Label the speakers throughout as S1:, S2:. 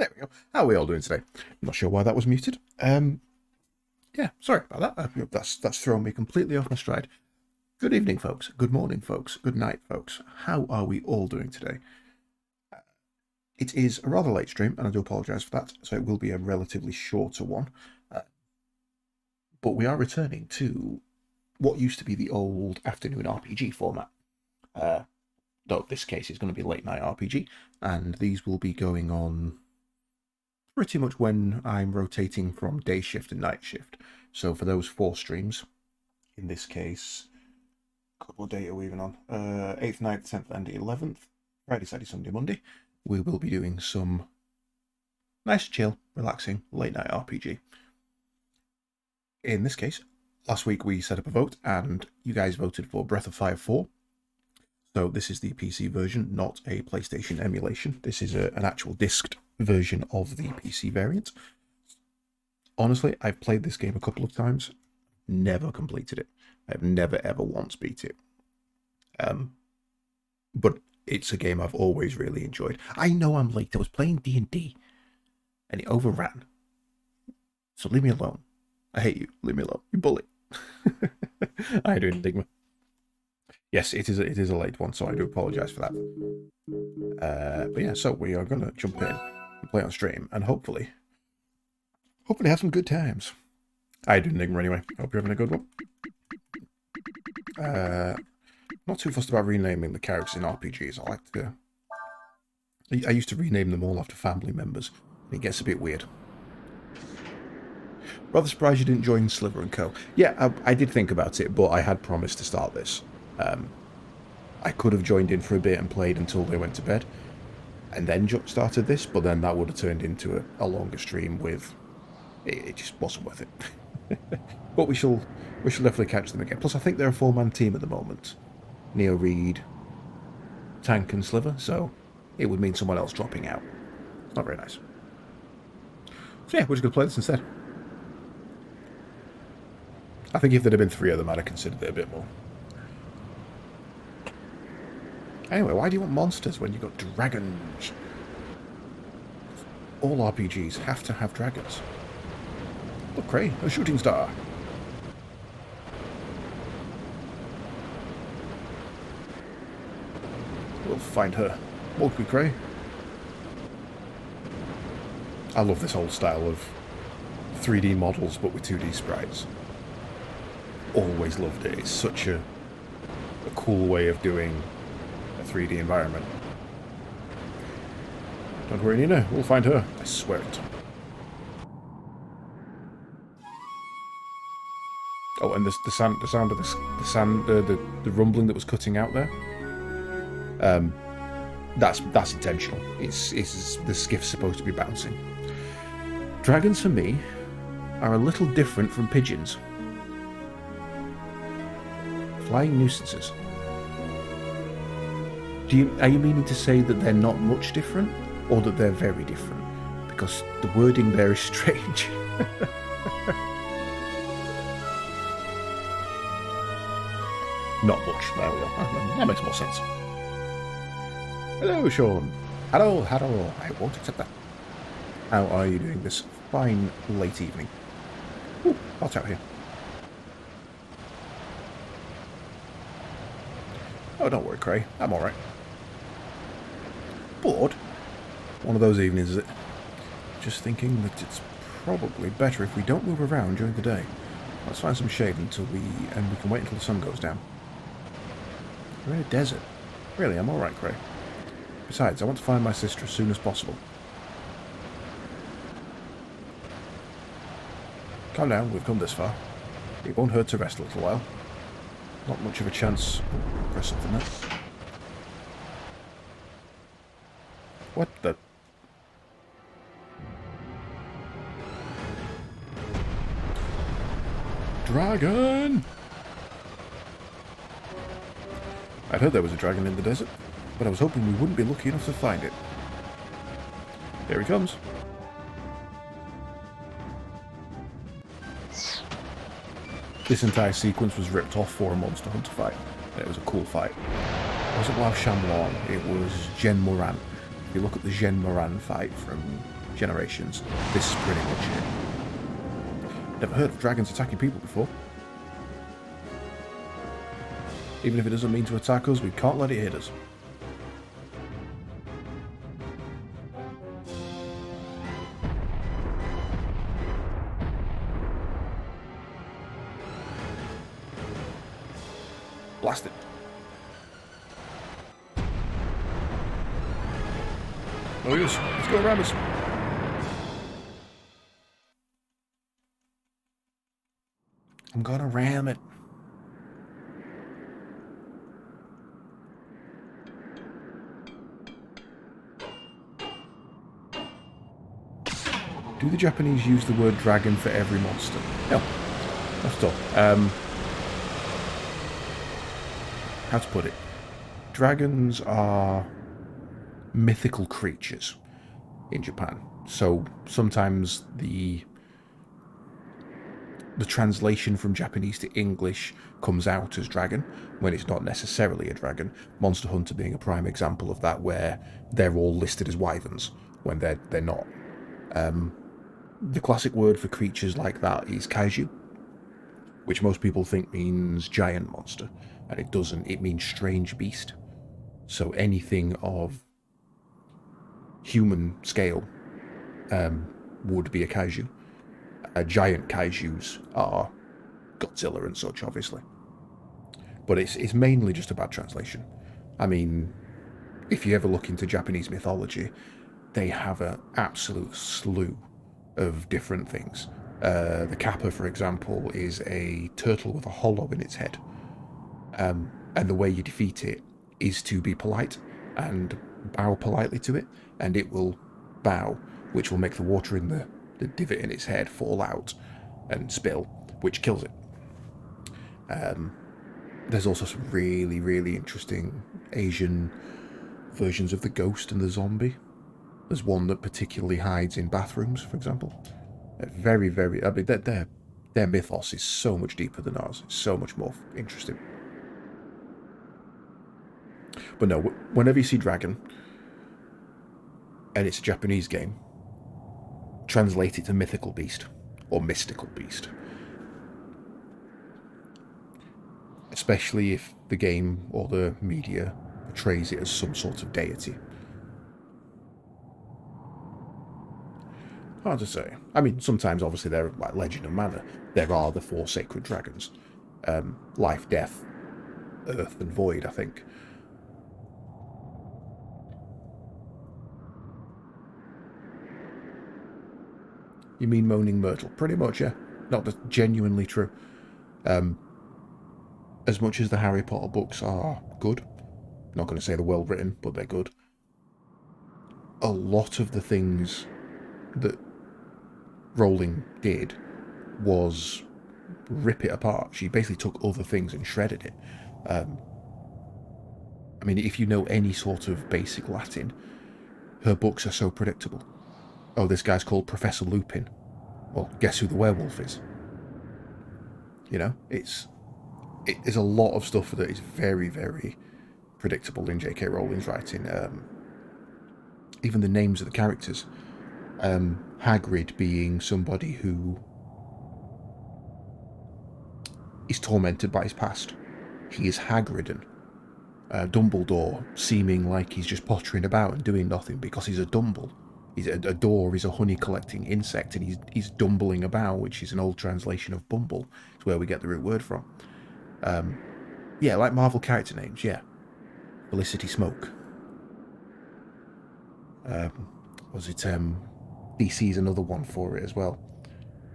S1: There we go. How are we all doing today? I'm not sure why that was muted. Yeah, sorry about that. That's thrown me completely off my stride. Good evening, folks. Good morning, folks. Good night, folks. How are we all doing today? It is a rather late stream, and I do apologise for that, so it will be a relatively shorter one. But we are returning to what used to be the old afternoon RPG format. Though this case is going to be late night RPG, and these will be going on pretty much when I'm rotating from day shift and night shift. So for those 4 streams, in this case, what day are we even on? 8th, 9th, 10th, and 11th, Friday, Saturday, Sunday, Monday, we will be doing some nice, chill, relaxing, late night RPG. In this case, last week we set up a vote, and you guys voted for Breath of Fire 4. So this is the PC version, not a PlayStation emulation. This is an actual disced version of the PC variant. Honestly, I've played this game a couple of times, never completed it. I've never ever once beat it. But it's a game I've always really enjoyed. I know I'm late. I was playing D&D, and it overran. So leave me alone. I hate you. Leave me alone. You bully. I do Enigma. Yes, it is a late one, so I do apologise for that. But yeah, so we are going to jump in and play on stream, and hopefully have some good times. I do Enigma anyway. Hope you're having a good one. Not too fussed about renaming the characters in RPGs. I used to rename them all after family members. It gets a bit weird. Rather surprised you didn't join Sliver & Co. Yeah, I did think about it, but I had promised to start this. I could have joined in for a bit and played until they went to bed, and then started this, but then that would have turned into a longer stream with... It just wasn't worth it. But we shall definitely catch them again. Plus, I think they're a 4-man team at the moment. Neo, Reed, Tank and Sliver, so it would mean someone else dropping out. Not very nice. So yeah, we're just going to play this instead. I think if there'd have been 3 of them, I'd have considered it a bit more. Anyway, why do you want monsters when you've got dragons? All RPGs have to have dragons. Look, Cray, a shooting star. We'll find her, won't we, Cray? I love this old style of 3D models, but with 2D sprites. Always loved it. It's such a cool way of doing a 3D environment. Don't worry, Nina. We'll find her. I swear it. Oh, and the sound of the rumbling that was cutting out there. That's intentional. It's the skiff's supposed to be bouncing. Dragons for me are a little different from pigeons. Flying nuisances. Are you meaning to say that they're not much different, or that they're very different? Because the wording there is strange. Not much. There we go. That makes more sense. Hello, Sean. Hello. I won't accept that. How are you doing this fine late evening? Ooh, hot out here. Oh, don't worry, Cray. I'm alright. Bored? One of those evenings, is it? Just thinking that it's probably better if we don't move around during the day. Let's find some shade and we can wait until the sun goes down. We're in a desert. Really, I'm alright, Cray. Besides, I want to find my sister as soon as possible. Calm down, we've come this far. It won't hurt to rest a little while. Not much of a chance. Press something there. What the... Dragon! I'd heard there was a dragon in the desert, but I was hoping we wouldn't be lucky enough to find it. Here he comes. This entire sequence was ripped off for a Monster Hunter fight, and it was a cool fight. It wasn't Lao Shanlong, it was Jen Moran. If you look at the Jen Moran fight from generations, this is pretty much it. Never heard of dragons attacking people before. Even if it doesn't mean to attack us, we can't let it hit us. Blast it. Oh yes, let's go around us. I'm gonna ram it. Do the Japanese use the word dragon for every monster? No. That's all. How to put it? Dragons are mythical creatures in Japan. So sometimes the translation from Japanese to English comes out as dragon when it's not necessarily a dragon. Monster Hunter being a prime example of that, where they're all listed as wyverns when they're not. The classic word for creatures like that is kaiju, which most people think means giant monster, and it doesn't. It means strange beast. So anything of human scale would be a kaiju. Giant kaijus are Godzilla and such, obviously. But it's mainly just a bad translation. I mean, if you ever look into Japanese mythology, they have an absolute slew of different things. The Kappa, for example, is a turtle with a hollow in its head. And the way you defeat it is to be polite and bow politely to it, and it will bow, which will make the water in the divot in its head fall out and spill, which kills it. There's also some really, really interesting Asian versions of the ghost and the zombie. There's one that particularly hides in bathrooms, for example. Very, very... I mean, their mythos is so much deeper than ours. It's so much more interesting. But no, whenever you see dragon, and it's a Japanese game, translate it to mythical beast or mystical beast. Especially if the game or the media portrays it as some sort of deity. Hard to say. I mean, sometimes obviously they're like Legend of Mana. There are the 4 sacred dragons. Life, Death, Earth and Void, I think. You mean Moaning Myrtle? Pretty much, yeah. Not just genuinely true. As much as the Harry Potter books are good, not going to say they're well written, but they're good, a lot of the things that Rowling did was rip it apart. She basically took other things and shredded it. I mean, if you know any sort of basic Latin, her books are so predictable. Oh, this guy's called Professor Lupin. Well, guess who the werewolf is? You know, it's a lot of stuff that is very, very predictable in J.K. Rowling's writing. Even the names of the characters. Hagrid being somebody who is tormented by his past. He is Hagridden. Dumbledore seeming like he's just pottering about and doing nothing because he's a Dumble. A door is a honey-collecting insect, and he's dumbling about, which is an old translation of Bumble. It's where we get the root word from. Yeah, like Marvel character names, yeah. Felicity Smoke. Was it, DC's another one for it as well,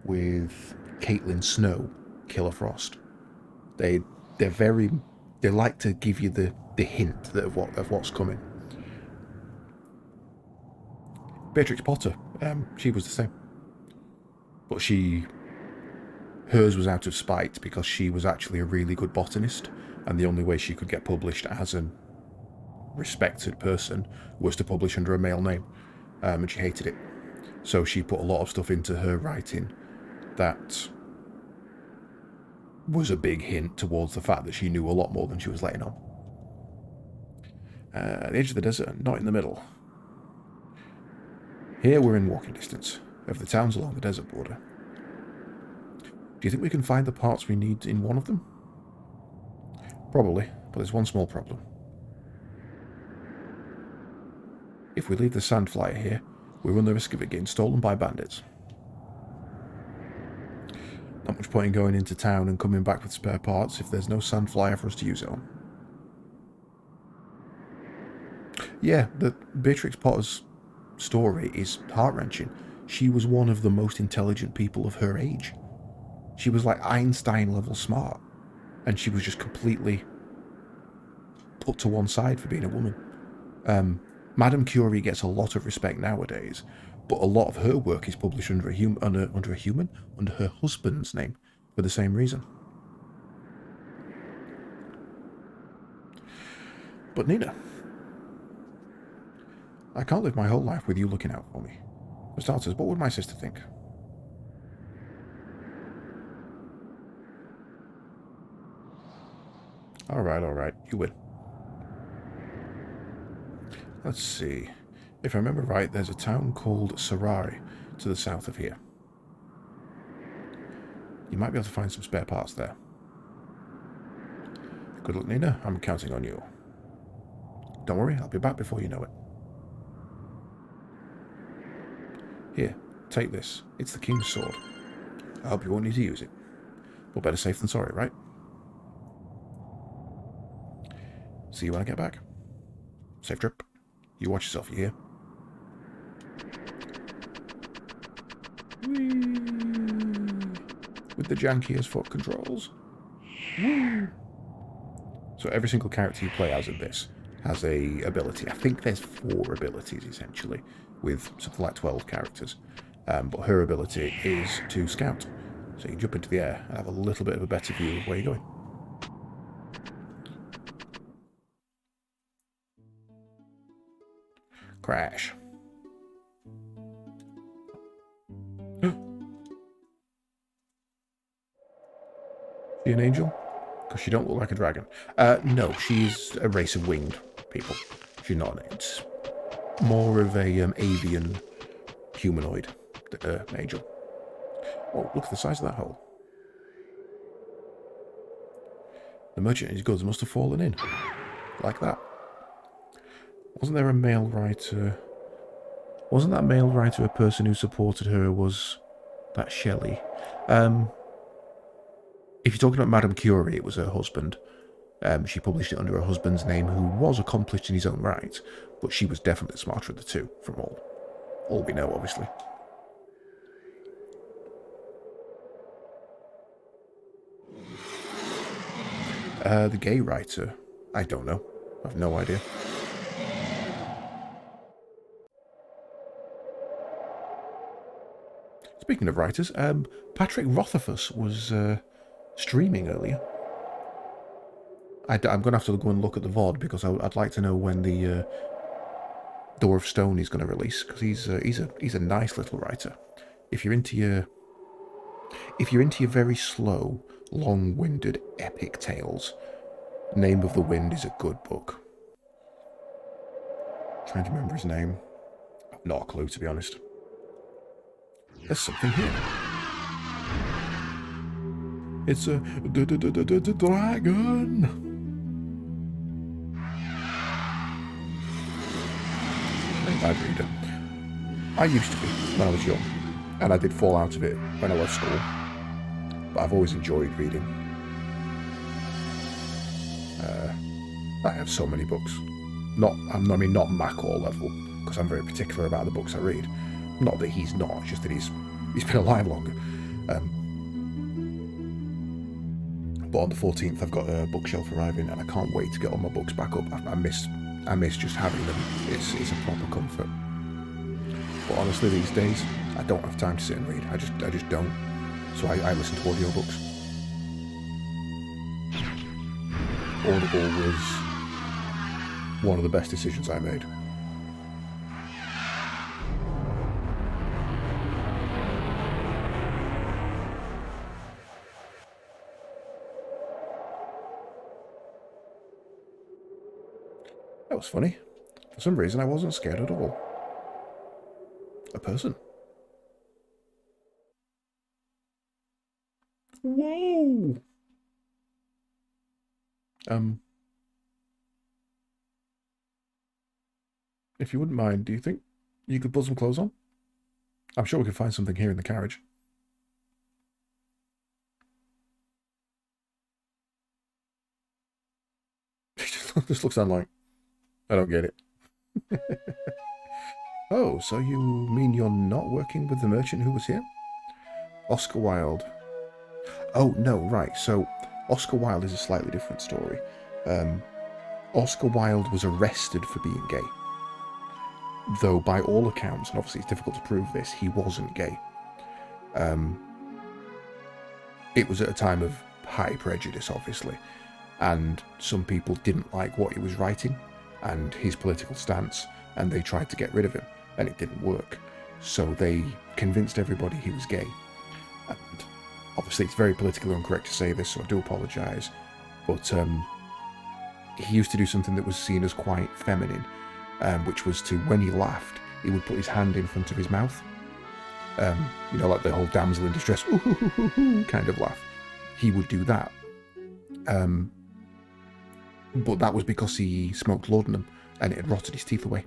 S1: with Caitlin Snow, Killer Frost. They like to give you the hint of what's coming. Beatrix Potter, she was the same. But hers was out of spite because she was actually a really good botanist, and the only way she could get published as a respected person was to publish under a male name, and she hated it. So she put a lot of stuff into her writing that was a big hint towards the fact that she knew a lot more than she was letting on. The edge of the desert, not in the middle. Here we're in walking distance of the towns along the desert border. Do you think we can find the parts we need in one of them? Probably, but there's one small problem. If we leave the sand flyer here, we run the risk of it getting stolen by bandits. Not much point in going into town and coming back with spare parts if there's no sand flyer for us to use it on. Yeah, the Beatrix Potter's story is heart-wrenching. She was one of the most intelligent people of her age. She was like Einstein-level smart, and she was just completely put to one side for being a woman. Madame Curie gets a lot of respect nowadays, but a lot of her work is published under her husband's name, for the same reason. But Nina, I can't live my whole life with you looking out for me. For starters, what would my sister think? Alright, you win. Let's see. If I remember right, there's a town called Sarai to the south of here. You might be able to find some spare parts there. Good luck, Nina. I'm counting on you. Don't worry, I'll be back before you know it. Here, take this. It's the King's sword. I hope you won't need to use it. But better safe than sorry, right? See you when I get back. Safe trip. You watch yourself, you hear? Whee! With the jankiest foot controls. Woo! So every single character you play as in this has a ability. I think there's 4 abilities, essentially, with something like 12 characters. But her ability is to scout. So you jump into the air and have a little bit of a better view of where you're going. Crash. She an angel? Because she don't look like a dragon. No, she's a race of winged people. She's not an angel. More of a avian humanoid angel. Oh, look at the size of that hole. The merchant and his goods must have fallen in. Like that. Wasn't there a male writer? Wasn't that male writer a person who supported her was that Shelley? If you're talking about Madame Curie, it was her husband. She published it under her husband's name, who was accomplished in his own right, but she was definitely the smarter of the two, from all we know, obviously. The gay writer, I don't know. I have no idea. Speaking of writers, Patrick Rothfuss was streaming earlier. I'm going to have to go and look at the VOD because I'd like to know when the Door of Stone is going to release, because he's a nice little writer. If you're into your very slow, long-winded epic tales, Name of the Wind is a good book. Trying to remember his name. Not a clue, to be honest. There's something here. It's a dragon. Bad reader. I used to be when I was young, and I did fall out of it when I left school. But I've always enjoyed reading. I have so many books. Not Mac-all level, because I'm very particular about the books I read. Not that he's not, it's just that he's been alive longer. But on the 14th, I've got a bookshelf arriving, and I can't wait to get all my books back up. I miss just having them. It's a proper comfort. But honestly, these days, I don't have time to sit and read. I just don't. So I listen to audiobooks. Audible was one of the best decisions I made. That was funny. For some reason, I wasn't scared at all. a person. Whoa! If you wouldn't mind, do you think you could put some clothes on? I'm sure we could find something here in the carriage. This looks unlike. I don't get it. Oh, so you mean you're not working with the merchant who was here? Oscar Wilde. Oh, no, right. So, Oscar Wilde is a slightly different story. Oscar Wilde was arrested for being gay. Though, by all accounts, and obviously it's difficult to prove this, he wasn't gay. It was at a time of high prejudice, obviously, and some people didn't like what he was writing and his political stance, and they tried to get rid of him, and it didn't work. So they convinced everybody he was gay. And obviously it's very politically incorrect to say this, so I do apologise, but he used to do something that was seen as quite feminine, which was to, when he laughed, he would put his hand in front of his mouth. You know, like the whole damsel in distress ooh, ooh, ooh, ooh, kind of laugh. He would do that. But that was because he smoked laudanum and it had rotted his teeth away.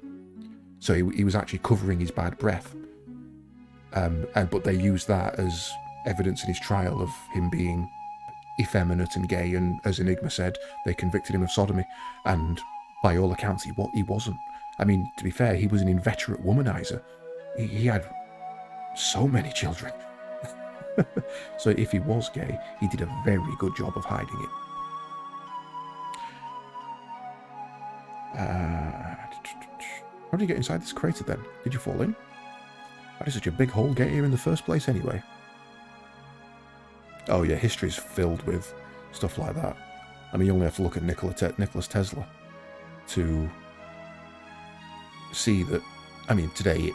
S1: So he was actually covering his bad breath. But they used that as evidence in his trial of him being effeminate and gay, and as Enigma said, they convicted him of sodomy, and by all accounts he wasn't. I mean, to be fair, he was an inveterate womanizer. He had so many children. So if he was gay, he did a very good job of hiding it. How did you get inside this crater then? Did you fall in? Why did such a big hole get here in the first place anyway? Oh yeah, history's filled with stuff like that. I mean, you only have to look at Nikola Tesla to see that, I mean, today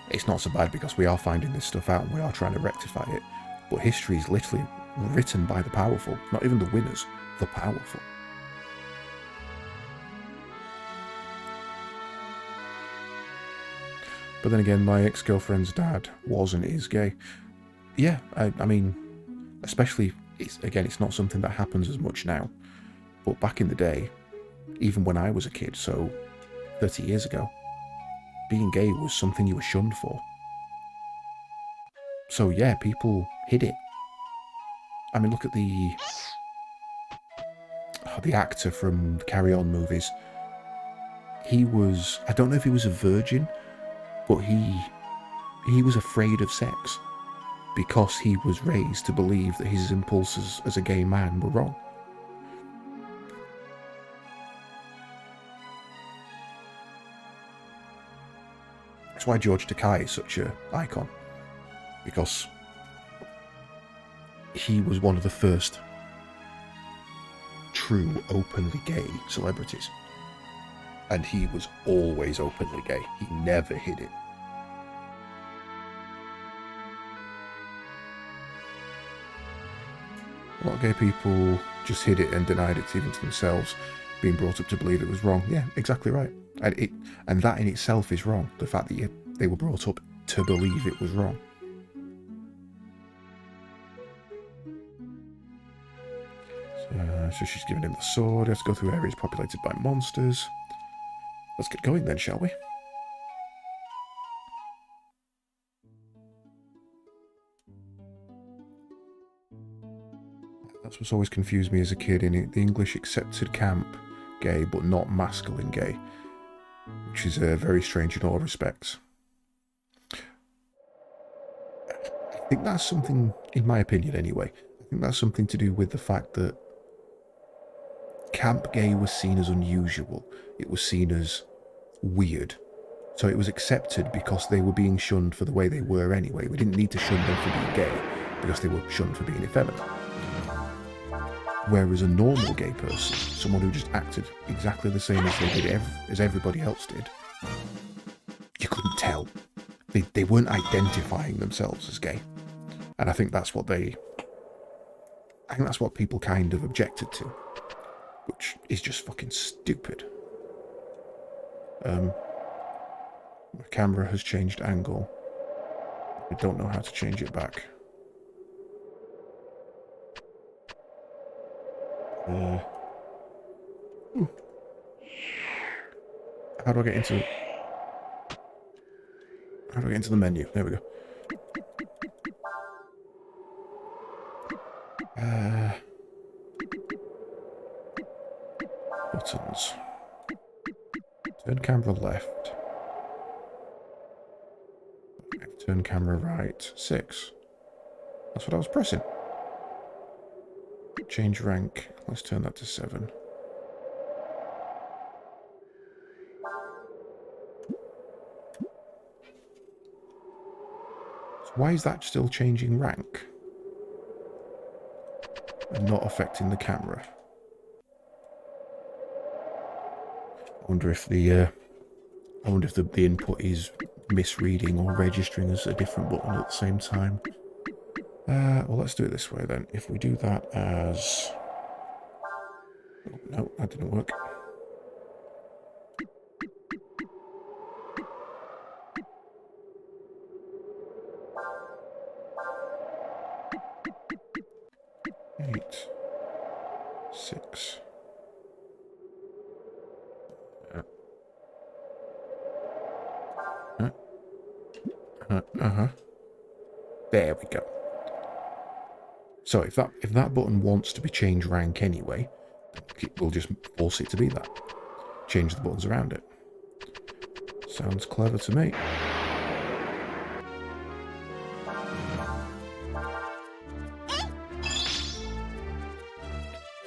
S1: it's not so bad because we are finding this stuff out and we are trying to rectify it. But history is literally written by the powerful, not even the winners, the powerful. But then again, my ex-girlfriend's dad was and is gay. Yeah, I mean, especially, it's not something that happens as much now. But back in the day, even when I was a kid, so 30 years ago, being gay was something you were shunned for. So yeah, people hid it. I mean, look at the actor from the Carry On movies. He was, I don't know if he was a virgin, but he was afraid of sex because he was raised to believe that his impulses as a gay man were wrong. That's why George Takei is such an icon, because he was one of the first true openly gay celebrities. And he was always openly gay. He never hid it. A lot of gay people just hid it and denied it even to themselves, being brought up to believe it was wrong. Yeah, exactly right. And that in itself is wrong. The fact that they were brought up to believe it was wrong. So she's giving him the sword. Let's go through areas populated by monsters. Let's get going then, shall we? That's what's always confused me as a kid. In the English accepted camp gay, but not masculine gay, which is very strange in all respects. I think that's something, in my opinion anyway, I think that's something to do with the fact that camp gay was seen as unusual. It was seen as weird. So it was accepted because they were being shunned for the way they were anyway. We didn't need to shun them for being gay because they were shunned for being effeminate. Whereas a normal gay person, someone who just acted exactly the same as they did as everybody else did, you couldn't tell. They weren't identifying themselves as gay. And I think that's what people kind of objected to, which is just fucking stupid. My camera has changed angle. I don't know how to change it back. How do I get into... How do I get into the menu? There we go. Buttons. Turn camera left. Turn camera right. 6. That's what I was pressing. Change rank. Let's turn that to 7. So why is that still changing rank? And not affecting the camera? I wonder if the input is misreading or registering as a different button at the same time. Well, let's do it this way then. If we do that as... Oh, no, that didn't work. Eight. 6. There we go. So if that button wants to be change rank anyway, we'll just force it to be that. Change the buttons around it. Sounds clever to me.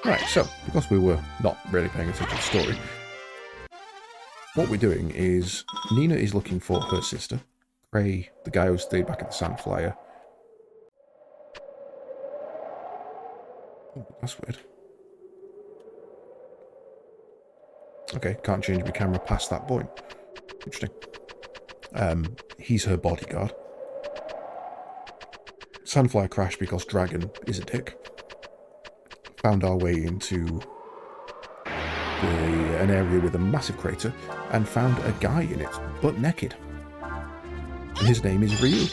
S1: Right, so, because we were not really paying attention to the story, what we're doing is, Nina is looking for her sister, Cray, the guy who stayed back at the Sandflyer. Oh, that's weird. Okay, can't change my camera past that point. Interesting. He's her bodyguard. Sandflyer crashed because Dragon is a dick. Found our way into an area with a massive crater and found a guy in it, butt naked. And his name is Ryu.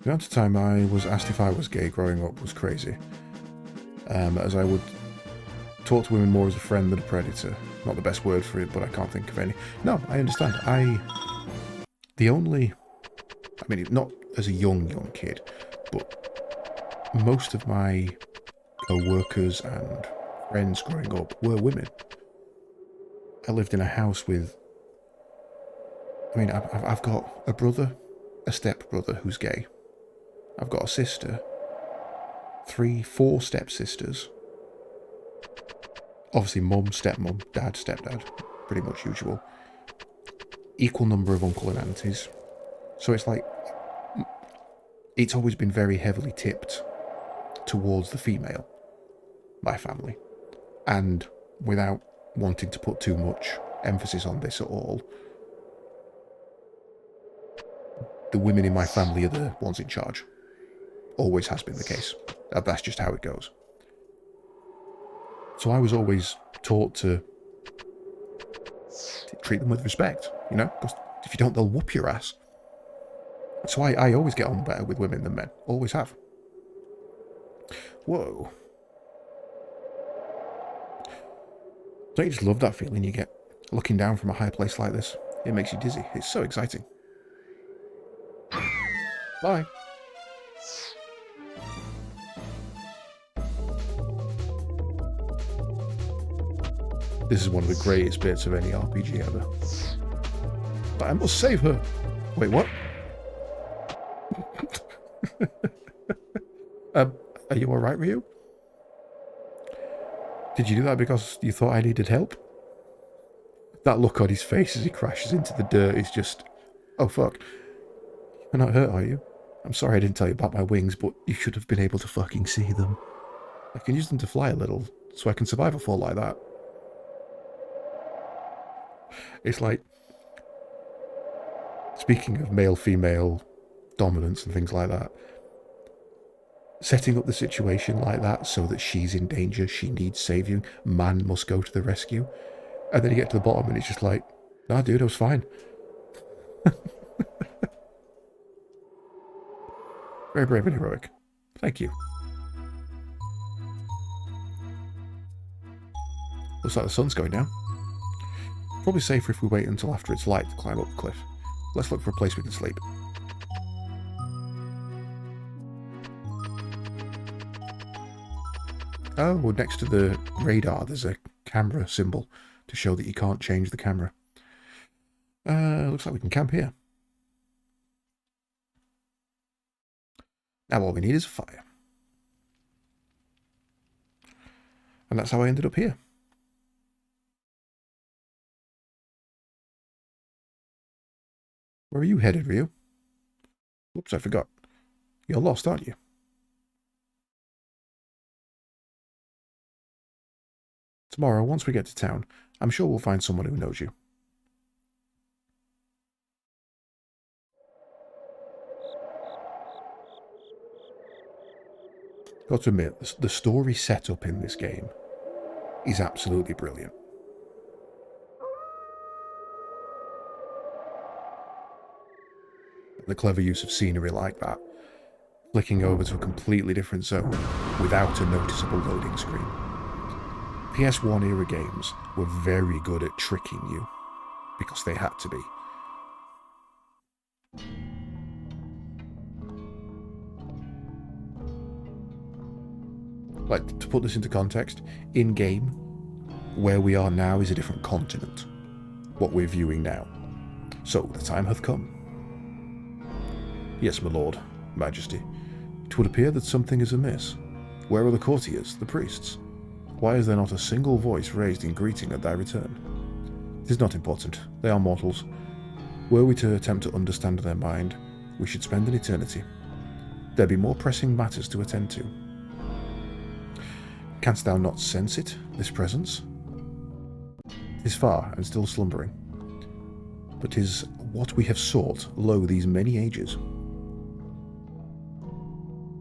S1: The amount of time I was asked if I was gay growing up was crazy. As I would talk to women more as a friend than a predator. Not the best word for it, but I can't think of any. No, I understand. Not as a young kid, but most of my co-workers and friends growing up were women. I lived in a house with... I've got a brother, a step-brother who's gay. I've got a sister, 4 step-sisters. Obviously mum, stepmum, dad, stepdad. Pretty much usual. Equal number of uncle and aunties. So it's like... It's always been very heavily tipped towards the female. My family. And without wanting to put too much emphasis on this at all, the women in my family are the ones in charge. Always has been the case. That's just how it goes. So I was always taught to treat them with respect, you know? Because if you don't, they'll whoop your ass. So I always get on better with women than men. Always have. Whoa. Don't you just love that feeling you get looking down from a high place like this? It makes you dizzy. It's so exciting. Bye. This is one of the greatest bits of any RPG ever. But I must save her. Wait, what? Are you alright, Ryu? Did you do that because you thought I needed help? That look on his face as he crashes into the dirt is just... Oh, fuck. You're not hurt, are you? I'm sorry I didn't tell you about my wings, but you should have been able to fucking see them. I can use them to fly a little, so I can survive a fall like that. It's like... Speaking of male-female dominance and things like that, Setting up the situation like that so that she's in danger, she needs saving, man must go to the rescue. And then you get to the bottom and it's just like, nah, dude, I was fine. Very brave and heroic. Thank you. Looks like the sun's going down. Probably safer if we wait until after it's light to climb up the cliff. Let's look for a place we can sleep. Oh, well, next to the radar there's a camera symbol to show that you can't change the camera. Looks like we can camp here. Now all we need is a fire. And that's how I ended up here. Where are you headed, Ryu? Oops, I forgot. You're lost, aren't you? Tomorrow, once we get to town, I'm sure we'll find someone who knows you. Got to admit, the story setup in this game is absolutely brilliant. The clever use of scenery like that, flicking over to a completely different zone without a noticeable loading screen. PS1 era games were very good at tricking you, because they had to be. Like, to put this into context, in-game, where we are now is a different continent. What we're viewing now. So, the time hath come. Yes, my lord, majesty. It would appear that something is amiss. Where are the courtiers, the priests? Why is there not a single voice raised in greeting at thy return? It is not important. They are mortals. Were we to attempt to understand their mind, we should spend an eternity. There be more pressing matters to attend to. Canst thou not sense it, this presence? 'Tis far and still slumbering, but 'tis what we have sought, lo, these many ages.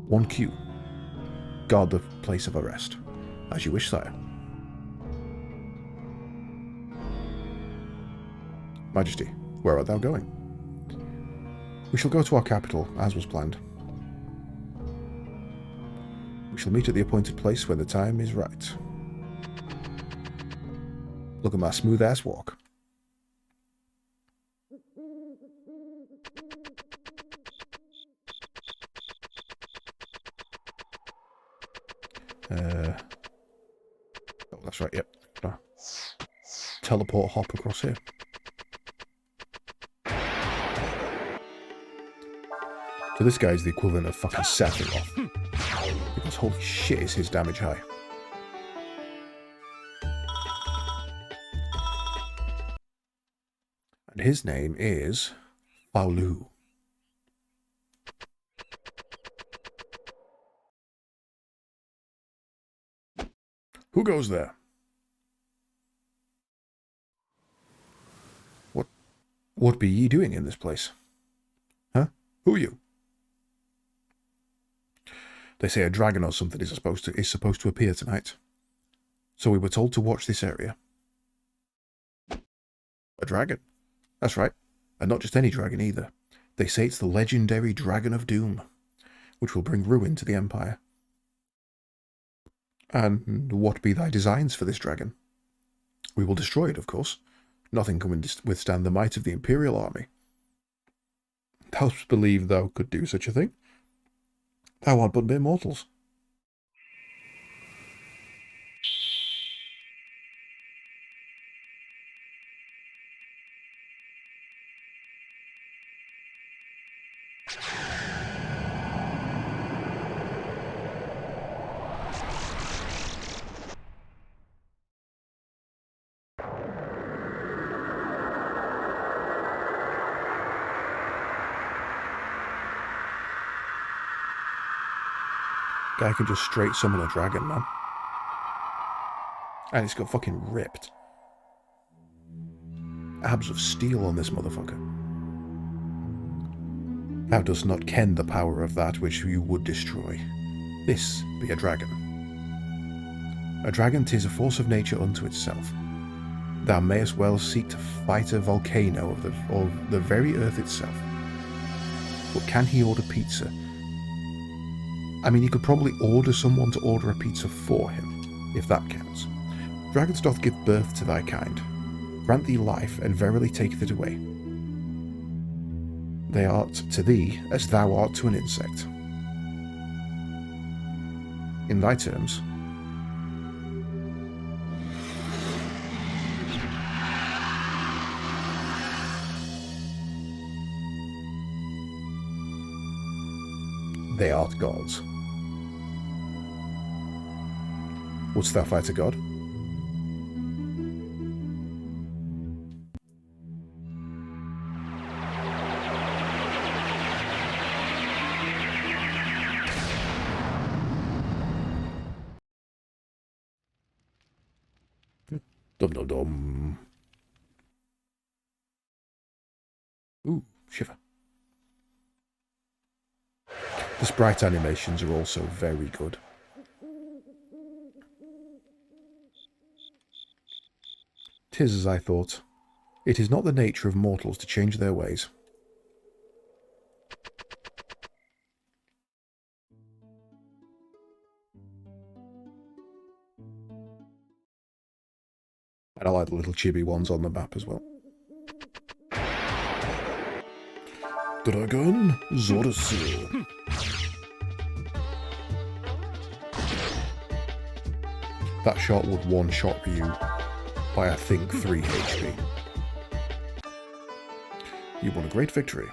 S1: 1Q. Guard the place of arrest. As you wish, sire. Majesty, where art thou going? We shall go to our capital, as was planned. We shall meet at the appointed place when the time is right. Look at my smooth-ass walk. Oh, that's right, yep. Teleport hop across here. So this guy's the equivalent of fucking Sephiroth. Because holy shit is his damage high. And his name is Baolu. Who goes there? What be ye doing in this place? Huh? Who are you? They say a dragon or something is supposed to appear tonight. So we were told to watch this area. A dragon? That's right. And not just any dragon either. They say it's the legendary Dragon of Doom, which will bring ruin to the Empire. And what be thy designs for this dragon? We will destroy it, of course. Nothing can withstand the might of the Imperial army. Thou'st believe thou could do such a thing? Thou art but mere mortals. Guy can just straight summon a dragon, man. And it's got fucking ripped. Abs of steel on this motherfucker. Thou dost not ken the power of that which you would destroy. This be a dragon. A dragon 'tis a force of nature unto itself. Thou mayest well seek to fight a volcano or the very earth itself. But can he order pizza? I mean, he could probably order someone to order a pizza for him, if that counts. Dragons doth give birth to thy kind, grant thee life, and verily taketh it away. They art to thee as thou art to an insect. In thy terms, they art gods. Wouldst thou fight a god? Dum dum dum. Ooh, shiver. The sprite animations are also very good. "'Tis as I thought. It is not the nature of mortals to change their ways." And I like the little chibi ones on the map as well. Dragon Zorasu. That shot would one-shot you by, I think, 3 HP. You won a great victory.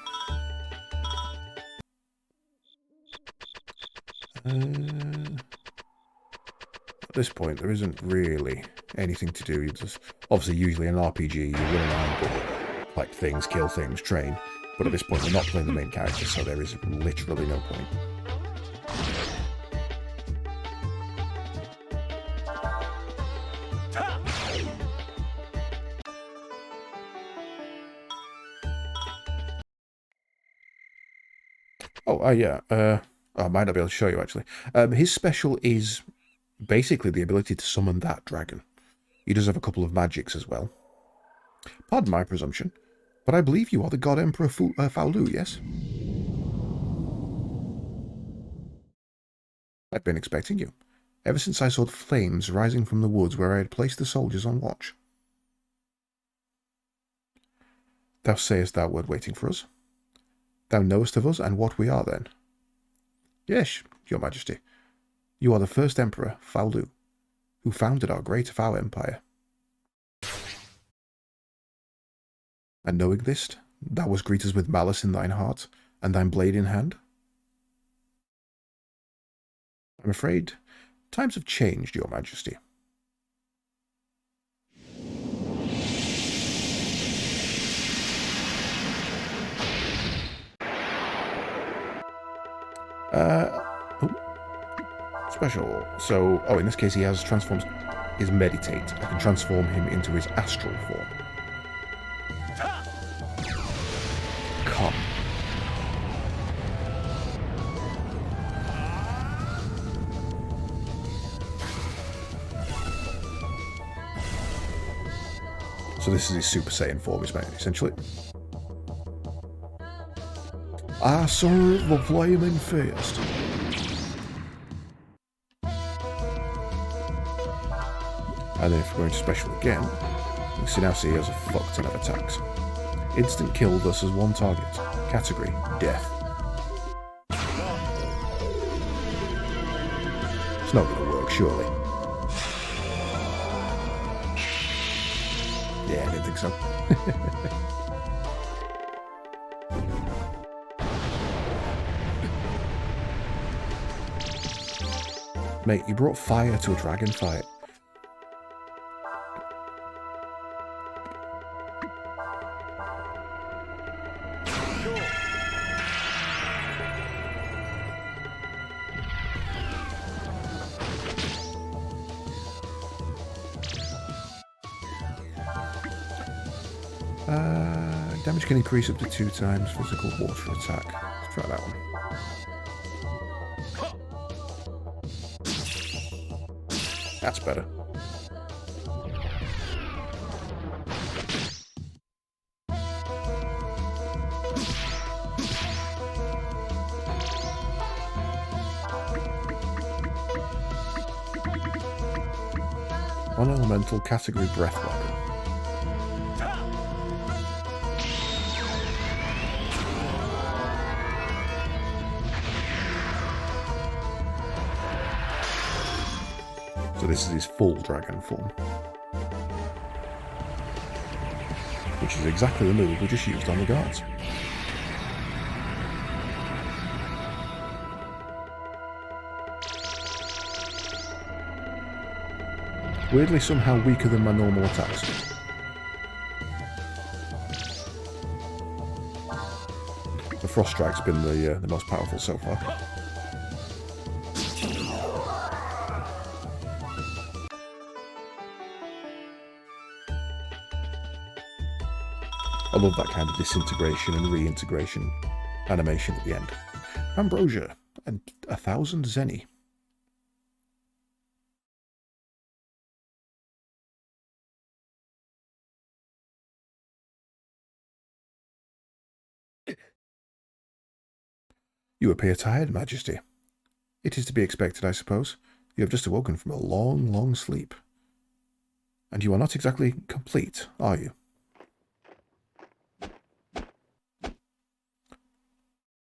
S1: At this point, there isn't really anything to do. You just, obviously, usually in an RPG, you run around, collect things, kill things, train. But at this point, we're not playing the main character, so there is literally no point. Oh, yeah. I might not be able to show you, actually. His special is basically the ability to summon that dragon. He does have a couple of magics as well. Pardon my presumption, but I believe you are the God Emperor Faolu, yes? I've been expecting you, ever since I saw the flames rising from the woods where I had placed the soldiers on watch. Thou sayest thou wert waiting for us? Thou knowest of us and what we are, then? Yes, your majesty. You are the first emperor, Faolu, who founded our great Vow empire. And knowing this, thou wast greet us with malice in thine heart, and thine blade in hand? I'm afraid times have changed, your majesty. Special. So, in this case he has transforms his meditate. I can transform him into his astral form. Come. So this is his Super Saiyan form, essentially. I serve the flaming fist. And then if we're going to special again, you can now see he has a fuck ton of attacks. Instant kill versus one target. Category, death. It's not going to work, surely. Yeah, I didn't think so. Mate, you brought fire to a dragon fight. Damage can increase up to 2 times physical water attack. Let's try that one. That's better. One elemental category breath weapon. So this is his full dragon form. Which is exactly the move we just used on the guards. Weirdly somehow weaker than my normal attacks. The Frost Strike's been the most powerful so far. I love that kind of disintegration and reintegration animation at the end. Ambrosia and 1,000 Zenny. You appear tired, Majesty. It is to be expected, I suppose. You have just awoken from a long, long sleep. And you are not exactly complete, are you?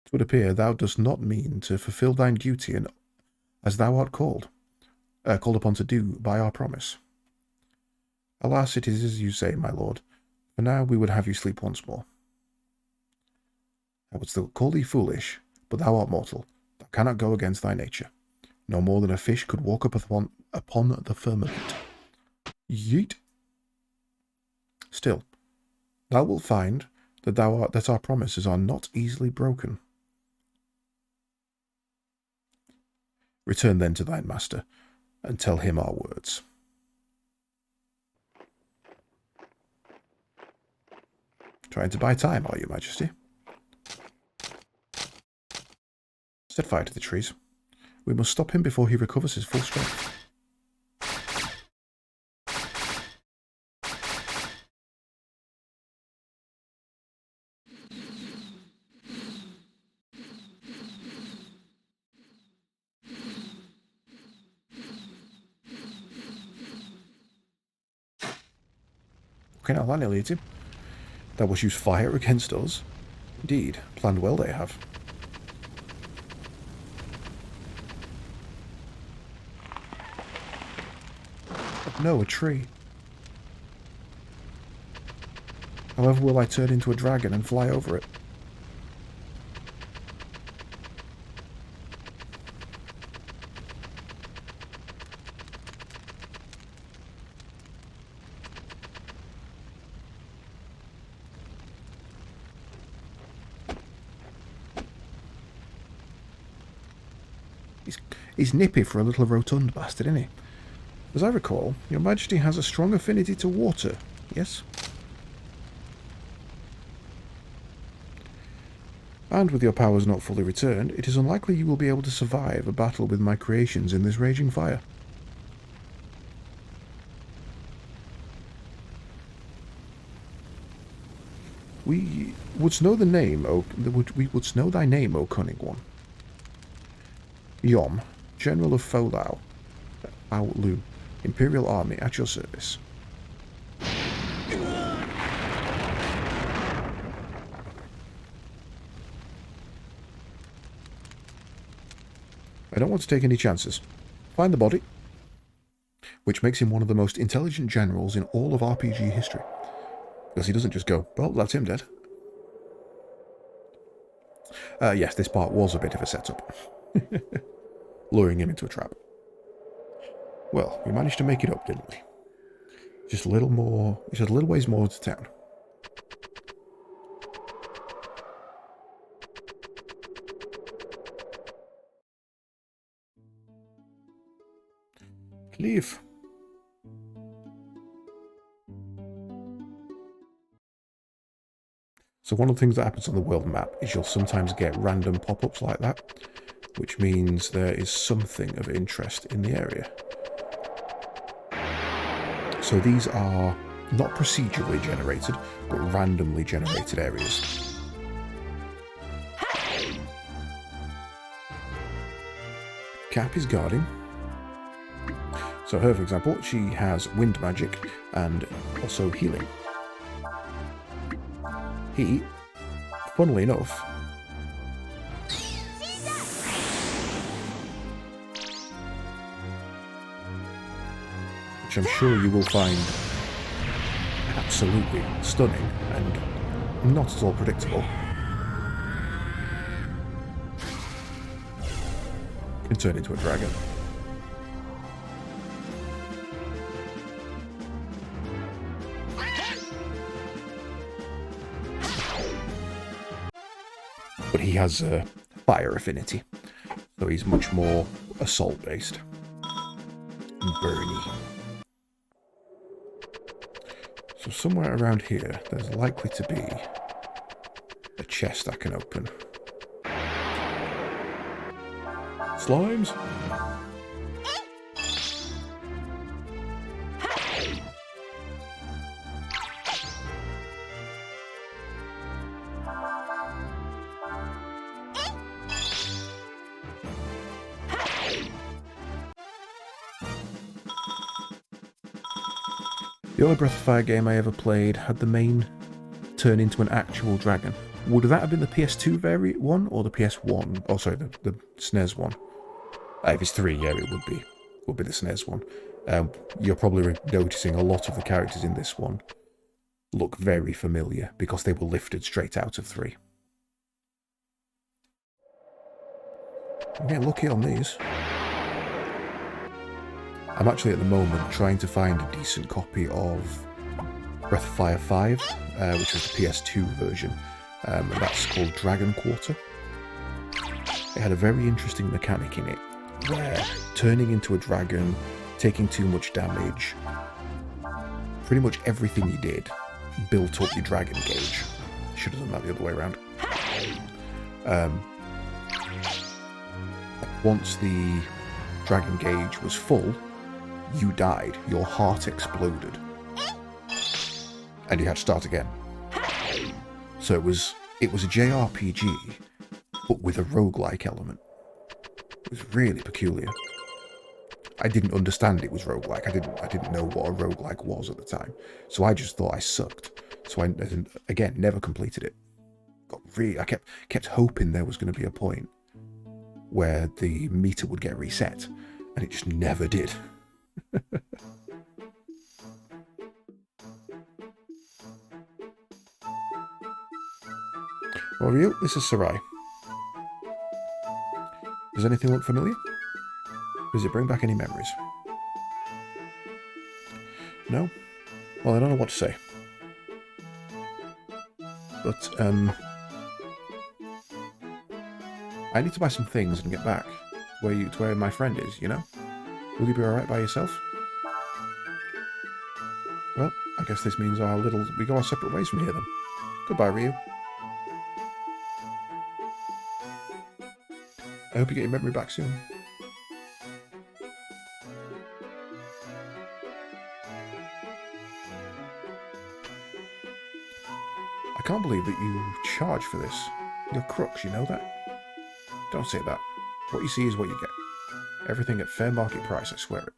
S1: It would appear thou dost not mean to fulfill thine duty as thou art called upon to do by our promise. Alas, it is as you say, my lord. For now we would have you sleep once more. I would still call thee foolish, but thou art mortal. Thou cannot go against thy nature. No more than a fish could walk upon the firmament. Yeet. Still, thou wilt find that that our promises are not easily broken. Return then to thine master, and tell him our words. Trying to buy time, are you, Majesty? Set fire to the trees. We must stop him before he recovers his full strength. Okay, now that nearly hit him. That was use fire against us. Indeed, planned well they have. No, a tree. However will I turn into a dragon and fly over it? He's nippy for a little rotund bastard, isn't he? As I recall, your Majesty has a strong affinity to water, yes? And with your powers not fully returned, it is unlikely you will be able to survive a battle with my creations in this raging fire. We wouldst know the name, we wouldst know thy name, O cunning one. Yom, General of Folau, Lu, Imperial Army at your service. I don't want to take any chances. Find the body, which makes him one of the most intelligent generals in all of RPG history. Because he doesn't just go, well, that's him dead. Yes, this part was a bit of a setup. Luring him into a trap. Well, we managed to make it up, didn't we? Just a little more, just a little ways more to town. Leave. So one of the things that happens on the world map is you'll sometimes get random pop-ups like that, which means there is something of interest in the area. So these are not procedurally generated, but randomly generated areas. Cap is guarding. So her, for example, she has wind magic and also healing. He, funnily enough, which I'm sure you will find absolutely stunning and not at all predictable, can turn into a dragon. But he has a fire affinity, so he's much more assault based. Burny. So somewhere around here, there's likely to be a chest I can open. Slimes? The only Breath of Fire game I ever played had the main turn into an actual dragon. Would that have been the PS2 variant one or the PS1? Oh, sorry, the SNES one. If it's 3, yeah, it would be the SNES one. You're probably noticing a lot of the characters in this one look very familiar because they were lifted straight out of 3. I'm getting lucky on these. I'm actually at the moment trying to find a decent copy of Breath of Fire 5, which was the PS2 version, and that's called Dragon Quarter. It had a very interesting mechanic in it, where turning into a dragon, taking too much damage, pretty much everything you did built up your dragon gauge. Should have done that the other way around. Once the dragon gauge was full, you died, your heart exploded, and you had to start again. So it was a JRPG, but with a roguelike element. It was really peculiar. I didn't understand it was roguelike. I didn't know what a roguelike was at the time, so I just thought I sucked. So I, again, never completed it. I kept hoping there was going to be a point where the meter would get reset, and it just never did. Well, Ryu, this is Sarai. Does anything look familiar? Does it bring back any memories? No? Well, I don't know what to say. But, I need to buy some things and get back to where my friend is, you know? Will you be alright by yourself? Well, I guess this means we go our separate ways from here then. Goodbye, Ryu. I hope you get your memory back soon. I can't believe that you charge for this. You're crooks, you know that? Don't say that. What you see is what you get. Everything at fair market price, I swear it.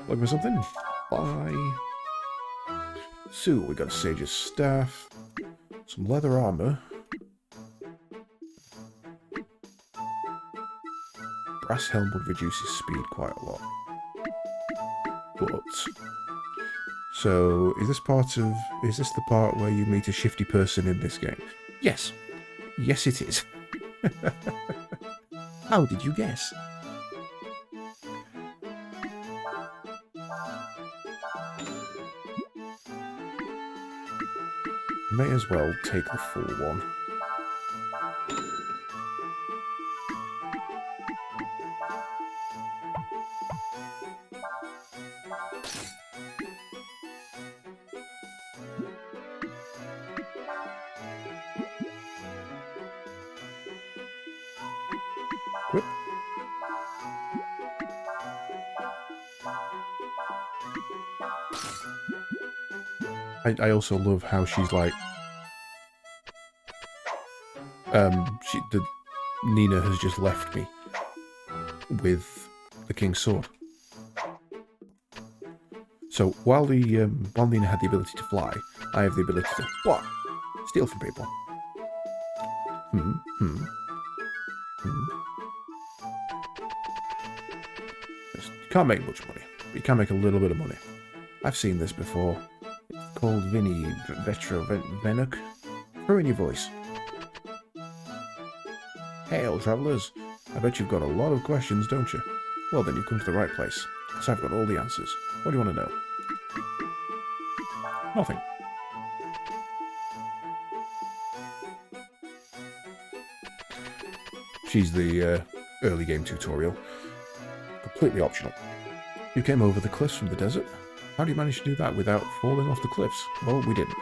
S1: Looking for something? Bye. So, we got a Sage's Staff, some leather armor, brass helm would reduce his speed quite a lot. But, so, is this the part where you meet a shifty person in this game? Yes. Yes, it is. How did you guess? May as well take the full one. Whip. I also love how she's like, Nina has just left me with the King's Sword. So while Nina had the ability to fly, I have the ability to what? Steal from people. You can't make much money, but you can make a little bit of money. I've seen this before. It's called Vinny Venuk. Throw in your voice. Hail, travellers. I bet you've got a lot of questions, don't you? Well, then you've come to the right place, because I've got all the answers. What do you want to know? Nothing. She's the early game tutorial. Completely optional. You came over the cliffs from the desert. How do you manage to do that without falling off the cliffs? Well, we didn't.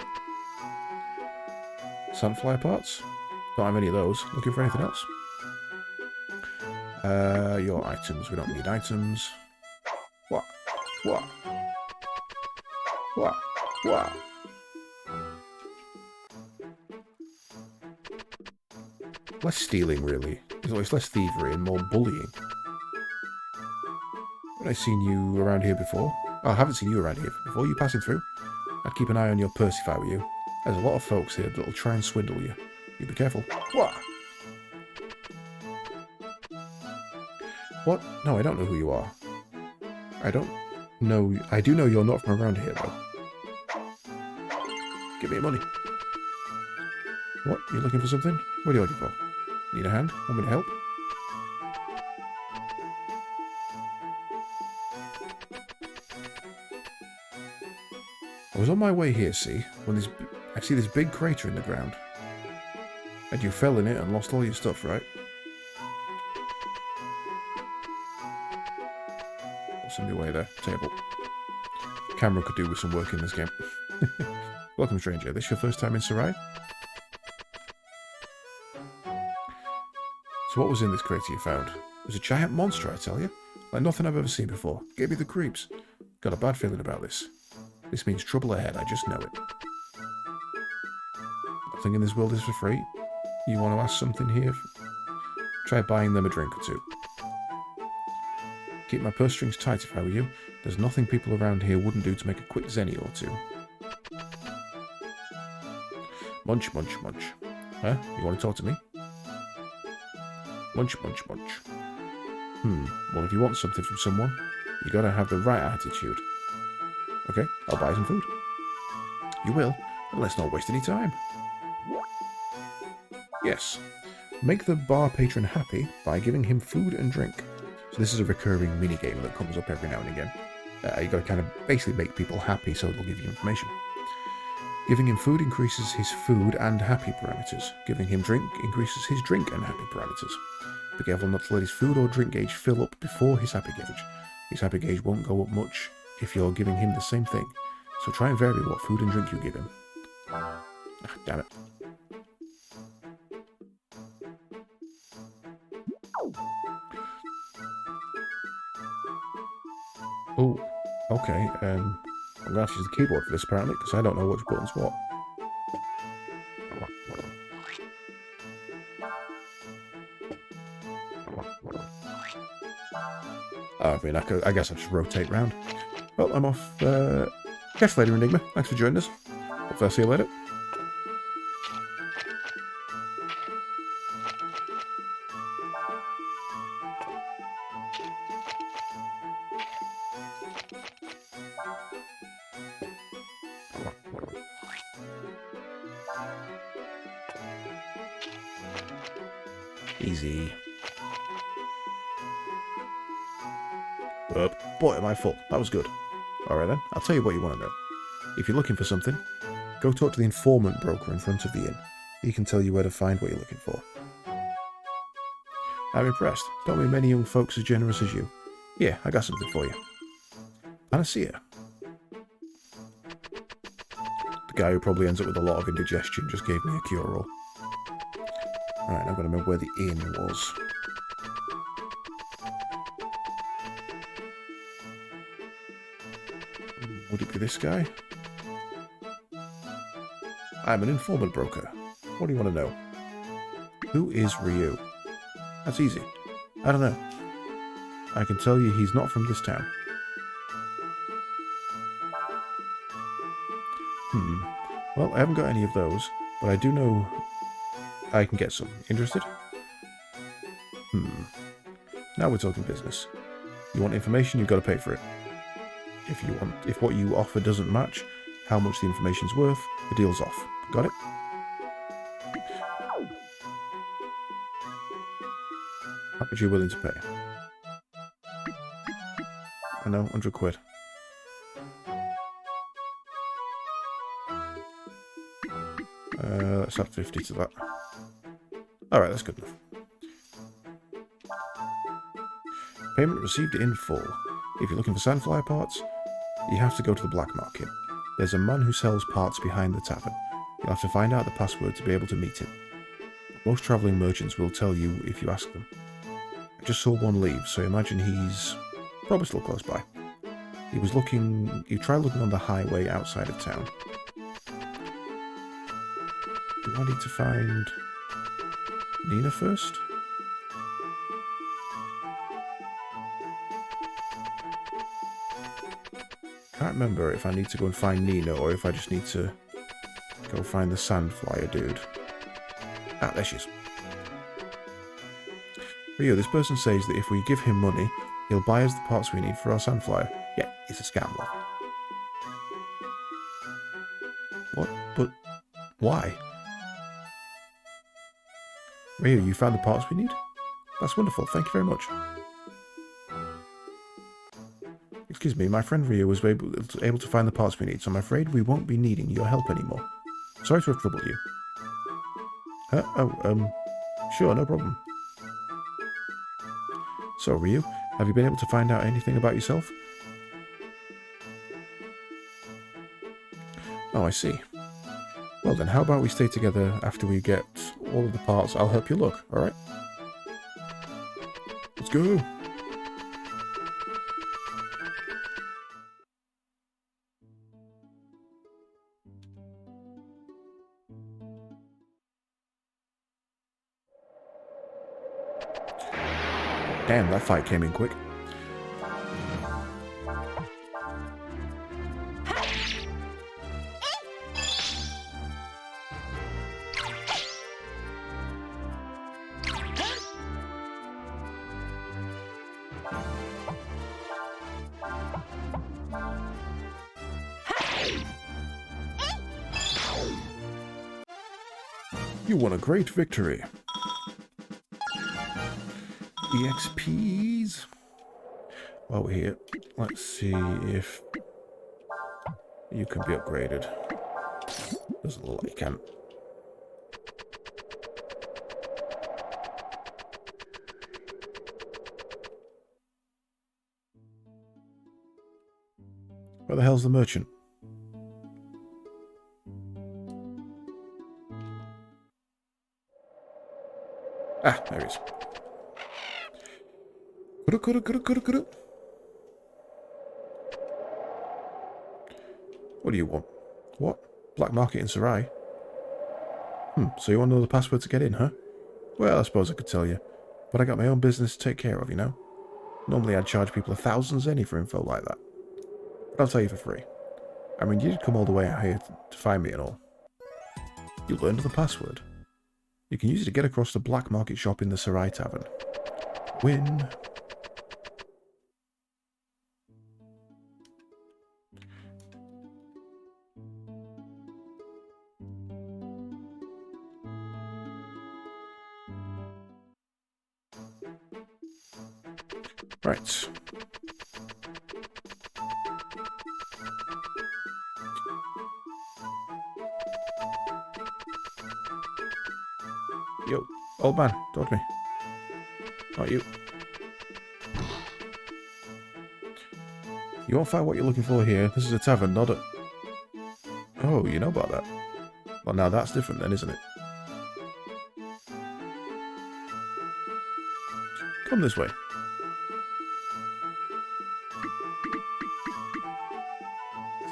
S1: Sunflower parts? Don't have any of those. Looking for anything else? Your items. We don't need items. What? What? What? What? Less stealing, really. It's less thievery and more bullying. Have I seen you around here before? Oh, I haven't seen you around here before. You passing through? I'd keep an eye on your purse if I were you. There's a lot of folks here that'll try and swindle you. You be careful. What? What? No, I don't know who you are. I don't know. I do know you're not from around here, though. Give me your money. What? You looking for something? What are you looking for? Need a hand? Want me to help? I was on my way here, see, when I see this big crater in the ground. And you fell in it and lost all your stuff, right? What's on your way there? Table. Camera could do with some work in this game. Welcome, stranger. This your first time in Serai? So what was in this crater you found? It was a giant monster, I tell you. Like nothing I've ever seen before. Gave me the creeps. Got a bad feeling about this. This means trouble ahead, I just know it. Nothing in this world is for free. You want to ask something here? Try buying them a drink or two. Keep my purse strings tight if I were you. There's nothing people around here wouldn't do to make a quick zenny or two. Munch, munch, munch. Huh? You want to talk to me? Munch, munch, munch. Well, if you want something from someone, you gotta have the right attitude. Okay, I'll buy some food. You will? Well, let's not waste any time. Yes. Make the bar patron happy by giving him food and drink. So this is a recurring mini-game that comes up every now and again. You gotta kind of basically make people happy so they'll give you information. Giving him food increases his food and happy parameters. Giving him drink increases his drink and happy parameters. Be careful not to let his food or drink gauge fill up before his happy gauge. His happy gauge won't go up much if you're giving him the same thing. So try and vary what food and drink you give him. Ah, damn it. Oh, okay. I'm going to have to use the keyboard for this apparently, because I don't know which button's what. I mean, I guess I'll just rotate round. Well, I'm off. Catch you later, Enigma. Thanks for joining us. Hopefully I'll see you later. Easy. Boy, am I full. That was good. Alright then, I'll tell you what you want to know. If you're looking for something, go talk to the informant broker in front of the inn. He can tell you where to find what you're looking for. I'm impressed. Don't meet many young folks as generous as you. Yeah, I got something for you. Panacea. The guy who probably ends up with a lot of indigestion just gave me a cure-all. Alright, I've got to remember where the inn was. Would it be this guy? I'm an informant broker. What do you want to know? Who is Ryu? That's easy. I don't know. I can tell you he's not from this town. Well, I haven't got any of those, but I do know I can get some. Interested? Now we're talking business. You want information, you've got to pay for it. If what you offer doesn't match how much the information's worth, the deal's off. Got it? How much are you willing to pay? I know, 100 quid. Let's add 50 to that. Alright, that's good enough. Payment received in full. If you're looking for Sandflyer parts, you have to go to the black market. There's a man who sells parts behind the tavern. You'll have to find out the password to be able to meet him. Most travelling merchants will tell you if you ask them. I just saw one leave, so imagine he's probably still close by. He tried looking on the highway outside of town. Do I need to find Nina first? Can't remember if I need to go and find Nina or if I just need to go find the Sandflyer dude. Ah, there she is. Ryu, this person says that if we give him money, he'll buy us the parts we need for our Sandflyer. Yeah, it's a scam, love. What? But why? Ryu, you found the parts we need? That's wonderful, thank you very much. Excuse me, my friend Ryu was able to find the parts we need, so I'm afraid we won't be needing your help anymore. Sorry to have troubled you. Huh? Oh, sure, no problem. So, Ryu, have you been able to find out anything about yourself? Oh, I see. Well then, how about we stay together after we get all of the parts? I'll help you look, alright? Let's go! Damn, that fight came in quick. You won a great victory. EXPs. While we're here, let's see if you can be upgraded. Doesn't look like you can. Where the hell's the merchant? Ah, there he is. Coulda. What do you want? What? Black market in Sarai? So you want to know the password to get in, huh? Well, I suppose I could tell you. But I got my own business to take care of, you know? Normally I'd charge people thousands any for info like that. But I'll tell you for free. I mean, you did come all the way out here to find me and all. You learned the password. You can use it to get across the black market shop in the Sarai Tavern. Win. Right. Yo, old man, dodge me. Not you. You won't find what you're looking for here. This is a tavern, not a... Oh, you know about that. Well, now that's different then, isn't it? Come this way.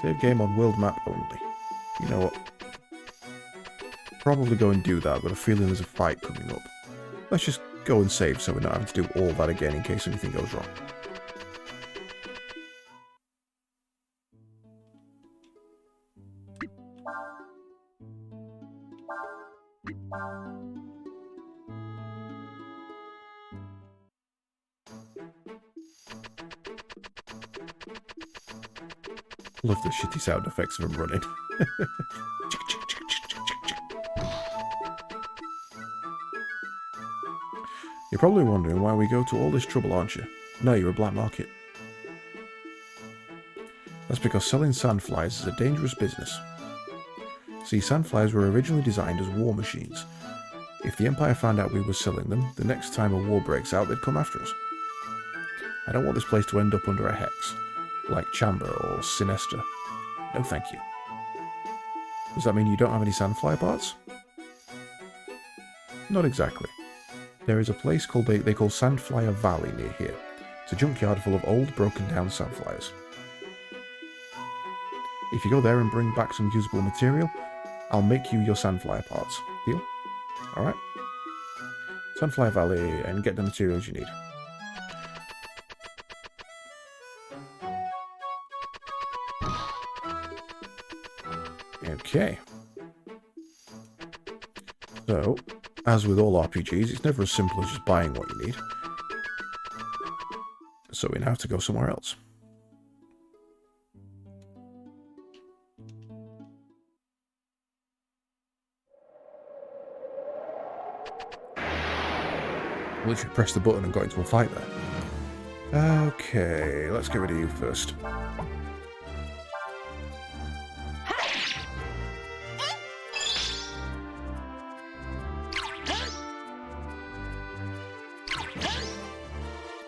S1: Save game on world map only. You know what? probably go and do that. I've got a feeling there's a fight coming up. Let's just go and save so we're not having to do all that again in case anything goes wrong. Love the shitty sound effects of him running. You're probably wondering why we go to all this trouble, aren't you? No, you're a black market. That's because selling sandflies is a dangerous business. See, sandflies were originally designed as war machines. If the Empire found out we were selling them, the next time a war breaks out, they'd come after us. I don't want this place to end up under a hex, like Chamber or Sinestra. No thank you. Does that mean you don't have any sandfly parts? Not exactly. There is a place called they call Sandflyer Valley near here. It's a junkyard full of old, broken down sandflyers. If you go there and bring back some usable material, I'll make you your sandflyer parts. Deal? Alright. Sandflyer Valley and get the materials you need. Okay. So, as with all RPGs, it's never as simple as just buying what you need. So we now have to go somewhere else. Literally pressed the button and got into a fight there. Okay, let's get rid of you first.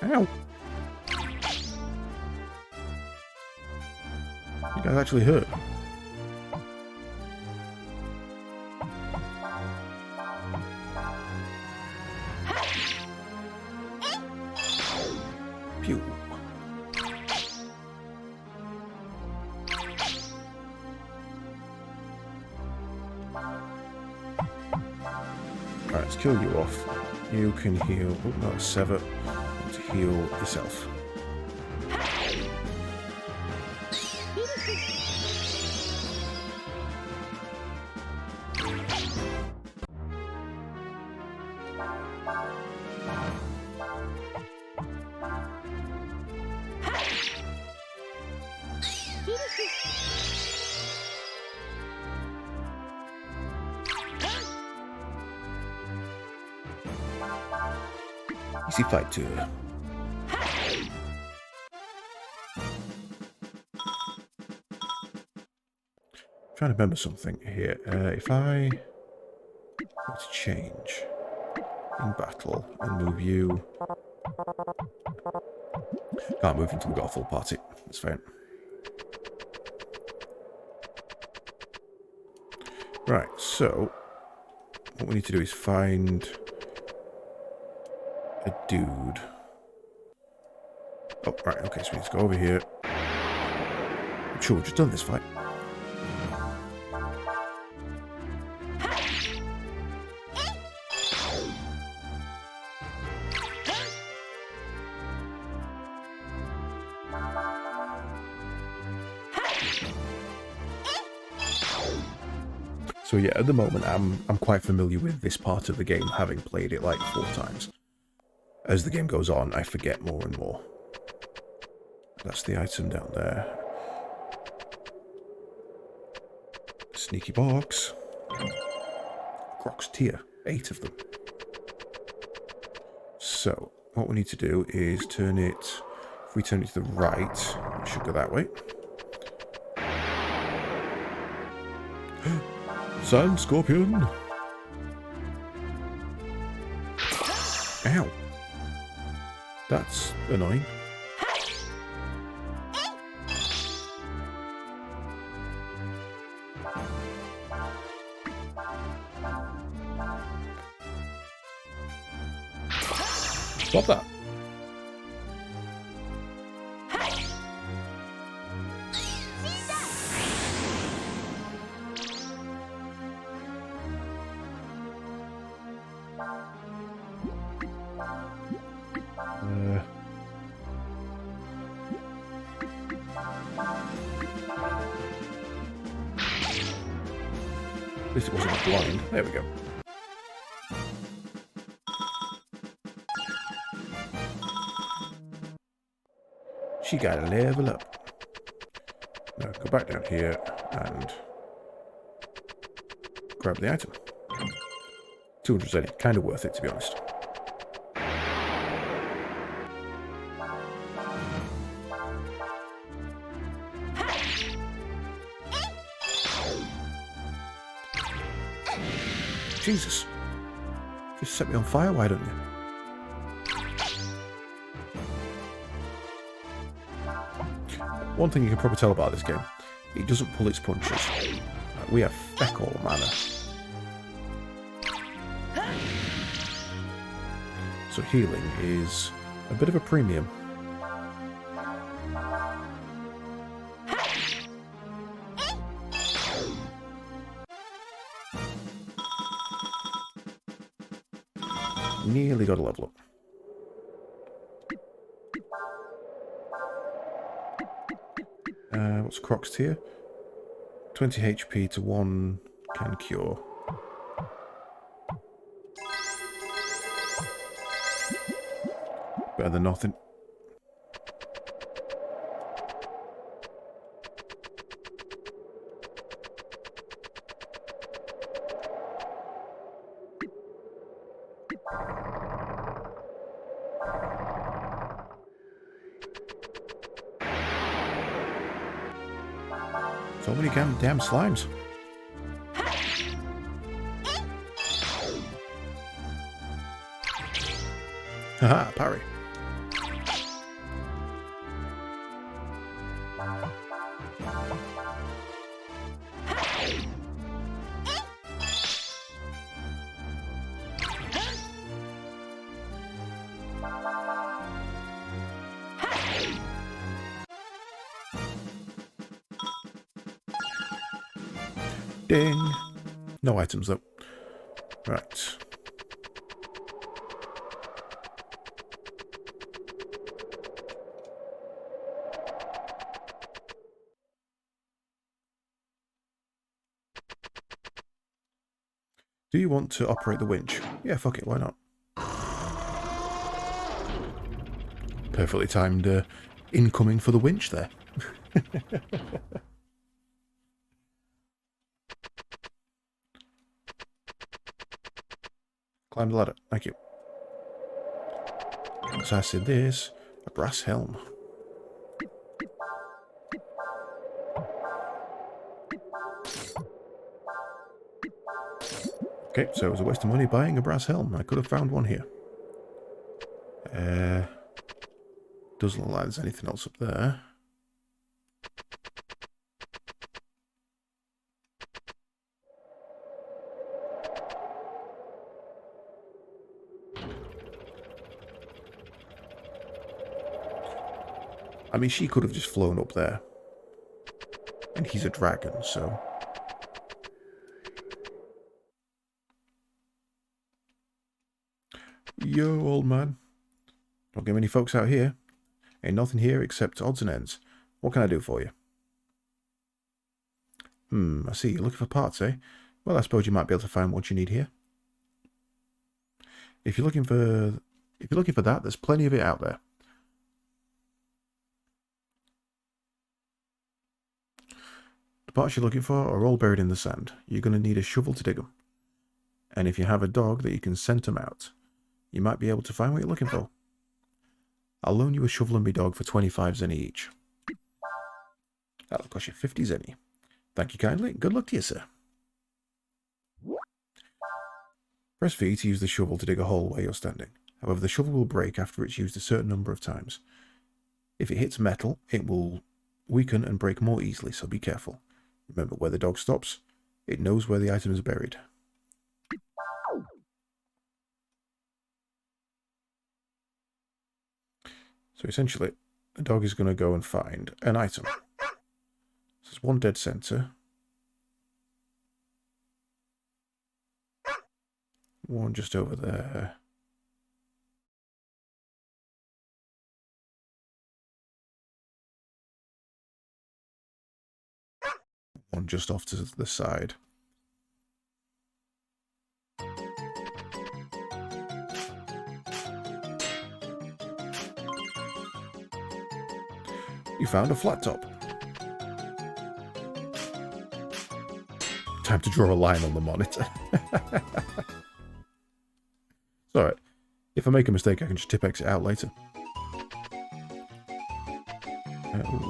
S1: Ow! You guys actually hurt. Pew. Alright, let's kill you off. You can heal. Oh, no, sever. To heal yourself. Easy fight too. Trying to remember something here. If I were to change in battle and move you, can't move until we've got a full party. That's fine. Right, so what we need to do is find a dude. Oh, right, okay, so we need to go over here. I'm sure we've just done this fight. So yeah, at the moment I'm quite familiar with this part of the game, having played it like 4 times. As the game goes on, I forget more and more. That's the item down there. Sneaky box. Crocs tier, 8 of them. So, what we need to do is turn it, if we turn it to the right, it should go that way. Sand Scorpion! Ow! That's annoying. Stop that. At least it wasn't blind. There we go. She gotta level up. Now go back down here and grab the item. 200 zenny. Kind of worth it, to be honest. Jesus. Just set me on fire, why don't you? One thing you can probably tell about this game, it doesn't pull its punches. We have feck all mana. So healing is a bit of a premium. Nearly got a level up. What's Croc's tier? 20 HP to 1 can cure. Better than nothing. So many damn slimes. Haha, parry. Ding. No items though. Right. Do you want to operate the winch? Yeah, fuck it, why not? Perfectly timed incoming for the winch there. Climb the ladder, thank you. So I said this, a brass helm. Okay, so it was a waste of money buying a brass helm. I could have found one here. Doesn't look like there's anything else up there. I mean, she could have just flown up there. And he's a dragon, so... Yo, old man. Don't get many folks out here. Ain't nothing here except odds and ends. What can I do for you? I see. You're looking for parts, eh? Well, I suppose you might be able to find what you need here. If you're looking for that, there's plenty of it out there. The parts you're looking for are all buried in the sand. You're going to need a shovel to dig them. And if you have a dog that you can scent them out, you might be able to find what you're looking for. I'll loan you a shovel and me dog for 25 zenny each. That'll cost you 50 zenny. Thank you kindly. Good luck to you, sir. Press V to use the shovel to dig a hole where you're standing. However, the shovel will break after it's used a certain number of times. If it hits metal, it will weaken and break more easily, so be careful. Remember, where the dog stops, it knows where the item is buried. So essentially, the dog is going to go and find an item. There's one dead center. One just over there. One just off to the side. You found a flat top. Time to draw a line on the monitor. It's alright. If I make a mistake, I can just tip exit out later.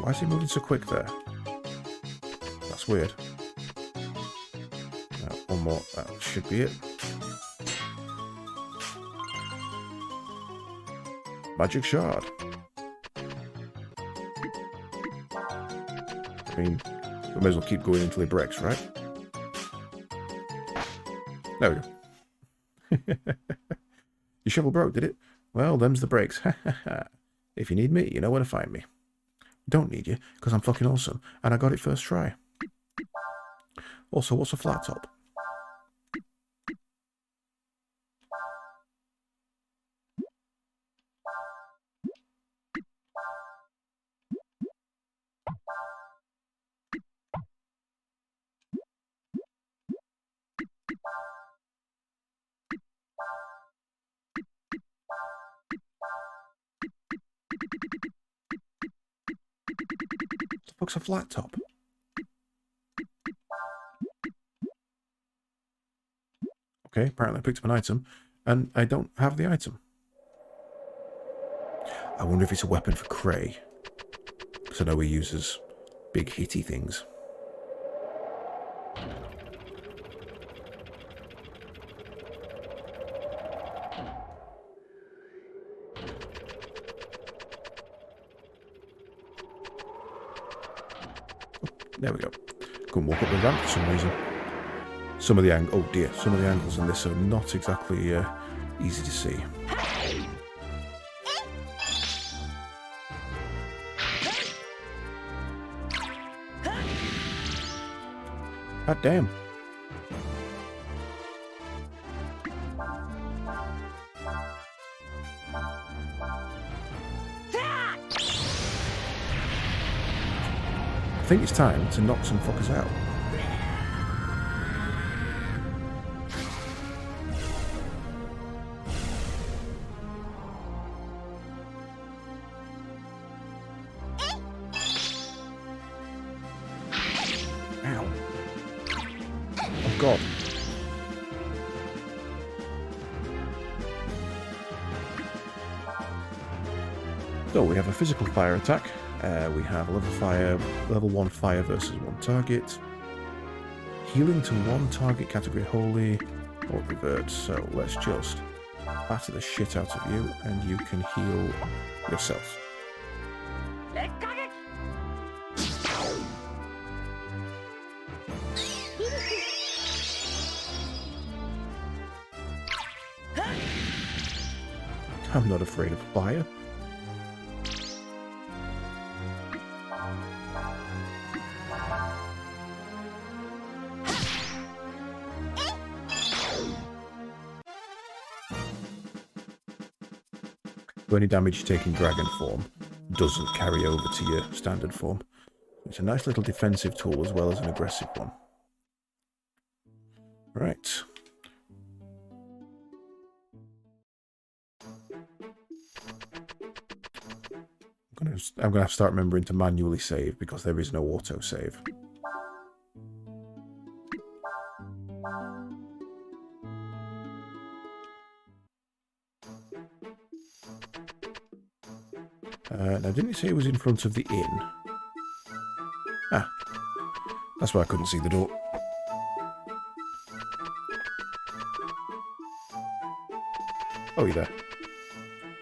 S1: Why is he moving so quick there? That's weird. One more. That should be it. Magic shard. I mean, we may as well keep going until he breaks, right? There we go. Your shovel broke, did it? Well, them's the breaks. If you need me, you know where to find me. Don't need you, because I'm fucking awesome, and I got it first try. Also, what's a flat top? What the fuck's a flat top? Okay, apparently I picked up an item, and I don't have the item. I wonder if it's a weapon for Cray. Because I know he uses big hitty things. There we go. Couldn't walk up the ramp for some reason. Some of the some of the angles in this are not exactly easy to see. God damn. I think it's time to knock some fuckers out. Ow. Oh god. So we have a physical fire attack. We have level 1 fire versus 1 target. Healing to 1 target category holy or revert. So let's just batter the shit out of you and you can heal yourself. I'm not afraid of fire. Any damage you take in dragon form doesn't carry over to your standard form. It's a nice little defensive tool as well as an aggressive one. Right. I'm gonna have to start remembering to manually save because there is no auto save. Now, didn't it say it was in front of the inn? Ah. That's why I couldn't see the door. Oh, you're there.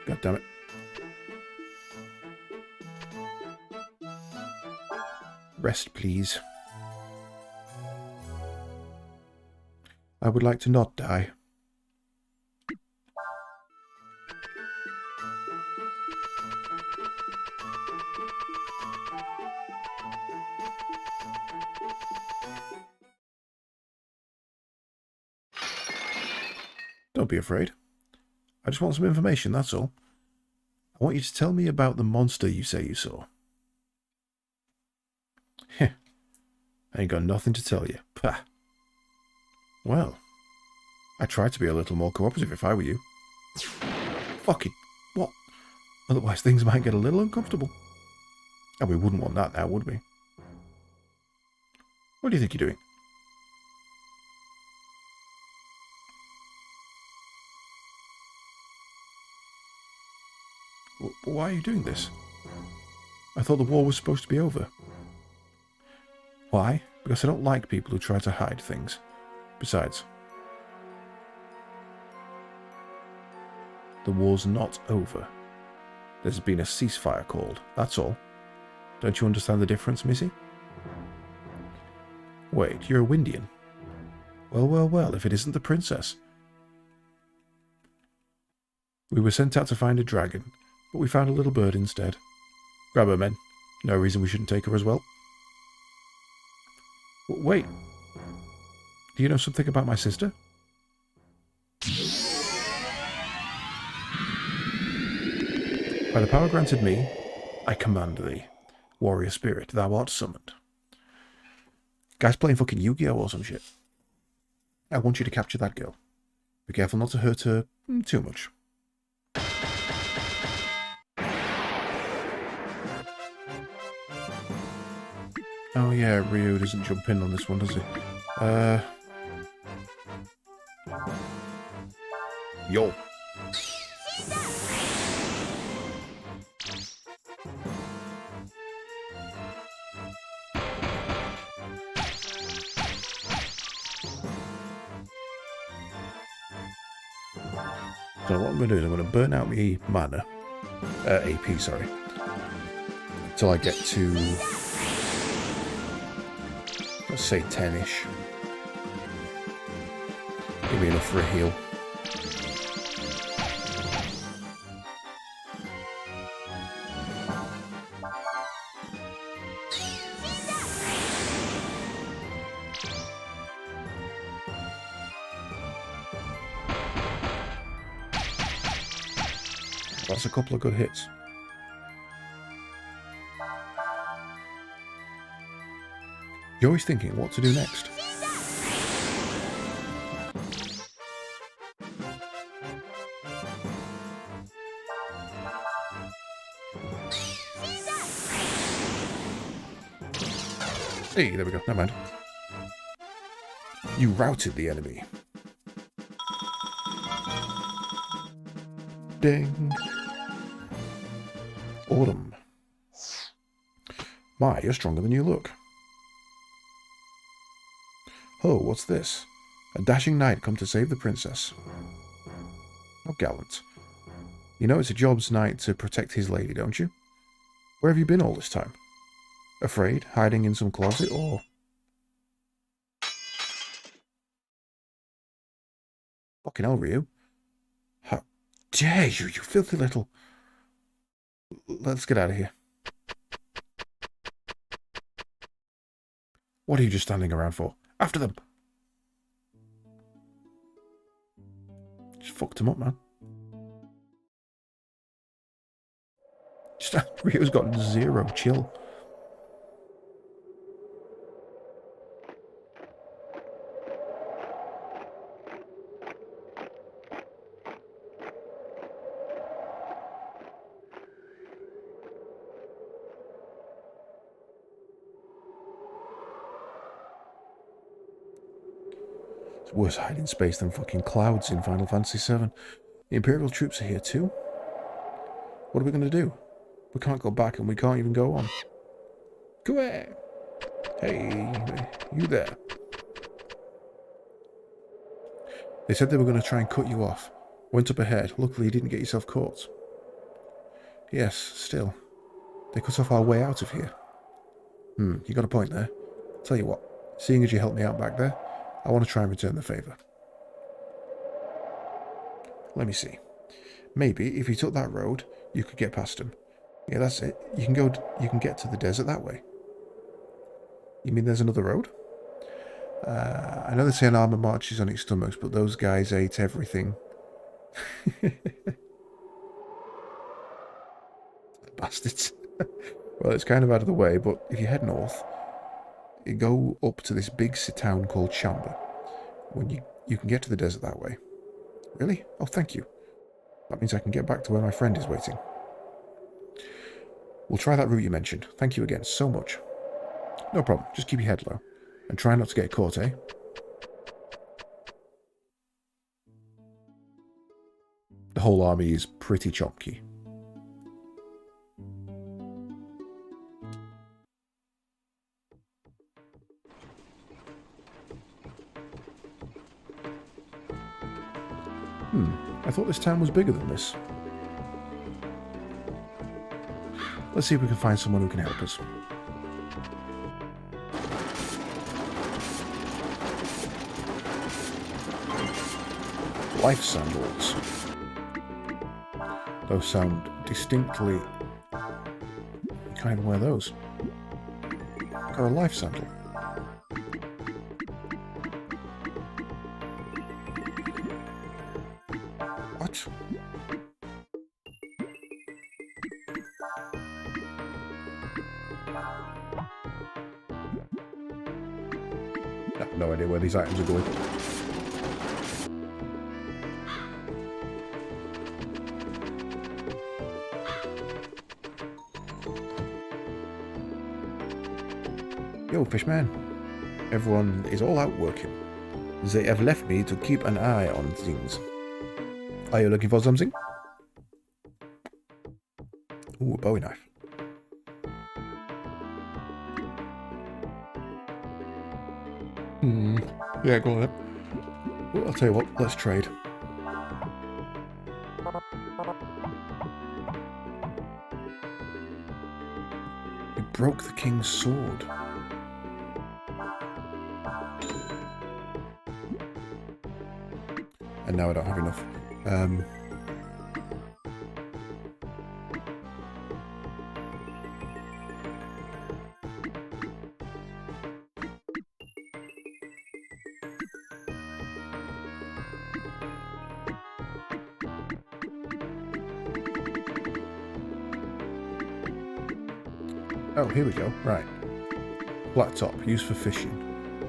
S1: God damn it. Rest, please. I would like to not die. Don't be afraid. I just want some information, that's all. I want you to tell me about the monster you say you saw. Heh. I ain't got nothing to tell you. Pah. Well, I'd try to be a little more cooperative if I were you. Fucking what? Otherwise things might get a little uncomfortable. And we wouldn't want that now, would we? What do you think you're doing? Why are you doing this? I thought the war was supposed to be over. Why? Because I don't like people who try to hide things. Besides, the war's not over. There's been a ceasefire called, that's all. Don't you understand the difference, Missy? Wait, you're a Windian? Well, well, well, if it isn't the princess. We were sent out to find a dragon, but we found a little bird instead. Grab her, men. No reason we shouldn't take her as well. Wait. Do you know something about my sister? By the power granted me, I command thee. Warrior spirit, thou art summoned. Guy's playing fucking Yu-Gi-Oh! Or some shit. I want you to capture that girl. Be careful not to hurt her too much. Oh yeah, Ryu doesn't jump in on this one, does he? Yo. So what I'm going to do is I'm going to burn out my mana, AP, sorry, till I get to, let's say 10-ish. Give me enough for a heal. That's a couple of good hits. You're always thinking what to do next. Hey, there we go. Never mind. You routed the enemy. Ding. Autumn. My, you're stronger than you look. Oh, what's this? A dashing knight come to save the princess. How gallant. You know it's a Job's knight to protect his lady, don't you? Where have you been all this time? Afraid? Hiding in some closet, or... Fucking hell, Ryu. How dare you, you filthy little... Let's get out of here. What are you just standing around for? After them! Just fucked him up, man. Just, Ryu's got zero chill. Worse hiding space than fucking clouds in Final Fantasy VII. The Imperial troops are here too? What are we going to do? We can't go back and we can't even go on. Go ahead. Hey, you there. They said they were going to try and cut you off. Went up ahead. Luckily you didn't get yourself caught. Yes, still. They cut off our way out of here. You got a point there. Tell you what, seeing as you helped me out back there, I want to try and return the favour. Let me see. Maybe if you took that road, you could get past him. Yeah, that's it. You can get to the desert that way. You mean there's another road? I know they say an armour marches on its stomachs, but those guys ate everything. Bastards. Well, it's kind of out of the way, but if you head north, you go up to this big town called Chamba. When you can get to the desert that way. Really? Oh, thank you. That means I can get back to where my friend is waiting. We'll try that route you mentioned. Thank you again so much. No problem. Just keep your head low. And try not to get caught, eh? The whole army is pretty chonky. I thought this town was bigger than this. Let's see if we can find someone who can help us. Life sandals. Those sound distinctly... You can't even wear those. Got a life sandal. What? I have no idea where these items are going. Yo, fishman. Everyone is all out working. They have left me to keep an eye on things. Are you looking for something? Ooh, a Bowie knife. Yeah, go on then. Well, I'll tell you what, let's trade. You broke the king's sword. And now I don't have enough. Oh, here we go. Right. Flat top, used for fishing.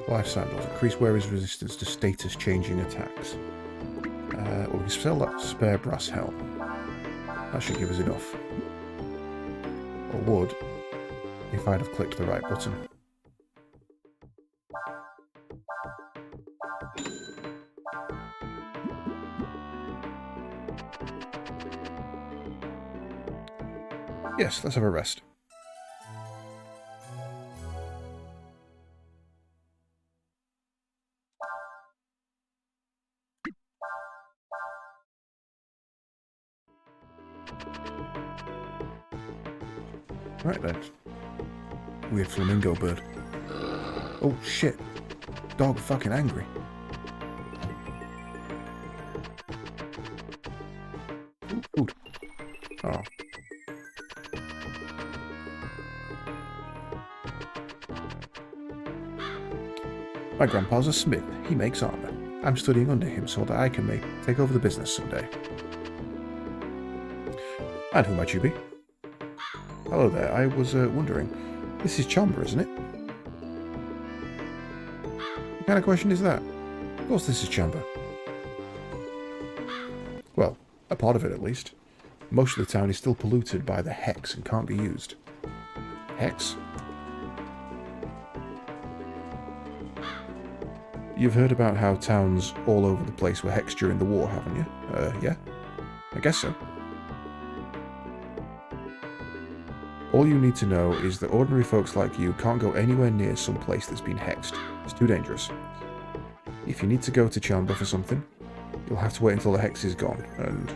S1: Life sandals, increase wearer's resistance to status-changing attacks. We can sell that spare brass helm. That should give us enough. Or would, if I'd have clicked the right button. Yes, let's have a rest. Right then. Weird flamingo bird. Oh shit. Dog fucking angry. Food. Oh. My grandpa's a smith. He makes armor. I'm studying under him so that I can take over the business someday. And who might you be? Hello there, I was wondering. This is Chamber, isn't it? What kind of question is that? Of course this is Chamber. Well, a part of it at least. Most of the town is still polluted by the Hex and can't be used. Hex? You've heard about how towns all over the place were hexed during the war, haven't you? Yeah? I guess so. All you need to know is that ordinary folks like you can't go anywhere near some place that's been hexed. It's too dangerous. If you need to go to Chamber for something, you'll have to wait until the hex is gone, and...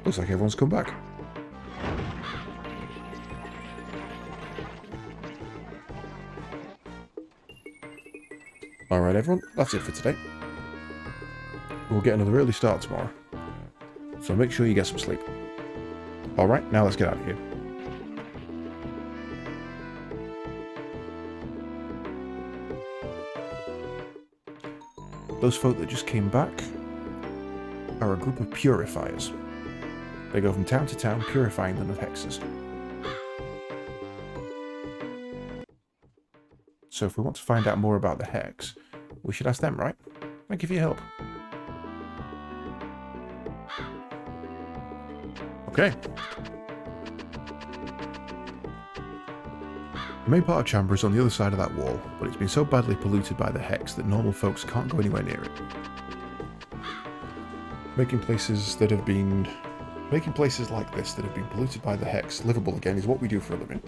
S1: looks like everyone's come back. Alright everyone, that's it for today. We'll get another early start tomorrow, so make sure you get some sleep. Alright, now let's get out of here. Those folk that just came back are a group of purifiers. They go from town to town purifying them of hexes. So if we want to find out more about the hex, we should ask them, right? Thank you for your help. Okay. The main part of Chamber is on the other side of that wall, but it's been so badly polluted by the Hex that normal folks can't go anywhere near it. Making places like this that have been polluted by the Hex livable again is what we do for a living.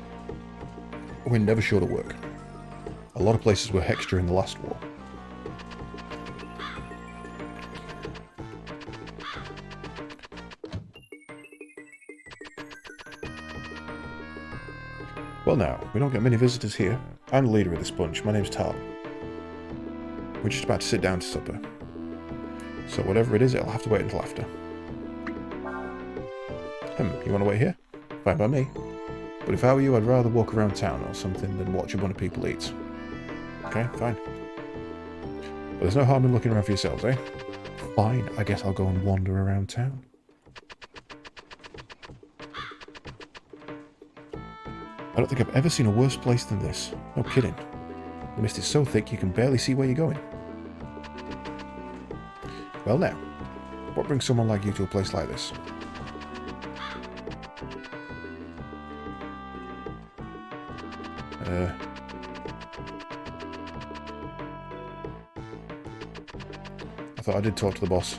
S1: We're never short of work. A lot of places were hexed during the last war. Well now, we don't get many visitors here. I'm the leader of this bunch. My name's Tal. We're just about to sit down to supper. So whatever it is, it'll have to wait until after. You want to wait here? Fine by me. But if I were you, I'd rather walk around town or something than watch a bunch of people eat. Okay, fine. But there's no harm in looking around for yourselves, eh? Fine, I guess I'll go and wander around town. I don't think I've ever seen a worse place than this. No kidding. The mist is so thick you can barely see where you're going. Well now, what brings someone like you to a place like this? I thought I did talk to the boss.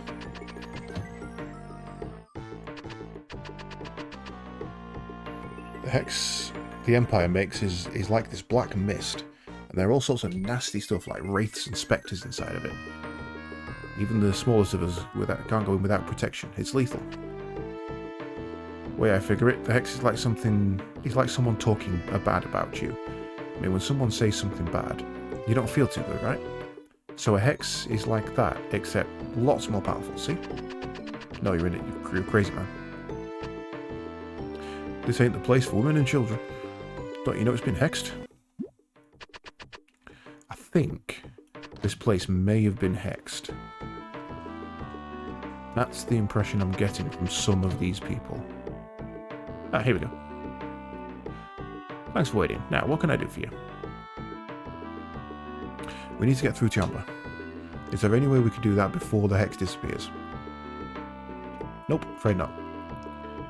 S1: The Hex the Empire makes is like this black mist, and there are all sorts of nasty stuff like wraiths and spectres inside of it. Even the smallest of us can't go in without protection. It's lethal. The way I figure it, the Hex is like someone talking bad about you. I mean, when someone says something bad, you don't feel too good, right? So a Hex is like that, except lots more powerful, see? No, you're in it, you're crazy, man. This ain't the place for women and children. Don't you know it's been hexed? I think this place may have been hexed. That's the impression I'm getting from some of these people. Ah, here we go. Thanks for waiting. Now, what can I do for you? We need to get through Chamber. Is there any way we could do that before the Hex disappears? Nope, afraid not.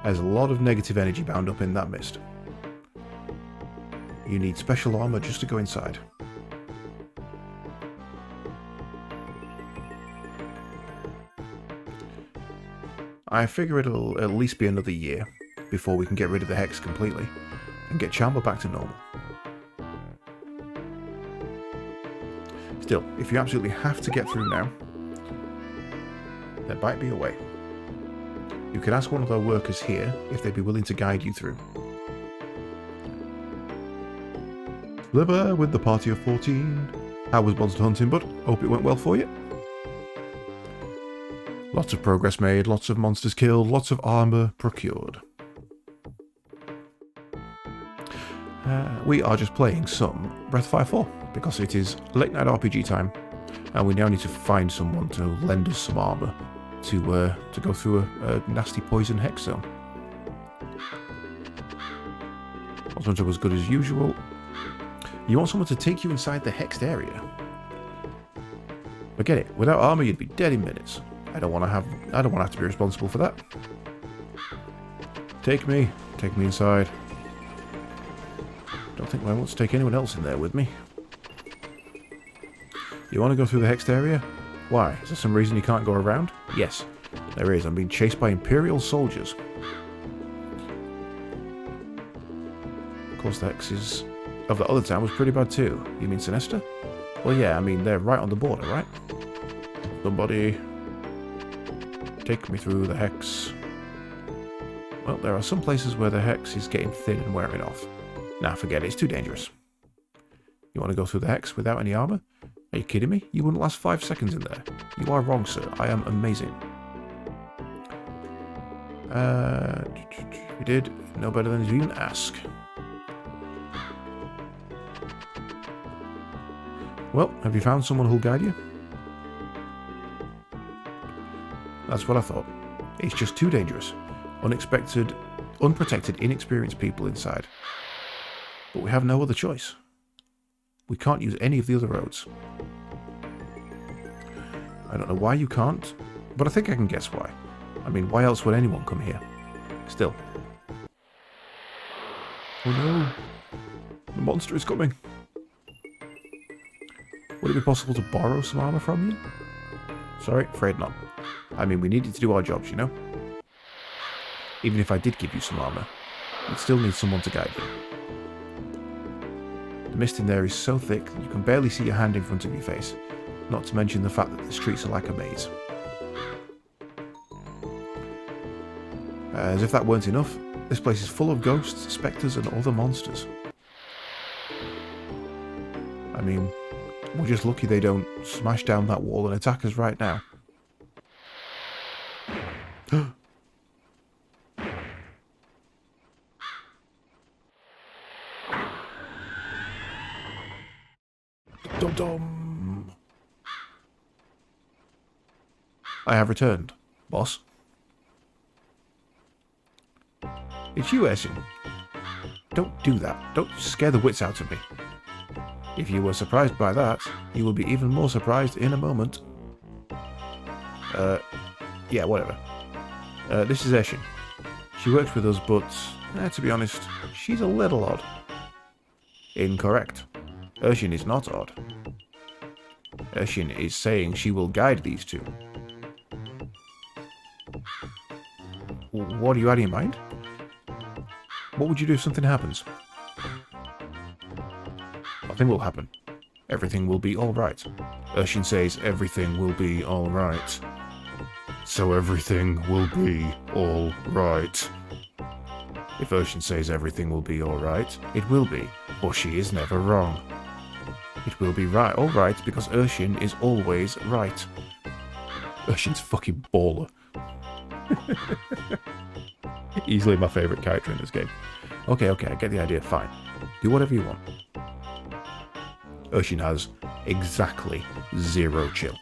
S1: There's a lot of negative energy bound up in that mist. You need special armor just to go inside. I figure it'll at least be another year before we can get rid of the Hex completely and get Chamber back to normal. Still, if you absolutely have to get through now, there might be a way. You can ask one of our workers here if they'd be willing to guide you through. Sliver with the party of 14. How was monster hunting, bud? Hope it went well for you. Lots of progress made, lots of monsters killed, lots of armor procured. We are just playing some Breath of Fire 4 because it is late night RPG time, and we now need to find someone to lend us some armor to go through a nasty poison Hex zone. Monster was good as usual. You want someone to take you inside the hexed area? Forget it. Without armor, you'd be dead in minutes. I don't want to have to be responsible for that. Take me inside. Don't think I want to take anyone else in there with me. You want to go through the hexed area? Why? Is there some reason you can't go around? Yes, there is. I'm being chased by Imperial soldiers. Of course, the Hexes of the other town was pretty bad too. You mean Sinesta? Well, yeah, I mean, they're right on the border, right? Somebody take me through the Hex. Well, there are some places where the Hex is getting thin and wearing off. Nah, forget it. It's too dangerous. You want to go through the Hex without any armor? Are you kidding me? You wouldn't last 5 seconds in there. You are wrong, sir. I am amazing. You did no better than you even ask. Well, have you found someone who'll guide you? That's what I thought. It's just too dangerous. Unexpected, unprotected, inexperienced people inside. But we have no other choice. We can't use any of the other roads. I don't know why you can't, but I think I can guess why. I mean, why else would anyone come here? Still. Oh no. The monster is coming. Would it be possible to borrow some armor from you? Sorry, afraid not. I mean, we needed to do our jobs, you know? Even if I did give you some armor, you'd still need someone to guide you. The mist in there is so thick that you can barely see your hand in front of your face, not to mention the fact that the streets are like a maze. As if that weren't enough, this place is full of ghosts, spectres and other monsters. I mean, we're just lucky they don't smash down that wall and attack us right now. Dum-dum! I have returned, boss. It's you, Eshin. Don't do that. Don't scare the wits out of me. If you were surprised by that, you will be even more surprised in a moment. Yeah, whatever. This is Eshin. She works with us, but, to be honest, she's a little odd. Incorrect. Urshin is not odd. Urshin is saying she will guide these two. What do you had in mind? What would you do if something happens? Nothing will happen. Everything will be alright. Urshin says everything will be alright. So everything will be alright. If Urshin says everything will be alright, it will be, for she is never wrong. It will be right, alright, because Urshin is always right. Urshin's fucking baller. Easily my favourite character in this game. Okay, I get the idea, fine. Do whatever you want. Urshin has exactly 0 chill.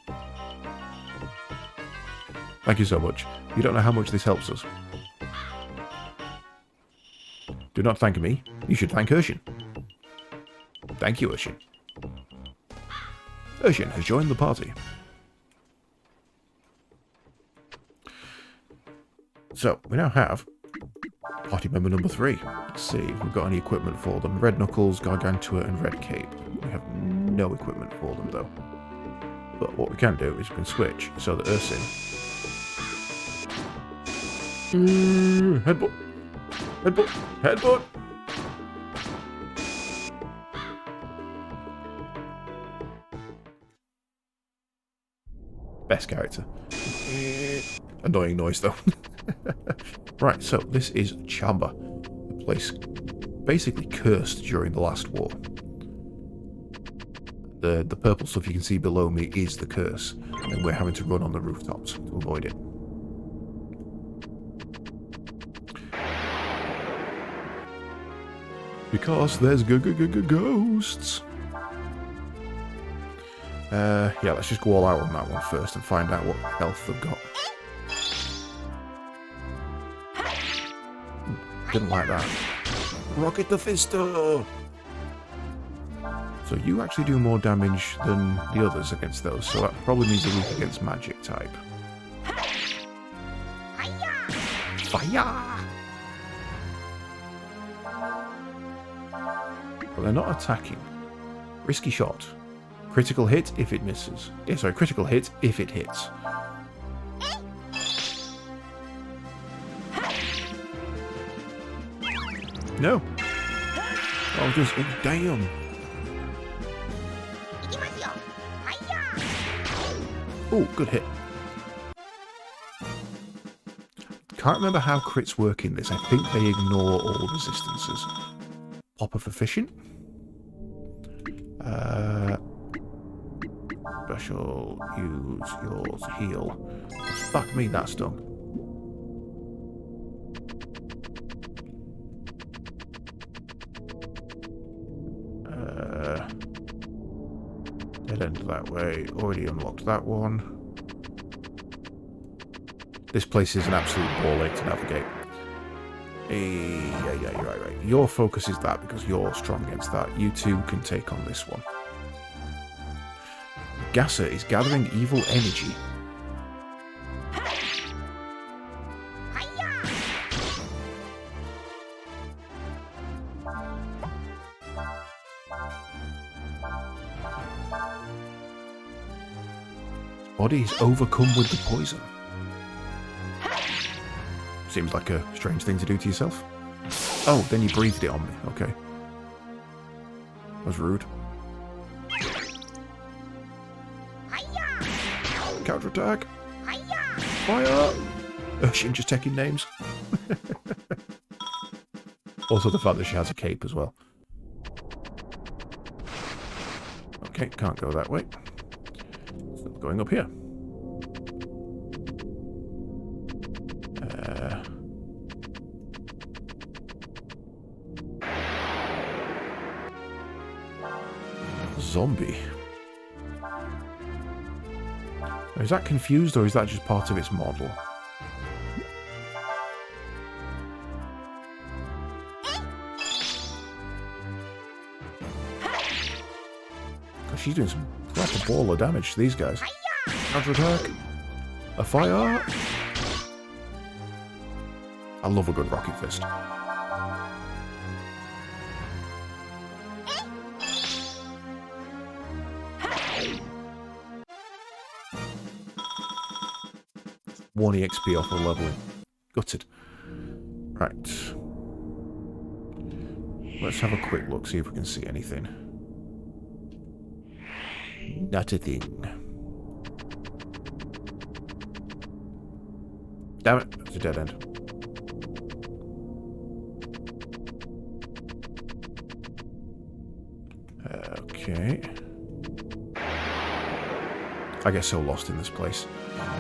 S1: Thank you so much. You don't know how much this helps us. Do not thank me. You should thank Urshin. Thank you, Urshin. Urshin has joined the party. So, we now have party member number 3. Let's see if we've got any equipment for them. Red Knuckles, Gargantua, and Red Cape. We have no equipment for them, though. But what we can do is we can switch so that Urshin... headbutt! Headbutt! Headbutt! Best character. Annoying noise, though. Right, so this is Chamba, a place basically cursed during the last war. The purple stuff you can see below me is the curse, and we're having to run on the rooftops to avoid it. Because there's ghosts. Yeah, let's just go all out on that one first and find out what health they've got. Didn't like that. Rocket the Fister! So you actually do more damage than the others against those, so that probably means they're weak against magic type. Fire! But they're not attacking. Risky shot. Critical hit if it misses. Yeah, sorry, critical hit if it hits. No. I was just... Oh, damn. Oh, good hit. Can't remember how crits work in this. I think they ignore all resistances. Popper for fishing. Special, use yours, heal. Fuck me, that stung. Dead end that way. Already unlocked that one. This place is an absolute ball ache to navigate. Yeah, you're right. Your focus is that because you're strong against that. You two can take on this one. Gasser is gathering evil energy. body is overcome with the poison. Seems like a strange thing to do to yourself. Oh, then you breathed it on me. Okay. That was rude. Counter attack. Fire. Urshin just taking names. Also the fact that she has a cape as well. Okay, can't go that way. So going up here. Zombie. Is that confused or is that just part of its model? She's doing some proper ball of damage to these guys. Counter attack. A fire. I love a good rocket fist. One EXP off of leveling. Gutted. Right. Let's have a quick look, see if we can see anything. Not a thing. Damn it, it's a dead end. Okay. I get so lost in this place.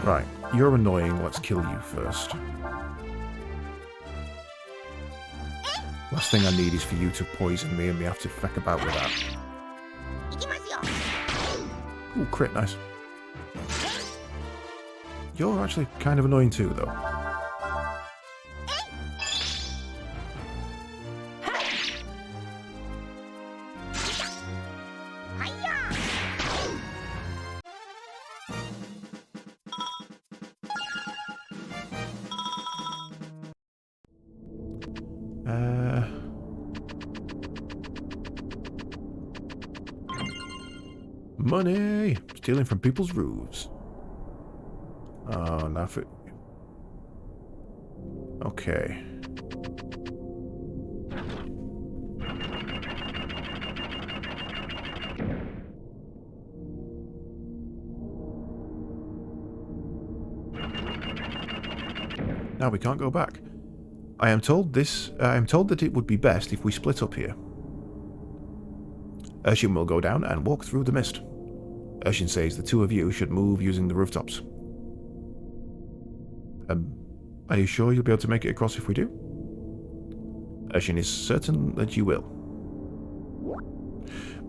S1: Right, you're annoying, let's kill you first. Last thing I need is for you to poison me and me have to feck about with that. Ooh, crit, nice. You're actually kind of annoying too, though. Money! Stealing from people's roofs. Oh, now for... Okay. Now we can't go back. I am told that it would be best if we split up here. Urshin will go down and walk through the mist. Urshin says the two of you should move using the rooftops. Are you sure you'll be able to make it across if we do? Urshin is certain that you will.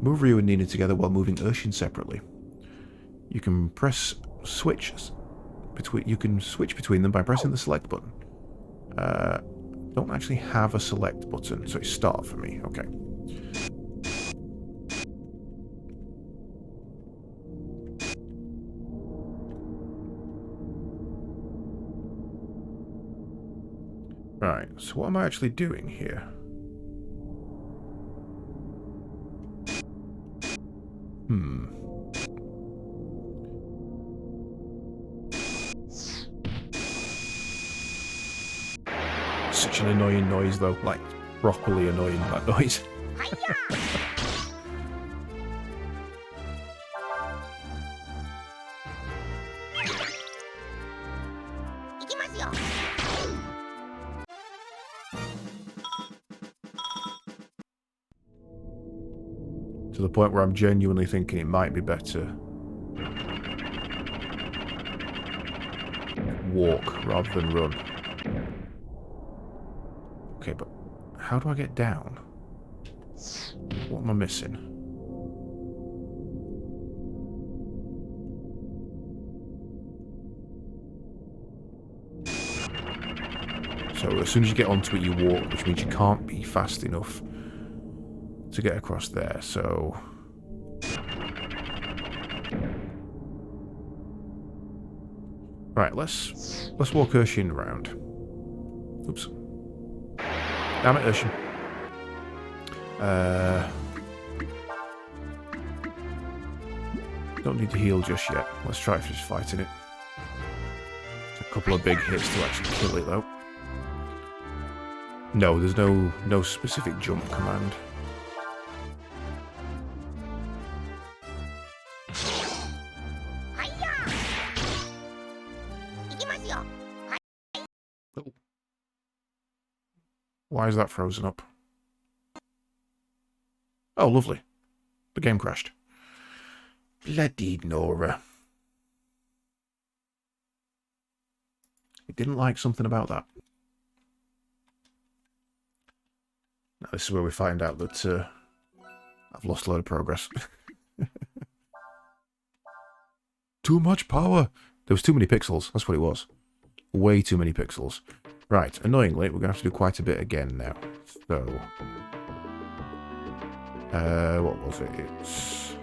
S1: Move Ryu and Nina together while moving Urshin separately. You can switch between them by pressing the select button. Don't actually have a select button, so it's start for me. Okay. Right, so what am I actually doing here? Such an annoying noise, though. Like, properly annoying, that noise. To the point where I'm genuinely thinking it might be better walk rather than run. Okay, but how do I get down? What am I missing? So as soon as you get onto it, you walk, which means you can't be fast enough to get across there, so... Right, let's walk Urshin around. Oops. Damn it, Urshin. Don't need to heal just yet. Let's try just fighting it. It's a couple of big hits to actually kill it, though. No, there's no specific jump command. Oh. Why is that frozen up? Oh, lovely. The game crashed. Bloody Nora. It didn't like something about that. Now this is where we find out that I've lost a lot of progress. Too much power. There was too many pixels. That's what it was. Way too many pixels. Right, annoyingly, we're going to have to do quite a bit again now. So... what was it? It's...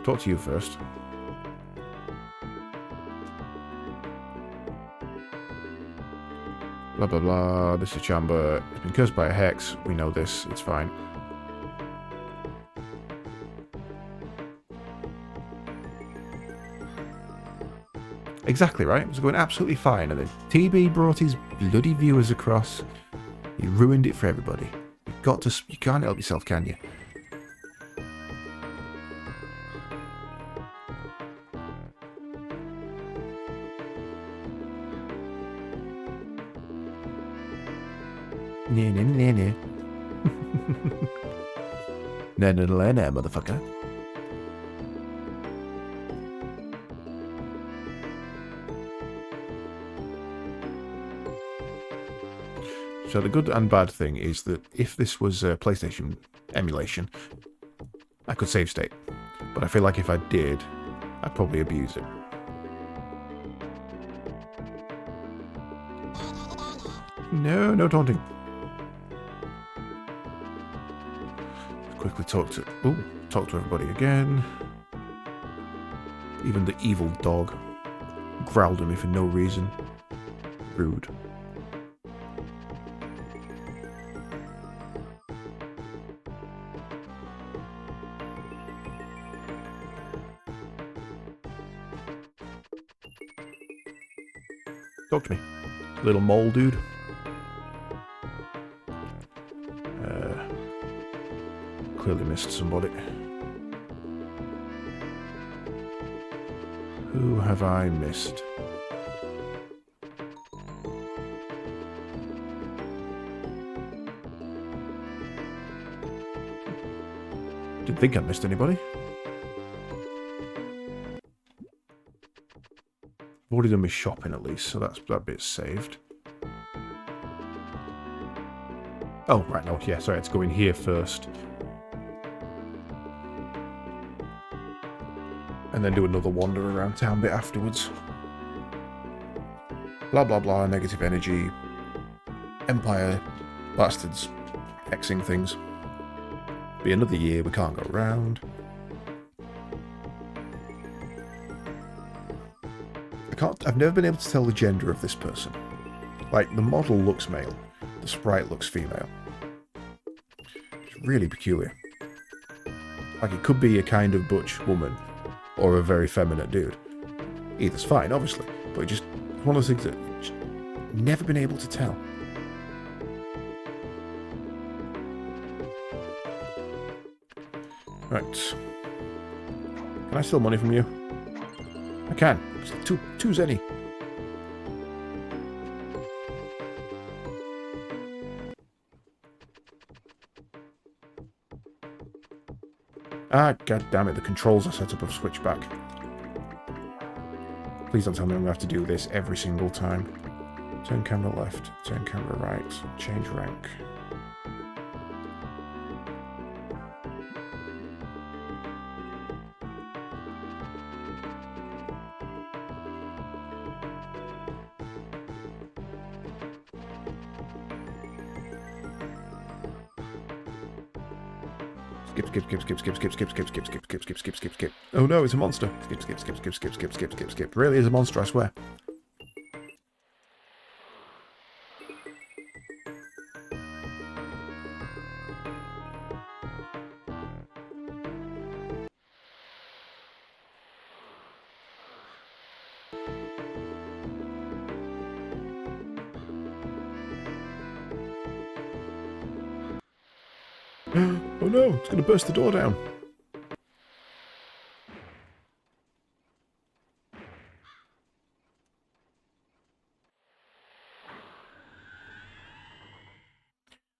S1: Talk to you first. Blah, blah, blah. This is Chamber. It's been cursed by a hex. We know this. It's fine. Exactly, right? It was going absolutely fine. And then TB brought his bloody viewers across. He ruined it for everybody. You've got to... You can't help yourself, can you? Nah, motherfucker. So the good and bad thing is that if this was a PlayStation emulation, I could save state. But I feel like if I did, I'd probably abuse it. No, no taunting. Quickly talk to everybody again. Even the evil dog growled at me for no reason. Rude. Talk to me, little mole dude. Clearly missed somebody. Who have I missed? Didn't think I missed anybody. I've already done my shopping at least, so that bit's saved. Oh, right, no, yeah, sorry, it's going here first. And then do another wander around town bit afterwards. Blah, blah, blah, negative energy. Empire. Bastards. Hexing things. Be another year, we can't go around. I've never been able to tell the gender of this person. Like, the model looks male. The sprite looks female. It's really peculiar. Like, it could be a kind of butch woman. Or a very feminine dude. Either's fine, obviously, but just one of those things that just never been able to tell. Right. Can I steal money from you? I can. It's like two zenny. Ah, god damn it, the controls are set up of switchback. Please don't tell me I'm going to have to do this every single time. Turn camera left, turn camera right, change rank. Skip. Oh no, it's a monster. Skip. Really is a monster, I swear. Oh no, it's going to burst the door down.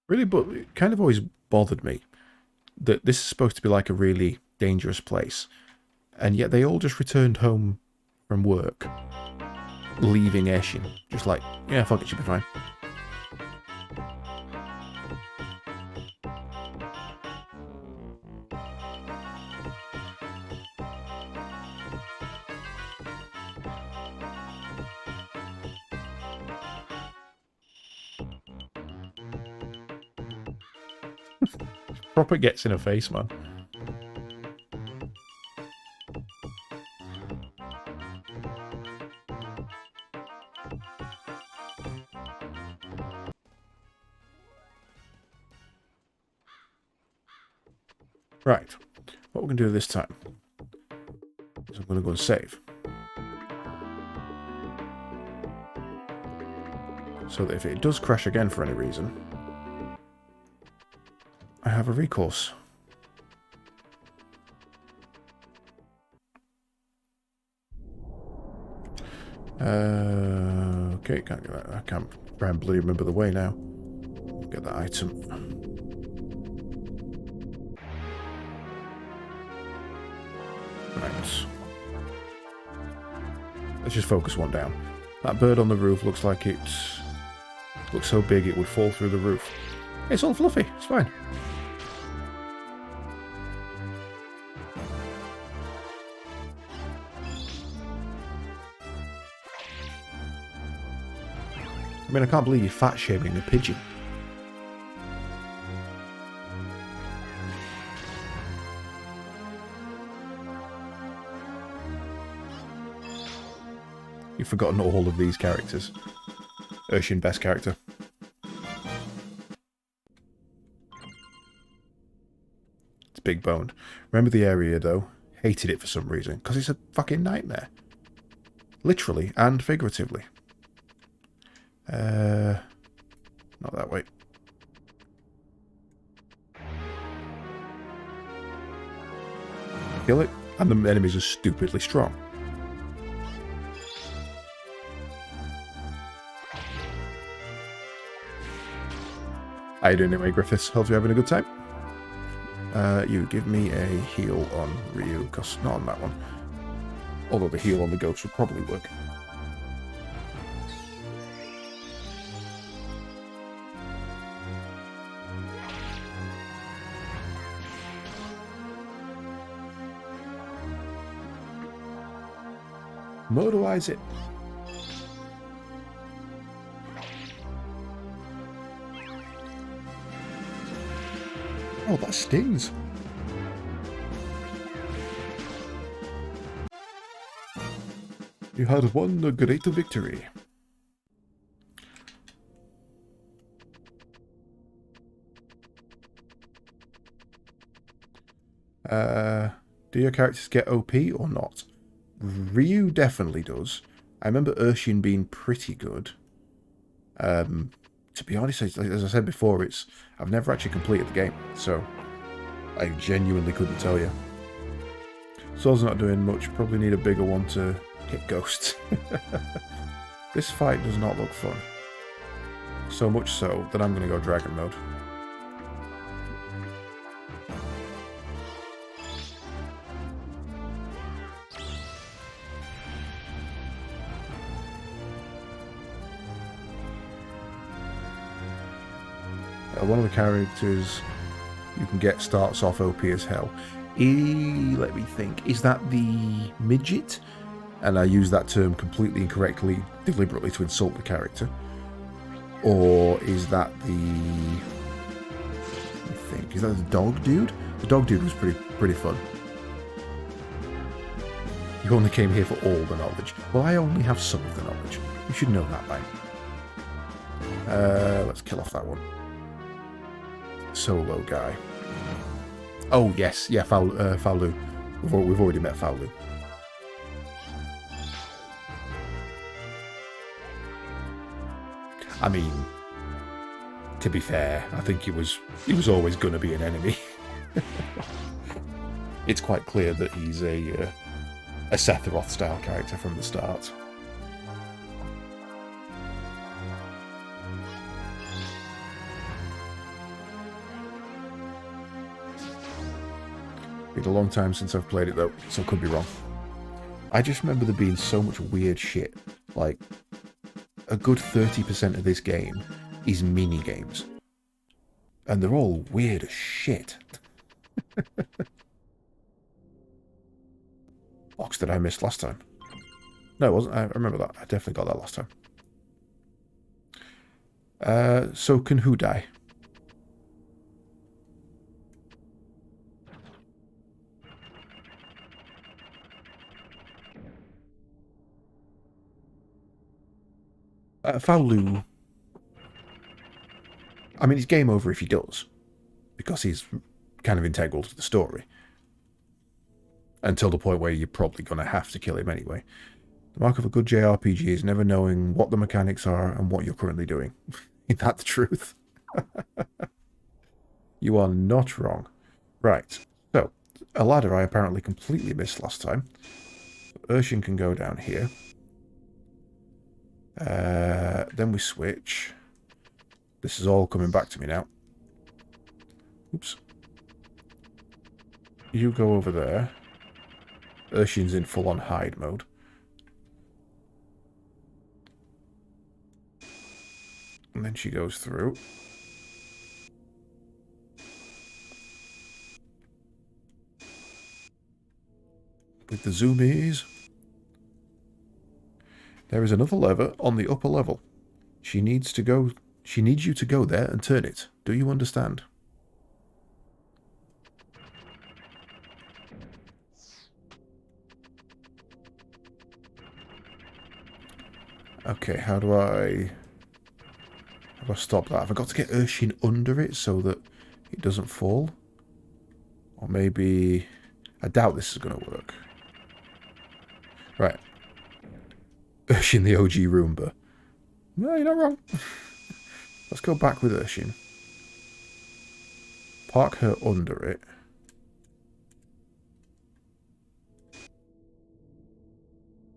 S1: Really, but it kind of always bothered me that this is supposed to be like a really dangerous place, and yet they all just returned home from work, leaving Eshin. Just like, yeah, fuck it, should be fine. Proper gets in her face, man. Right, what we're going to do this time is I'm going to go and save. So that if it does crash again for any reason, I have a recourse. Okay, can't get that. I can't try and bloody remember the way now. Get that item. Right. Let's just focus one down. That bird on the roof looks like it looks so big it would fall through the roof. It's all fluffy. It's fine. I mean, I can't believe you're fat-shaming a pigeon. You've forgotten all of these characters. Urshin, best character. It's big boned. Remember the area, though? Hated it for some reason. Because it's a fucking nightmare. Literally and figuratively. Not that way. Kill it, and the enemies are stupidly strong. How you doing anyway, Griffiths? Hope you're having a good time. You give me a heal on Ryu, because not on that one. Although the heal on the ghost would probably work. Motorize it. Oh, that stings. You had won a great victory. Do your characters get OP or not? Ryu definitely does. I remember Urshin being pretty good. To be honest, as I said before, I've never actually completed the game, so I genuinely couldn't tell you. Sword's not doing much. Probably need a bigger one to hit ghosts. This fight does not look fun. So much so that I'm going to go dragon mode. One of the characters you can get starts off OP as hell. Let me think. Is that the midget? And I use that term completely incorrectly, deliberately to insult the character. Or is that the... I think. Is that the dog dude? The dog dude was pretty fun. You only came here for all the knowledge. Well, I only have some of the knowledge. You should know that by now. Let's kill off that one. Solo guy. Oh, yes. Yeah, Faolu. We've already met Faolu. I mean, To be fair, I think he was always going to be an enemy. It's quite clear that he's a Sephiroth-style character from the start. Been a long time since I've played it though, so I could be wrong. I just remember there being so much weird shit. Like, a good 30% of this game is mini-games. And they're all weird as shit. Box that I missed last time. No, it wasn't. I remember that. I definitely got that last time. So can who die? Faolu. I mean, it's game over if he does. Because he's kind of integral to the story. Until the point where you're probably going to have to kill him anyway. The mark of a good JRPG is never knowing what the mechanics are and what you're currently doing. Ain't that the truth? You are not wrong. Right. So, a ladder I apparently completely missed last time. Urshin can go down here. Then we switch. This is all coming back to me now. Oops. You go over there. Urshin's in full-on hide mode. And then she goes through. With the zoomies. There is another lever on the upper level. She needs you to go there and turn it. Do you understand? Okay, how do I stop that? Have I got to get Urshin under it so that it doesn't fall? Or maybe... I doubt this is going to work. Right. Urshin the OG Roomba. No, you're not wrong. Let's go back with Urshin. Park her under it.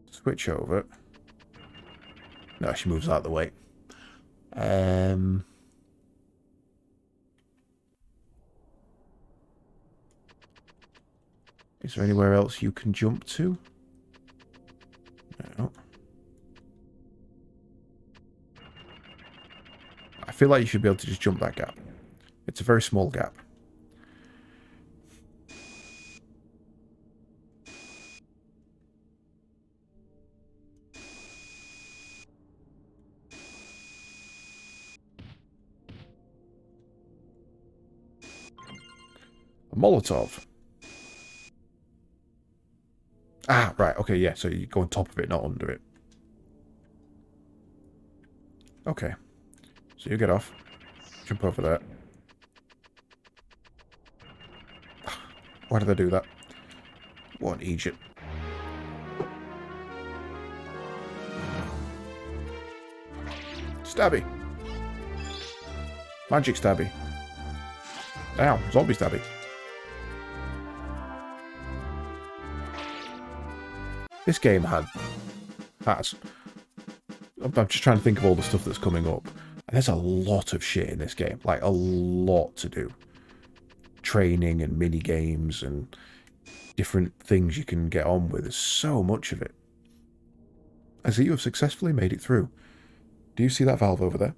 S1: Switch over. No, she moves out of the way. Is there anywhere else you can jump to? No. I feel like you should be able to just jump that gap. It's a very small gap. A Molotov. Ah, right, okay, yeah, so you go on top of it, not under it. Okay. So you get off. Jump over there. Why did I do that? What an Egypt. Stabby. Magic stabby. Ow, zombie stabby. This game has. I'm just trying to think of all the stuff that's coming up. And there's a lot of shit in this game. Like, a lot to do. Training and mini-games and different things you can get on with. There's so much of it. I see you have successfully made it through. Do you see that valve over there?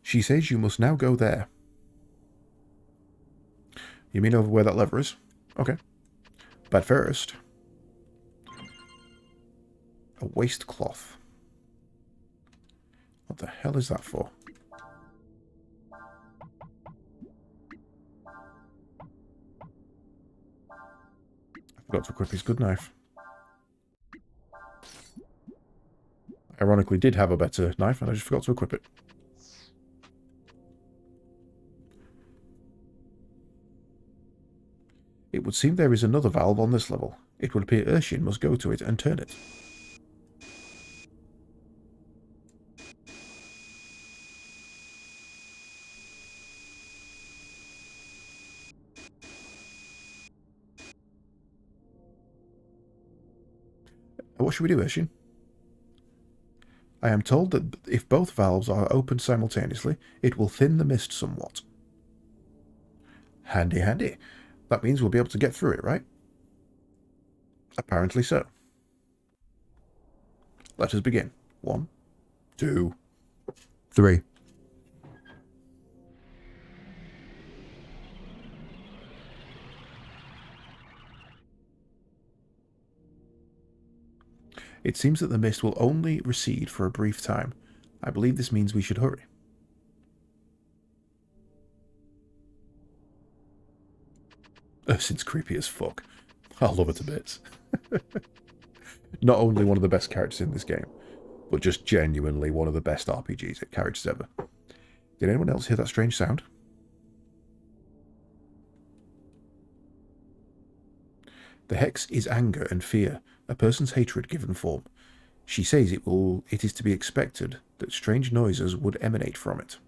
S1: She says you must now go there. You mean over where that lever is? Okay. But first... a waste cloth. What the hell is that for? I forgot to equip his good knife. Ironically did have a better knife and I just forgot to equip it. It would seem there is another valve on this level. It would appear Urshin must go to it and turn it. What should we do, Urshin? I am told that if both valves are opened simultaneously, it will thin the mist somewhat. Handy, handy. That means we'll be able to get through it, right? Apparently so. Let us begin. 1, 2, 3. It seems that the mist will only recede for a brief time. I believe this means we should hurry. Ursyn's creepy as fuck. I love her to bits. Not only one of the best characters in this game, but just genuinely one of the best RPG characters ever. Did anyone else hear that strange sound? The hex is anger and fear, a person's hatred given form. She says it is to be expected that strange noises would emanate from it.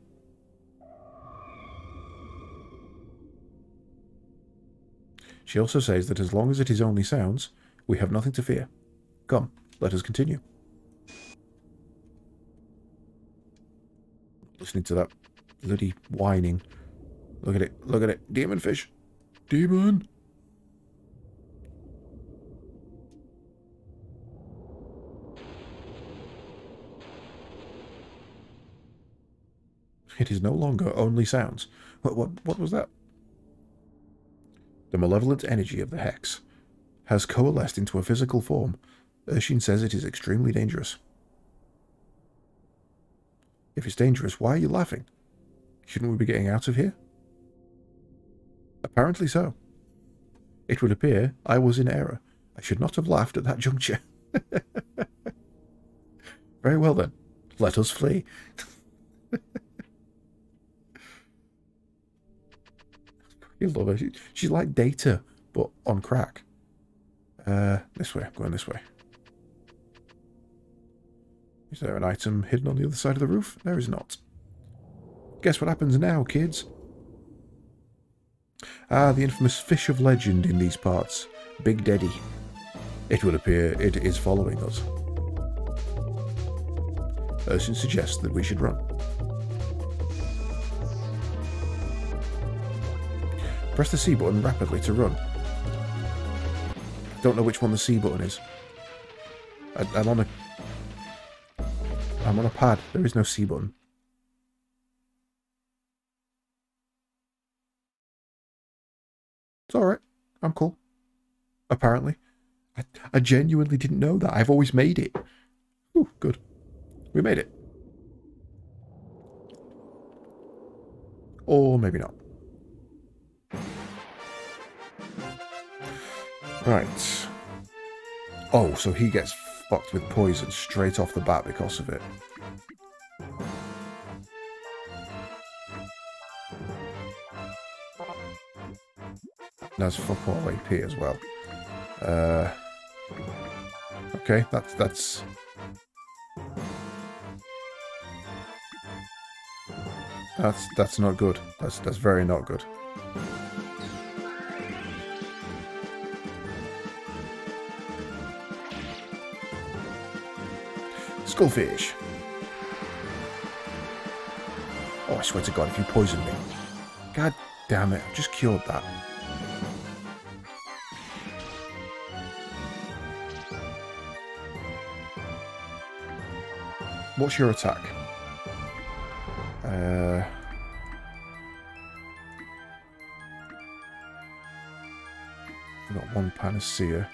S1: She also says that as long as it is only sounds, we have nothing to fear. Come, let us continue. Listening to that bloody whining. Look at it, look at it. Demon fish. Demon! It is no longer only sounds. What was that? The malevolent energy of the hex has coalesced into a physical form. Urshin says it is extremely dangerous. If it's dangerous, why are you laughing? Shouldn't we be getting out of here? Apparently so. It would appear I was in error. I should not have laughed at that juncture. Very well then. Let us flee. You love her. She's like Data, but on crack. This way. I'm going this way. Is there an item hidden on the other side of the roof? There is not. Guess what happens now, kids? Ah, the infamous fish of legend in these parts. Big Daddy. It would appear it is following us. Ursyn suggests that we should run. Press the C button rapidly to run. Don't know which one the C button is. I'm on a pad. There is no C button. It's alright. I'm cool. Apparently. I genuinely didn't know that. I've always made it. Ooh, good. We made it. Or maybe not. Right. Oh, so he gets fucked with poison straight off the bat because of it. That's fuck all AP as well. Okay, that's not good. That's very not good. Skullfish. Oh, I swear to God, if you poison me. God damn it, I've just cured that. What's your attack? I've got one panacea.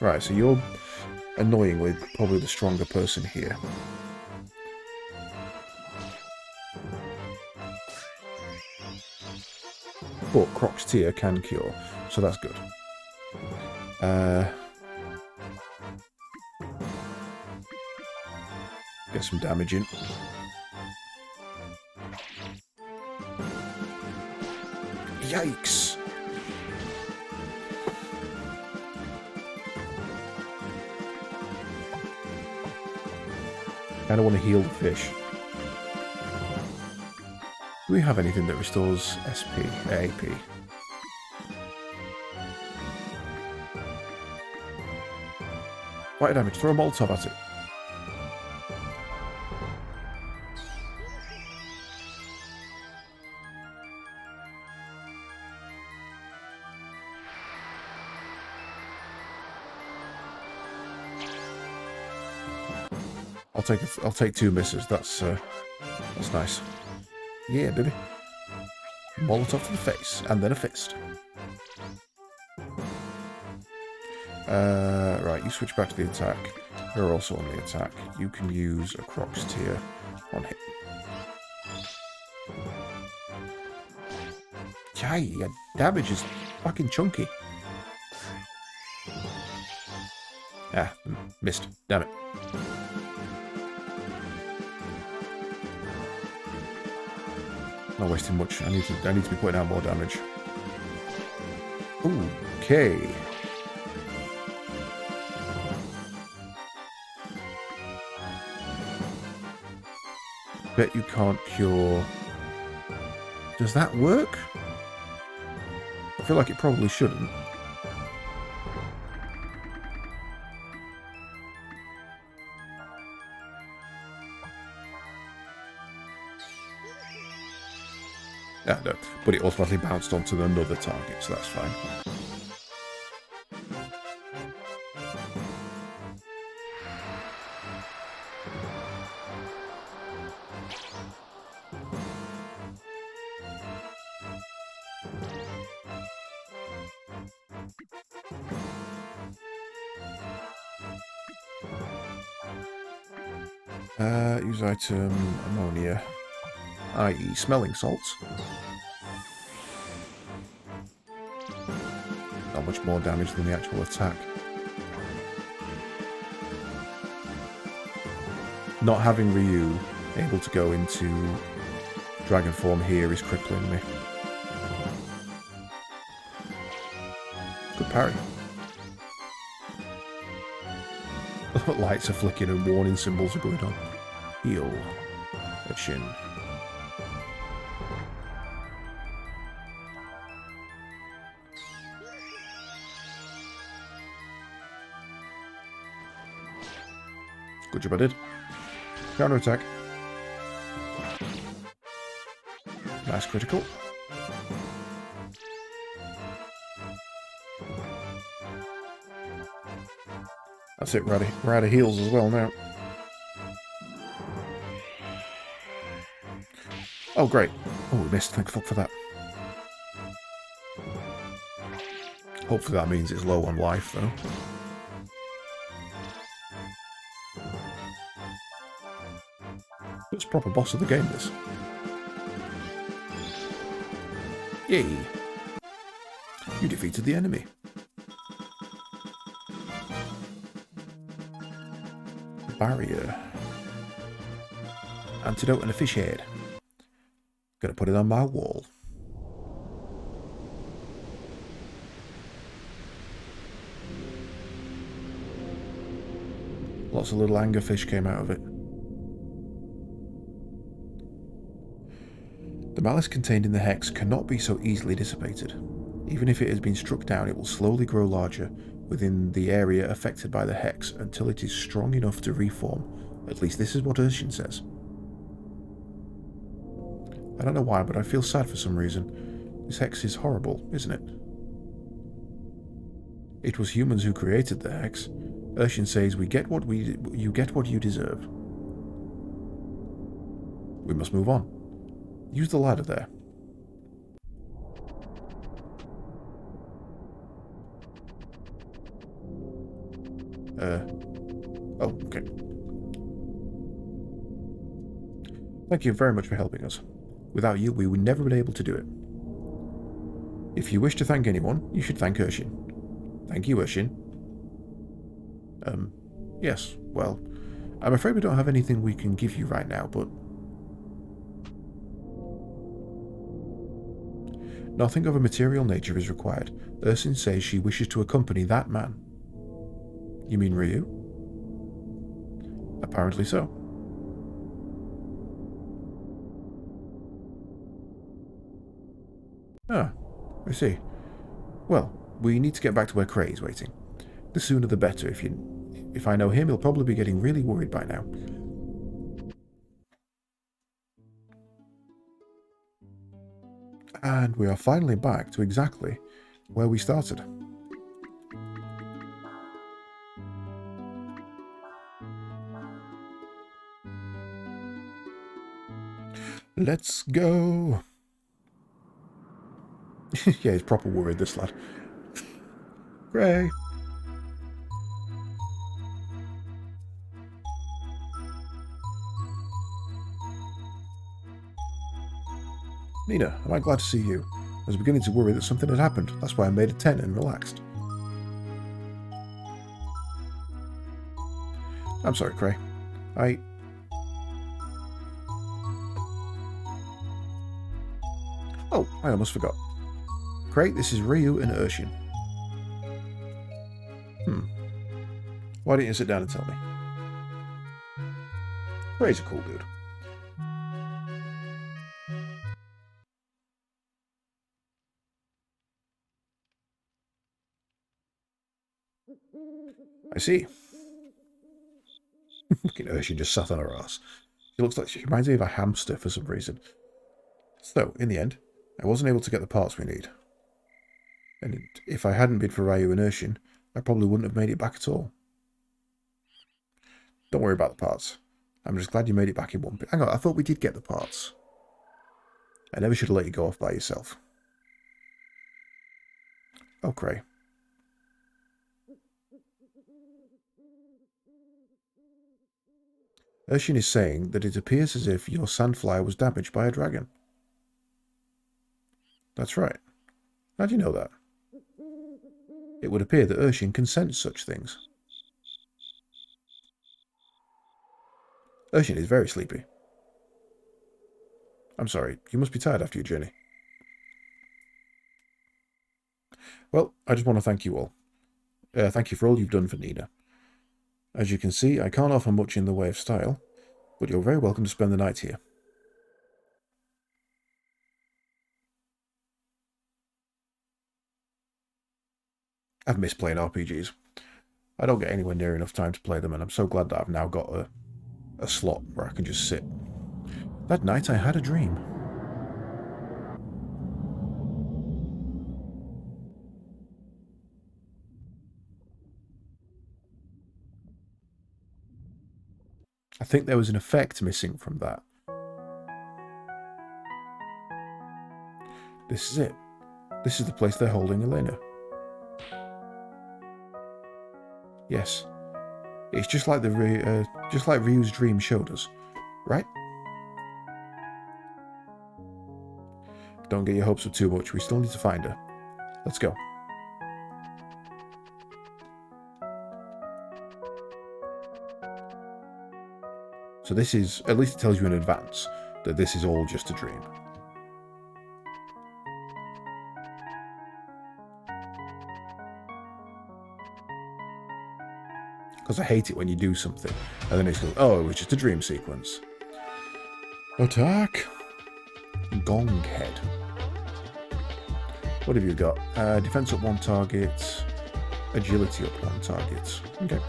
S1: Right, so you're annoyingly probably the stronger person here. But Croc's Tear can cure, so that's good. Get some damage in. Yikes! I don't want to heal the fish. Do we have anything that restores SP, AP? Fire damage. Throw a Molotov at it. I'll take 2 misses. That's nice. Yeah, baby. Molotov to the face, and then a fist. Right, you switch back to the attack. You're also on the attack. You can use a Crocs tier on him. Jai, your damage is fucking chunky. Ah, missed. Damn it. Not wasting much. I need to be putting out more damage. Okay. Bet you can't cure. Does that work? I feel like it probably shouldn't. Ah, no, but it automatically bounced onto another target, so that's fine. Use item ammonia, i.e. smelling salts. Not much more damage than the actual attack. Not having Ryu able to go into dragon form here is crippling me. Good parry. Lights are flicking and warning symbols are going on. Heal. A shin. Good job I did. Counter attack. Nice critical. That's it, we're out of heals as well now. Oh, great. Oh, we missed. Thank fuck for that. Hopefully that means it's low on life, though. It's a proper boss of the game, this. Yay. You defeated the enemy. Barrier. Antidote and a fish head. Gonna put it on my wall. Lots of little anglerfish came out of it. The malice contained in the hex cannot be so easily dissipated. Even if it has been struck down, it will slowly grow larger within the area affected by the hex until it is strong enough to reform. At least this is what Urshin says. I don't know why, but I feel sad for some reason. This hex is horrible, isn't it? It was humans who created the hex. Urshin says you get what you deserve. We must move on. Use the ladder there. Oh, okay. Thank you very much for helping us. Without you, we would never have been able to do it. If you wish to thank anyone, you should thank Urshin. Thank you, Urshin. Yes, well, I'm afraid we don't have anything we can give you right now, but... Nothing of a material nature is required. Urshin says she wishes to accompany that man. You mean Ryu? Apparently so. Ah, I see. Well, we need to get back to where Cray is waiting. The sooner the better. If I know him, he'll probably be getting really worried by now. And we are finally back to exactly where we started. Let's go. Yeah, he's proper worried, this lad. Cray. Nina, am I glad to see you? I was beginning to worry that something had happened. That's why I made a tent and relaxed. I'm sorry, Cray. Oh, I almost forgot. Cray, this is Ryu and Urshin. Why didn't you sit down and tell me? Cray's a cool dude. I see. Fucking Urshin just sat on her ass. She reminds me of a hamster for some reason. So, in the end, I wasn't able to get the parts we need. And if I hadn't been for Ryu and Urshin, I probably wouldn't have made it back at all. Don't worry about the parts. I'm just glad you made it back in one bit. Hang on, I thought we did get the parts. I never should have let you go off by yourself. Oh, Cray. Urshin is saying that it appears as if your sandflyer was damaged by a dragon. That's right. How do you know that? It would appear that Urshin can sense such things. Urshin is very sleepy. I'm sorry, you must be tired after your journey. Well, I just want to thank you all. Thank you for all you've done for Nina. As you can see, I can't offer much in the way of style, but you're very welcome to spend the night here. I've missed playing RPGs. I don't get anywhere near enough time to play them, and I'm so glad that I've now got a slot where I can just sit. That night I had a dream. I think there was an effect missing from that. This is it. This is the place they're holding Elena. Yes. It's just like Ryu's dream showed us, right? Don't get your hopes up too much. We still need to find her. Let's go. So this is, at least it tells you in advance, that this is all just a dream. Because I hate it when you do something, and then it's like, oh, it was just a dream sequence. Attack! Gong Head. What have you got? Defense up 1 target, agility up 1 target. Okay.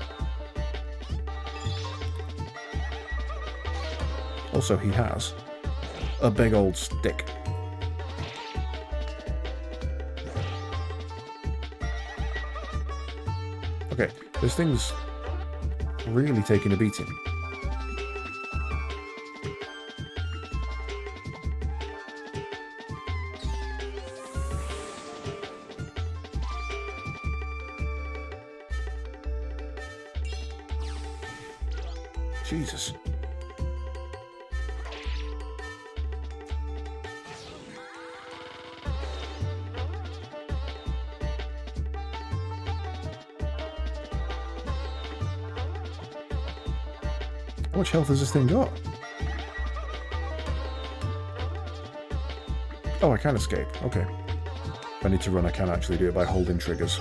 S1: Also, he has a big old stick. Okay, this thing's really taking a beating. Jesus. How much health has this thing got? Oh, I can escape. Okay. If I need to run, I can actually do it by holding triggers.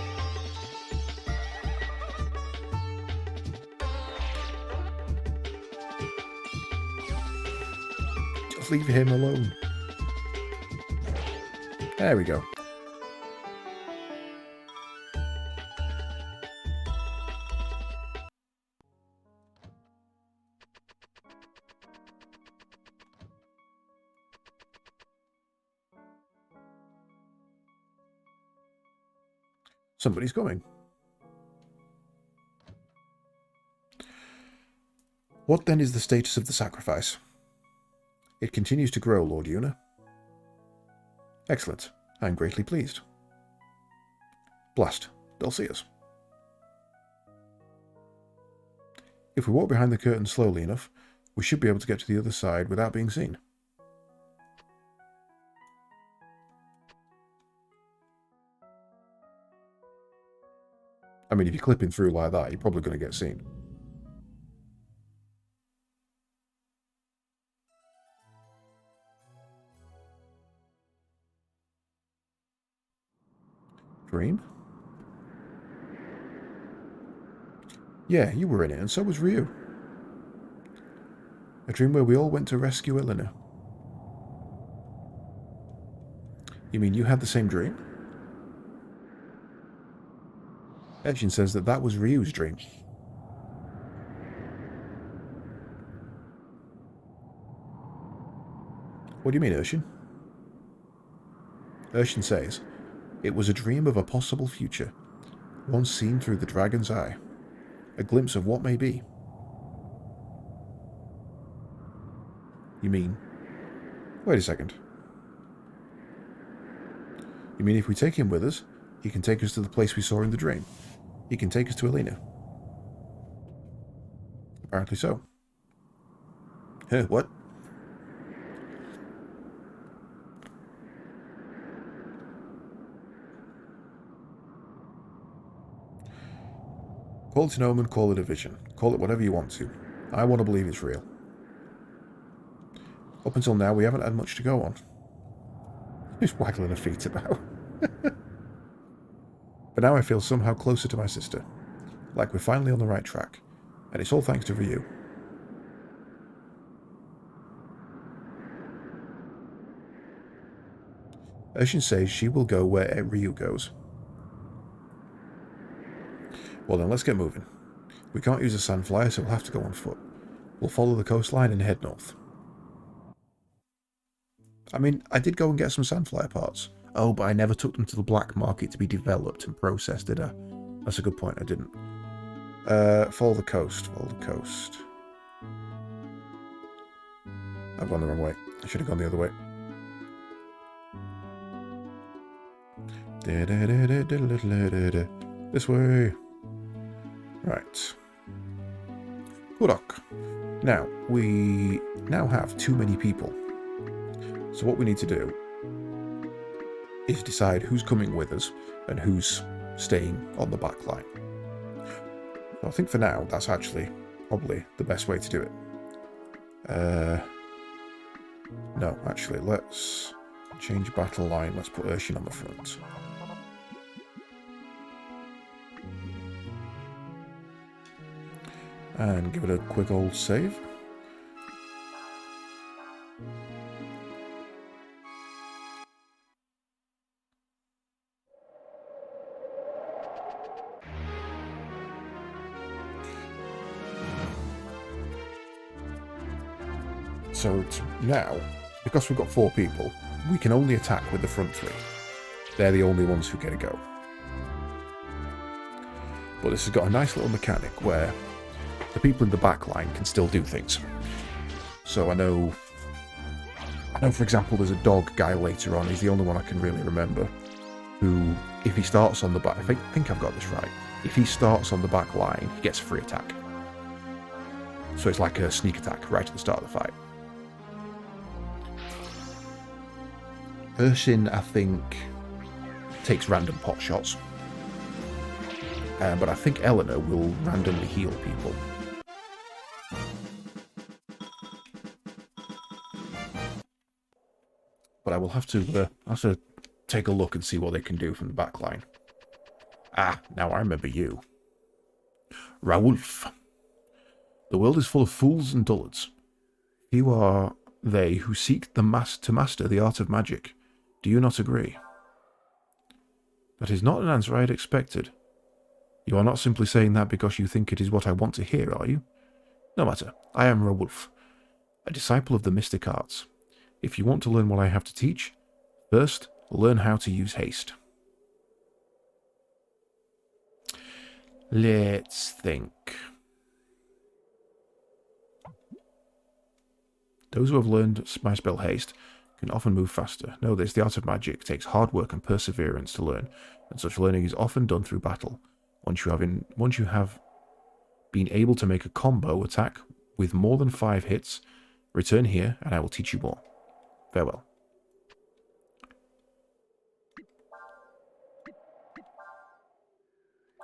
S1: Just leave him alone. There we go. Somebody's coming. What then is the status of the sacrifice? It continues to grow, Lord Una. Excellent. I am greatly pleased. Blast. They'll see us. If we walk behind the curtain slowly enough, we should be able to get to the other side without being seen. I mean, if you're clipping through like that, you're probably going to get seen. Dream? Yeah, you were in it, and so was Ryu. A dream where we all went to rescue Elena. You mean you had the same dream? Urshin says that was Ryu's dream. What do you mean, Urshin? Urshin says, it was a dream of a possible future, one seen through the dragon's eye. A glimpse of what may be. You mean... Wait a second. You mean if we take him with us, he can take us to the place we saw in the dream? He can take us to Elena? Apparently so. Huh, what? Call it an omen, call it a vision. Call it whatever you want to. I want to believe it's real. Up until now, we haven't had much to go on. Who's waggling her feet about? But now I feel somehow closer to my sister. Like we're finally on the right track. And it's all thanks to Ryu. Urshin says she will go where Ryu goes. Well then, let's get moving. We can't use a sand flyer, so we'll have to go on foot. We'll follow the coastline and head north. I mean, I did go and get some sand flyer parts. Oh, but I never took them to the black market to be developed and processed, did I? That's a good point, I didn't. Follow the coast, follow the coast. I've gone the wrong way. I should have gone the other way. This way. Right. Hurok. Now, we now have too many people. So what we need to do is decide who's coming with us and who's staying on the back line. So I think for now, that's actually probably the best way to do it. No, actually, let's change battle line. Let's put Urshin on the front. And give it a quick old save. So now, because we've got 4 people, we can only attack with the front 3. They're the only ones who get a go. But this has got a nice little mechanic where the people in the back line can still do things. So I know for example, there's a dog guy later on, he's the only one I can really remember, who, if he starts on the back, I think I've got this right, if he starts on the back line, he gets a free attack. So it's like a sneak attack right at the start of the fight. Urshin, I think, takes random pot shots. But I think Elena will randomly heal people. But I will have to take a look and see what they can do from the back line. Ah, now I remember you. Raoulf. The world is full of fools and dullards. Few are they who seek to master the art of magic. Do you not agree? That is not an answer I had expected. You are not simply saying that because you think it is what I want to hear, are you? No matter. I am Rawulf, a disciple of the mystic arts. If you want to learn what I have to teach, first, learn how to use haste. Let's think. Those who have learned my spell haste can often move faster. Know this, the art of magic takes hard work and perseverance to learn, and such learning is often done through battle. Once you have been able to make a combo attack with more than 5 hits, return here and I will teach you more. Farewell.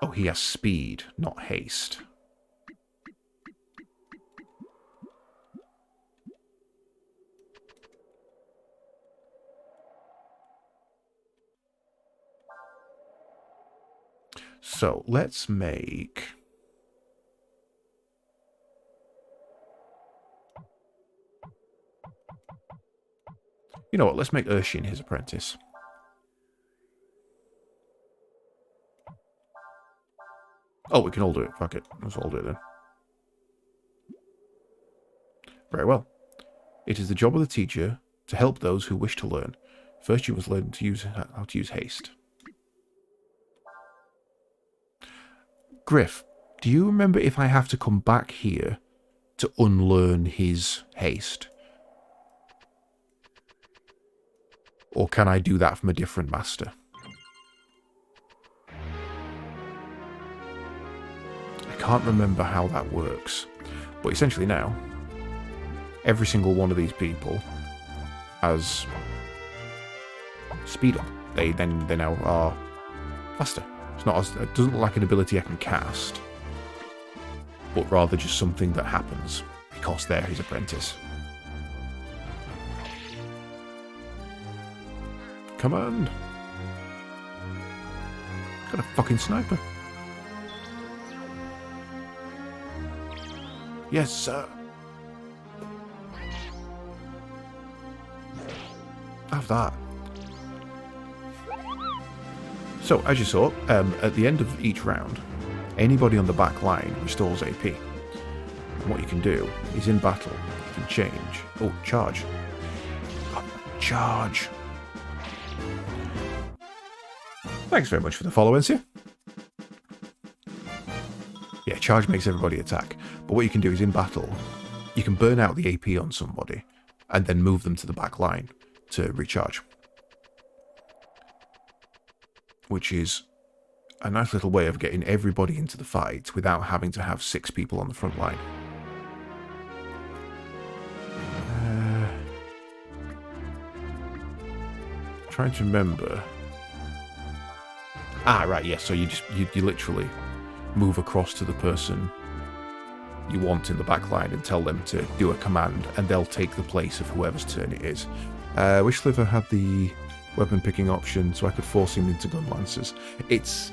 S1: Oh, he has speed, not haste. So, let's make... You know what, let's make Urshin his apprentice. Oh, we can all do it. Fuck it. Let's all do it then. Very well. It is the job of the teacher to help those who wish to learn. First, you must learn how to use haste. Griff, do you remember if I have to come back here to unlearn his haste? Or can I do that from a different master? I can't remember how that works. But essentially now, every single one of these people has speed up. They now are faster. It's not as, it doesn't look like an ability I can cast, but rather just something that happens because they're his apprentice. Command! Got a fucking sniper. Yes, sir. Have that. So, as you saw, at the end of each round, anybody on the back line restores AP. And what you can do is in battle, you can change. Oh, charge. Charge. Thanks very much for the follow, Ensia. Yeah, charge makes everybody attack. But what you can do is in battle, you can burn out the AP on somebody and then move them to the back line to recharge. Which is a nice little way of getting everybody into the fight without having to have 6 people on the front line. Trying to remember. Ah, right, yes. So you literally move across to the person you want in the back line and tell them to do a command, and they'll take the place of whoever's turn it is. Wish Sliver had the weapon picking option, so I could force him into gun lancers. It's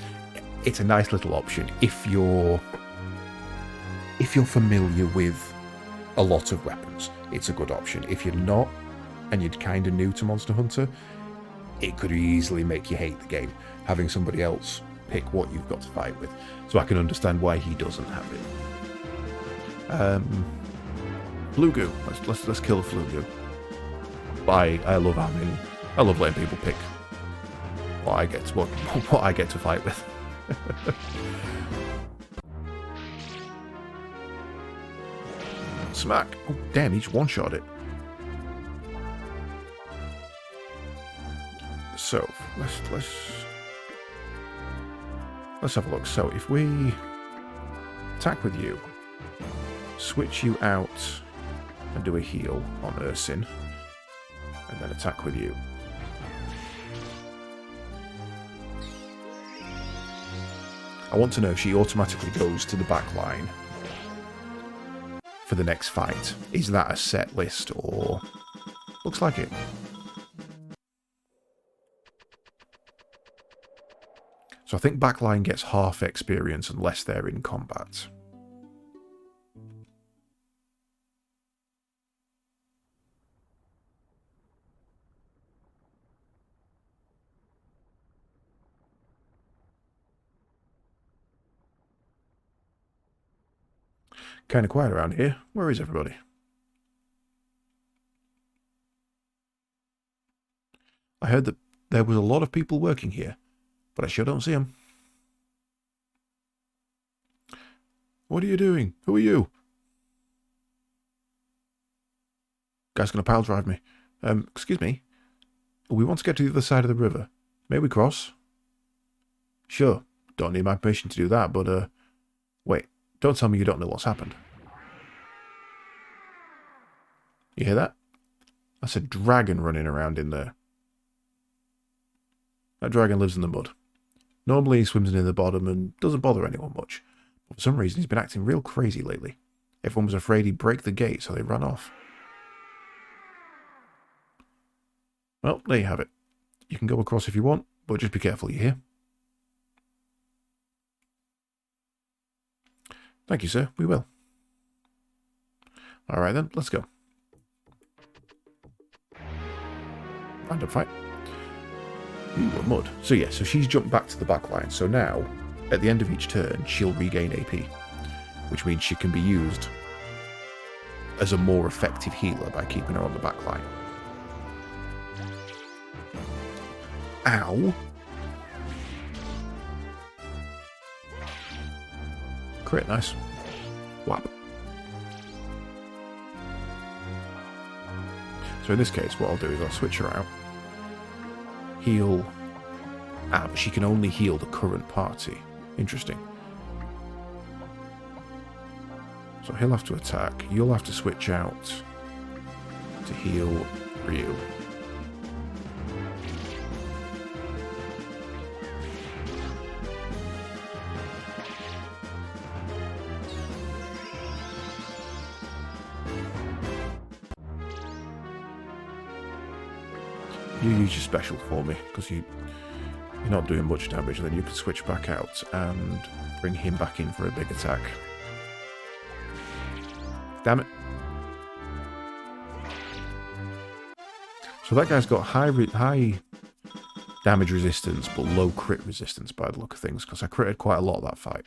S1: a nice little option if you're familiar with a lot of weapons. It's a good option. If you're not, and you're kind of new to Monster Hunter, it could easily make you hate the game, having somebody else pick what you've got to fight with. So I can understand why he doesn't have it. Blue goo. Let's kill the Flue goo. I love letting people pick what I get to fight with. Smack! Oh damn! He just one-shot it. So let's have a look. So if we attack with you, switch you out, and do a heal on Urshin, and then attack with you. I want to know if she automatically goes to the back line for the next fight. Is that a set list, or... Looks like it. So I think backline gets half experience unless they're in combat. Kind of quiet around here. Where is everybody? I heard that there was a lot of people working here, but I sure don't see them. What are you doing? Who are you? Guy's gonna pile drive me. Excuse me. We want to get to the other side of the river. May we cross? Sure. Don't need my permission to do that, but, wait. Don't tell me you don't know what's happened. You hear that? That's a dragon running around in there. That dragon lives in the mud. Normally he swims near the bottom and doesn't bother anyone much. But for some reason he's been acting real crazy lately. Everyone was afraid he'd break the gate, so they ran off. Well, there you have it. You can go across if you want, but just be careful, you hear? Thank you, sir. We will. Alright then, let's go. Random fight. Ooh, a mud. So yeah, so she's jumped back to the back line. So now, at the end of each turn, she'll regain AP. Which means she can be used as a more effective healer by keeping her on the back line. Ow! Crit, nice. Whap. So in this case, what I'll do is I'll switch her out. Heal. Ah, but she can only heal the current party. Interesting. So he'll have to attack. You'll have to switch out to heal Ryu. You use your special for me, because you're not doing much damage, and then you can switch back out and bring him back in for a big attack. Damn it. So that guy's got high damage resistance, but low crit resistance by the look of things, because I critted quite a lot of that fight.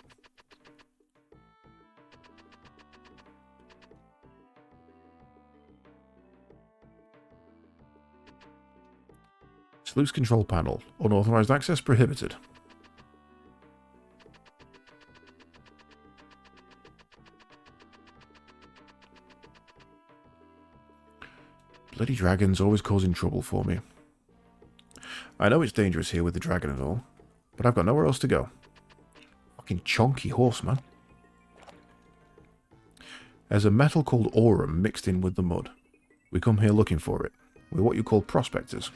S1: Sluice control panel. Unauthorized access prohibited. Bloody dragons always causing trouble for me. I know it's dangerous here with the dragon and all, but I've got nowhere else to go. Fucking chonky horse, man. There's a metal called aurum mixed in with the mud. We come here looking for it. We're what you call prospectors.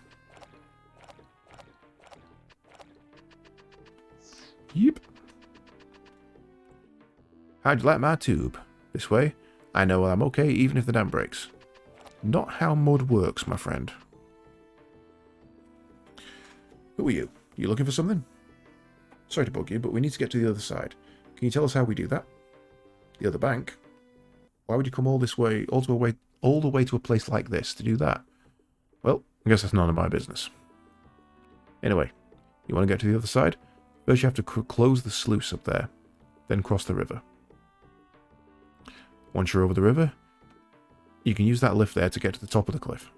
S1: Yep. How'd you like my tube? This way? I know I'm okay even if the dam breaks. Not how mud works, my friend. Who are you? You looking for something? Sorry to bug you, but we need to get to the other side. Can you tell us how we do that? The other bank? Why would you come all this way, all the way to a place like this to do that? Well, I guess that's none of my business. Anyway, you want to get to the other side? First you have to close the sluice up there, then cross the river. Once you're over the river, you can use that lift there to get to the top of the cliff.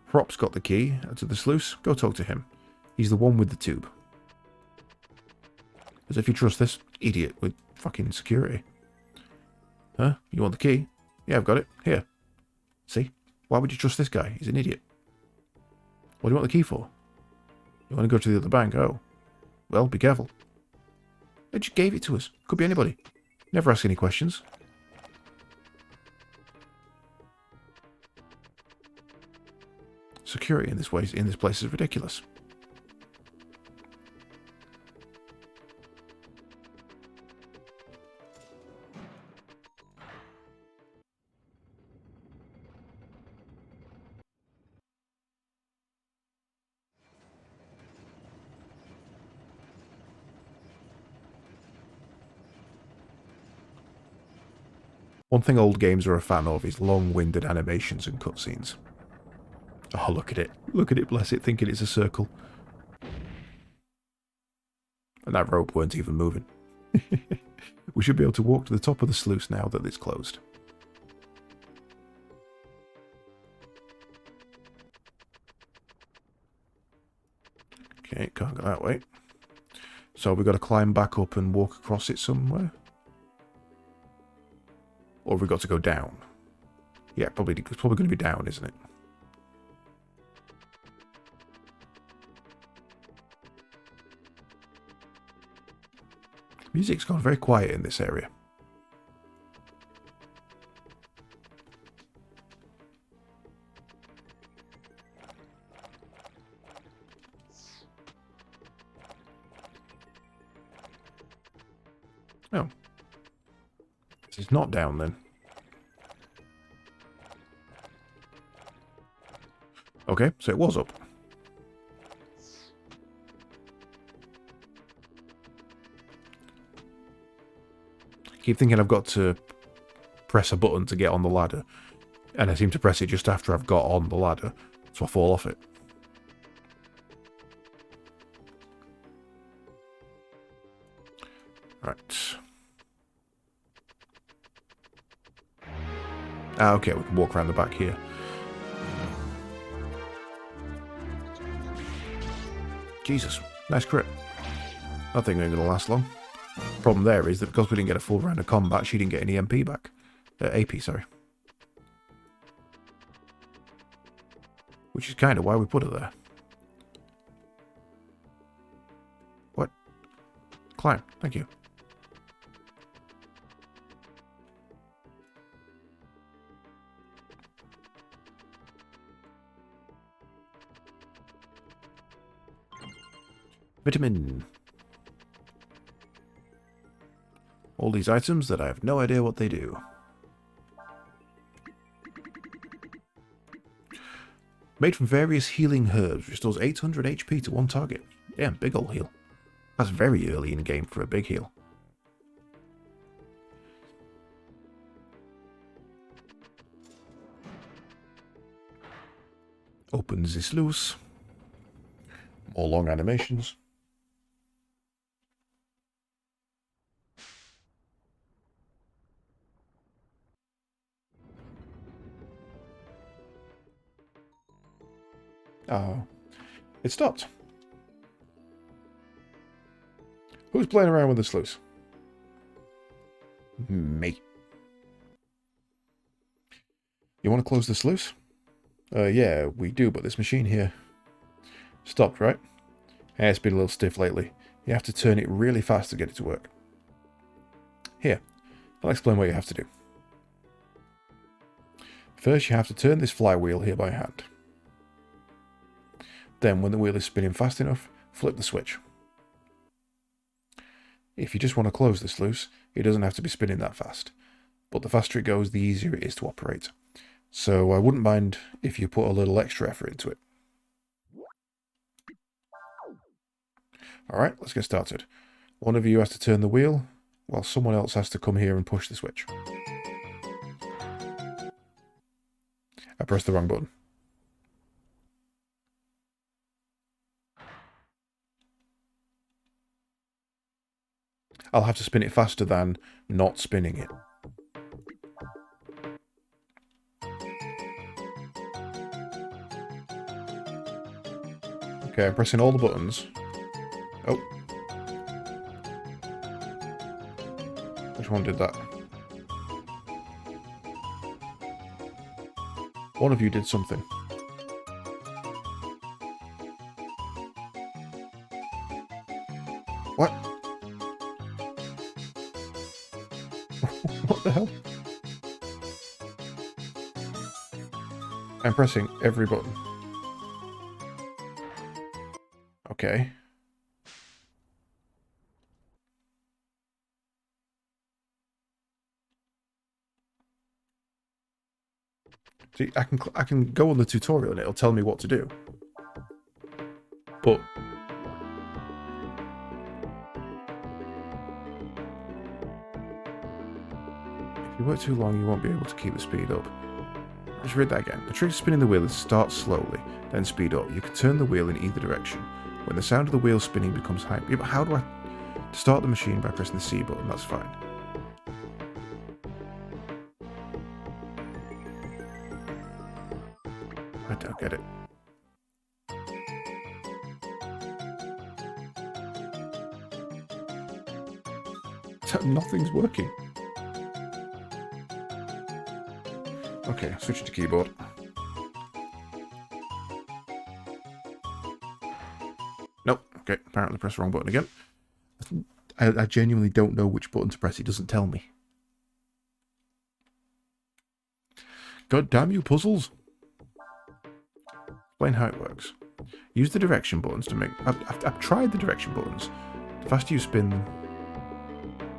S1: Prop's got the key to the sluice. Go talk to him. He's the one with the tube. As if you trust this idiot with fucking security. Huh? You want the key? Yeah, I've got it. Here. See? Why would you trust this guy? He's an idiot. What do you want the key for? You want to go to the other bank? Oh. Well, be careful. They just gave it to us. Could be anybody. Never ask any questions. Security in this place is ridiculous. One thing old games are a fan of is long-winded animations and cutscenes. Oh, look at it. Look at it, bless it, thinking it's a circle. And that rope weren't even moving. We should be able to walk to the top of the sluice now that it's closed. Okay, can't go that way. So we've got to climb back up and walk across it somewhere? Or have we got to go down? Yeah, it's probably going to be down, isn't it? Music's gone very quiet in this area. Oh. It's not down then. Okay, so it was up. I keep thinking I've got to press a button to get on the ladder, and I seem to press it just after I've got on the ladder, so I fall off it. Right. Ah, okay, we can walk around the back here. Jesus, nice crit. That thing ain't gonna last long. Problem there is that because we didn't get a full round of combat, she didn't get any MP back. AP, sorry. Which is kind of why we put her there. What? Climb, thank you. Vitamin. All these items that I have no idea what they do. Made from various healing herbs, restores 800 HP to one target. Yeah, big ol' heal. That's very early in game for a big heal. Opens this loose. More long animations. Oh, it stopped. Who's playing around with the sluice? Me. You want to close the sluice? Yeah, we do, but this machine here stopped, right? Yeah, it's been a little stiff lately. You have to turn it really fast to get it to work. Here, I'll explain what you have to do. First, you have to turn this flywheel here by hand. Then, when the wheel is spinning fast enough, flip the switch. If you just want to close the sluice, it doesn't have to be spinning that fast. But the faster it goes, the easier it is to operate. So I wouldn't mind if you put a little extra effort into it. Alright, let's get started. One of you has to turn the wheel, while someone else has to come here and push the switch. I pressed the wrong button. I'll have to spin it faster than not spinning it. Okay, I'm pressing all the buttons. Oh. Which one did that? One of you did something. What? What the hell? I'm pressing every button. Okay. See, I can go on the tutorial and it'll tell me what to do. But if you work too long, you won't be able to keep the speed up. Let's read that again. The trick to spinning the wheel is to start slowly, then speed up. You can turn the wheel in either direction. When the sound of the wheel spinning becomes high... Yeah, but how do I... Start the machine by pressing the C button, that's fine. I don't get it. Nothing's working. Okay, switch to keyboard. Nope. Okay, apparently press the wrong button again. I genuinely don't know which button to press. It doesn't tell me. God damn you, puzzles. Explain how it works. Use the direction buttons to make... I've tried the direction buttons. The faster you spin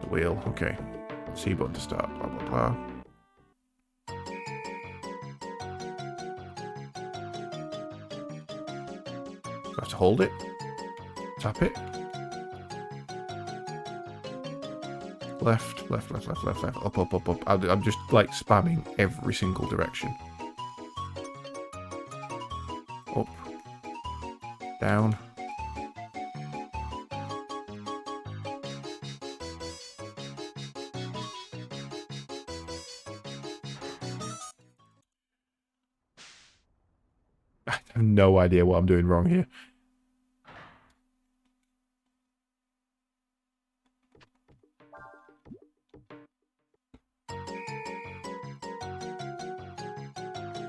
S1: the wheel... Okay. C button to start. Blah, blah, blah. I have to hold it. Tap it. Left, left, left, left, left, left. Up, up, up, up. I'm just, like, spamming every single direction. Up. Down. I have no idea what I'm doing wrong here.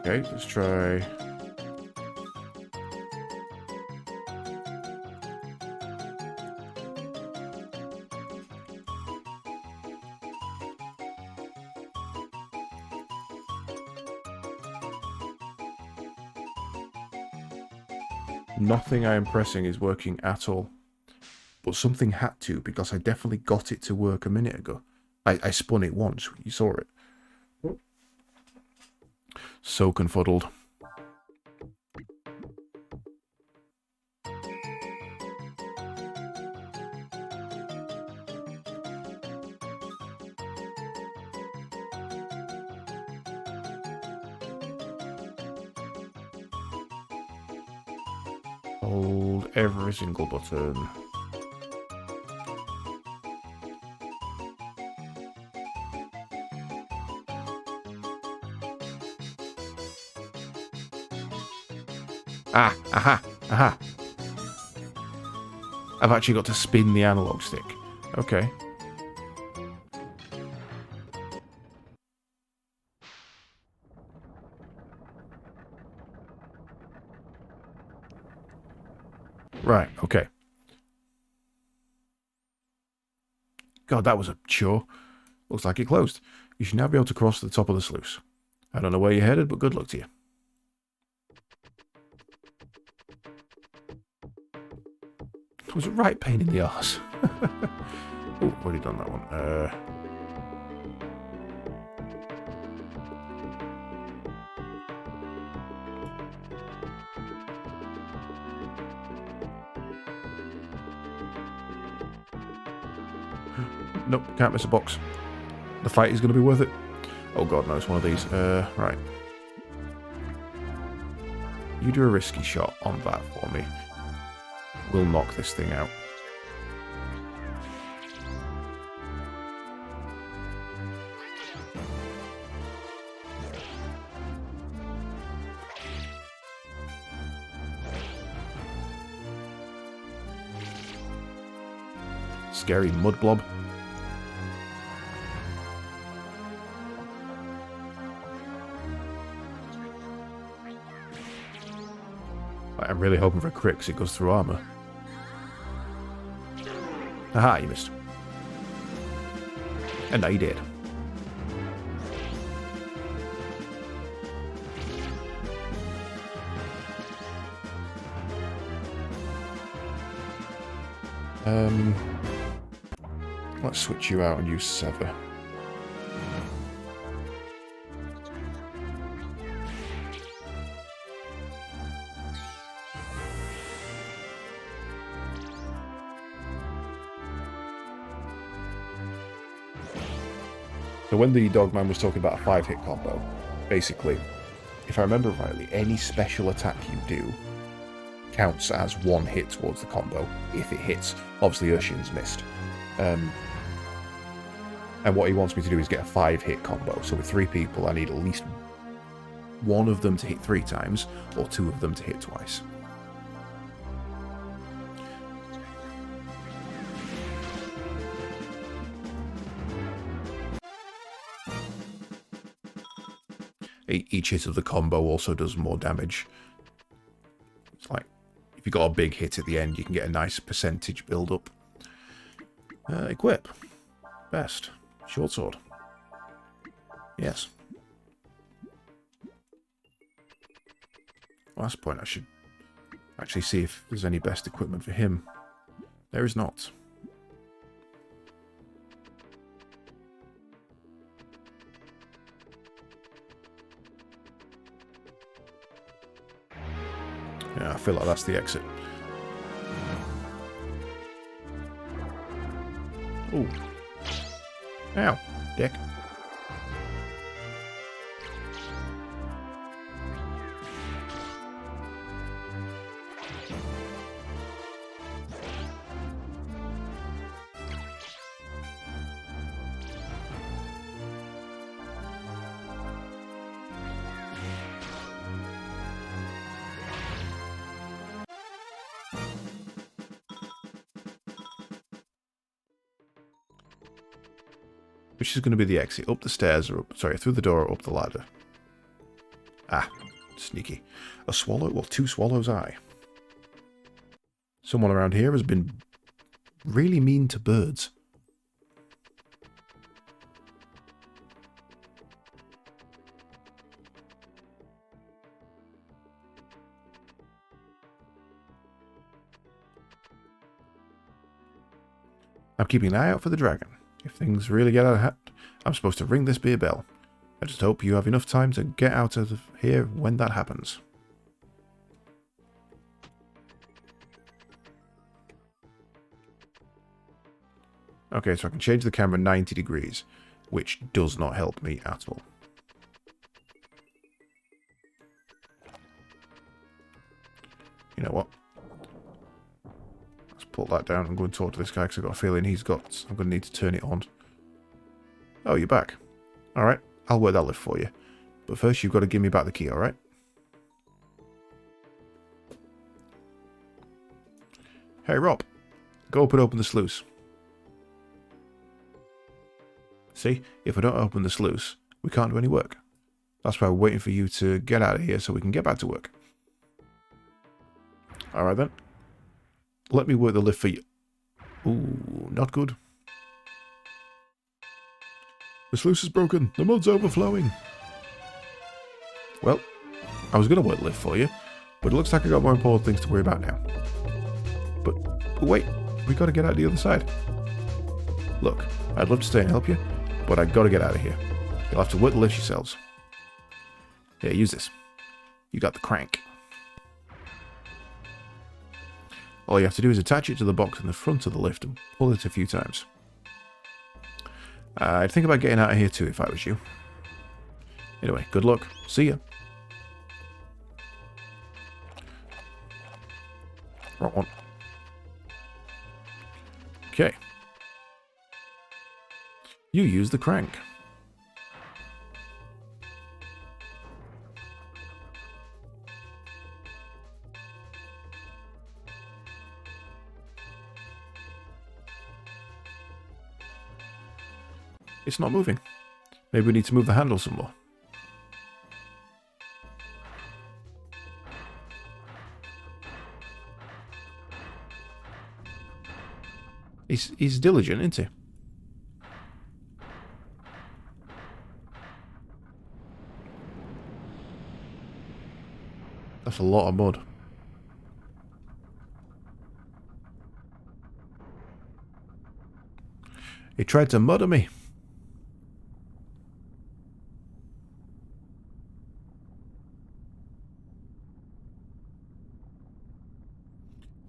S1: Okay, let's try... Nothing I am pressing is working at all. But something had to, because I definitely got it to work a minute ago. I spun it once, you saw it. So confuddled. Hold every single button. Ah, aha, aha. I've actually got to spin the analog stick. Okay. Right, okay. God, that was a chore. Looks like it closed. You should now be able to cross to the top of the sluice. I don't know where you're headed, but good luck to you. It was a right pain in the arse. Oh, already done that one. Nope, can't miss a box. The fight is going to be worth it. Oh god, no, it's one of these. Right. You do a risky shot on that for me. We'll knock this thing out. Scary mud blob. I'm really hoping for a crit because it goes through armor. Aha, you missed. And now you did. Let's switch you out and use Sever. So when the Dogman was talking about a 5-hit combo, basically, if I remember rightly, any special attack you do counts as one hit towards the combo if it hits. Obviously Urshin's missed. And what he wants me to do is get a 5-hit combo. So with 3 people, I need at least one of them to hit 3 times, or 2 of them to hit twice. Each hit of the combo also does more damage. It's like, if you got a big hit at the end, you can get a nice percentage build up. Equip. Best. Short sword. Yes. Last point, I should actually see if there's any best equipment for him. There is not. Yeah, I feel like that's the exit. Ooh. Ow, dick. Which is going to be the exit? Up the stairs or up, sorry, through the door or up the ladder? Ah, sneaky. A swallow? Well, 2 swallows eye. Someone around here has been really mean to birds. I'm keeping an eye out for the dragon. If things really get out of hand, I'm supposed to ring this beer bell. I just hope you have enough time to get out of here when that happens. Okay, so I can change the camera 90 degrees, which does not help me at all. You know what? Let's put that down and go and talk to this guy because I've got a feeling I'm going to need to turn it on. Oh, you're back. Alright, I'll work that lift for you. But first you've got to give me back the key, alright? Hey Rob, go up and open the sluice. See, if I don't open the sluice, we can't do any work. That's why we're waiting for you to get out of here so we can get back to work. Alright then. Let me work the lift for you. Ooh, not good. The sluice is broken. The mud's overflowing. Well, I was going to work the lift for you, but it looks like I got more important things to worry about now. But wait, we got to get out the other side. Look, I'd love to stay and help you, but I got to get out of here. You'll have to work the lift yourselves. Here, use this. You got the crank. All you have to do is attach it to the box in the front of the lift and pull it a few times. I'd think about getting out of here too if I was you. Anyway, good luck. See ya. Wrong one. Okay. You use the crank. It's not moving. Maybe we need to move the handle some more. He's diligent, isn't he? That's a lot of mud. He tried to murder me.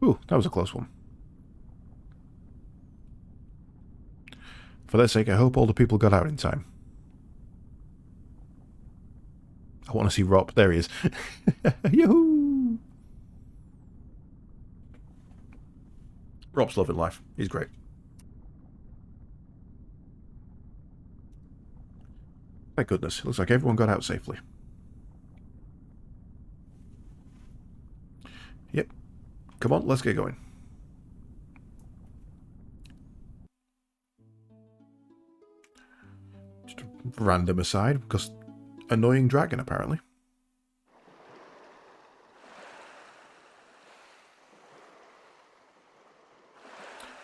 S1: Ooh, that was a close one. For their sake, I hope all the people got out in time. I want to see Rob. There he is. Yoo-hoo! Rob's loving life. He's great. Thank goodness. It looks like everyone got out safely. Yep. Come on, let's get going. Just a random aside, because annoying dragon, apparently.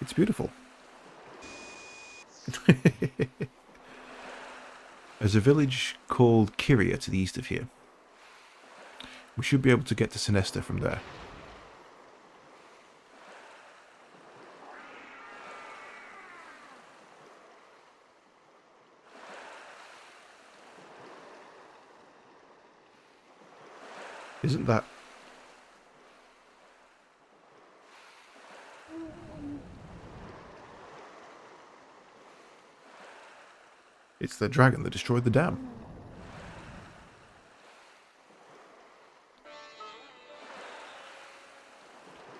S1: It's beautiful. There's a village called Kyria to the east of here. We should be able to get to Sinesta from there. Isn't that... It's the dragon that destroyed the dam.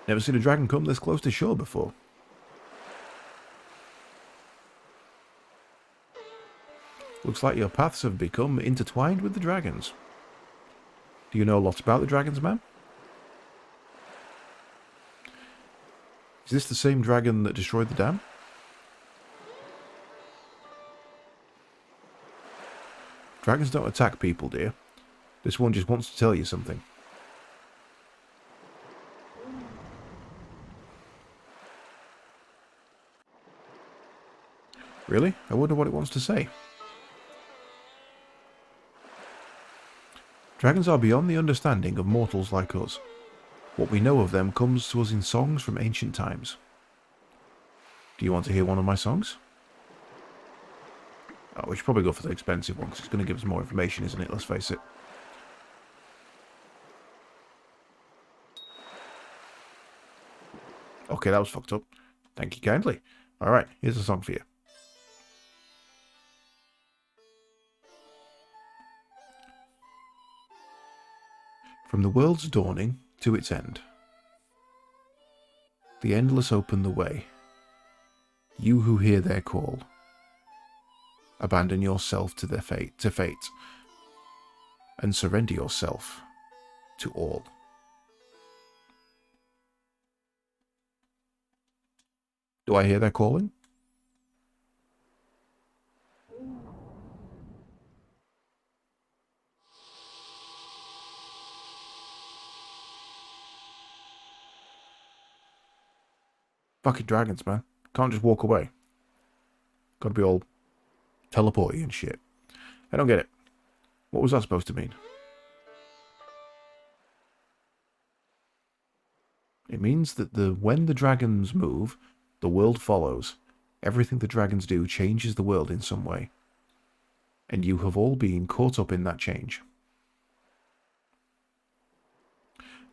S1: Never seen a dragon come this close to shore before. Looks like your paths have become intertwined with the dragons. Do you know a lot about the dragons, ma'am? Is this the same dragon that destroyed the dam? Dragons don't attack people, dear. This one just wants to tell you something. Really? I wonder what it wants to say. Dragons are beyond the understanding of mortals like us. What we know of them comes to us in songs from ancient times. Do you want to hear one of my songs? Oh, we should probably go for the expensive one, because it's going to give us more information, isn't it? Let's face it. Okay, that was fucked up. Thank you kindly. Alright, here's a song for you. From the world's dawning to its end, the endless open the way. You who hear their call, abandon yourself to fate, and surrender yourself to all. Do I hear their calling? Fucking dragons, man. Can't just walk away. Gotta be all teleporty and shit. I don't get it. What was that supposed to mean? It means that when the dragons move, the world follows. Everything the dragons do changes the world in some way. And you have all been caught up in that change.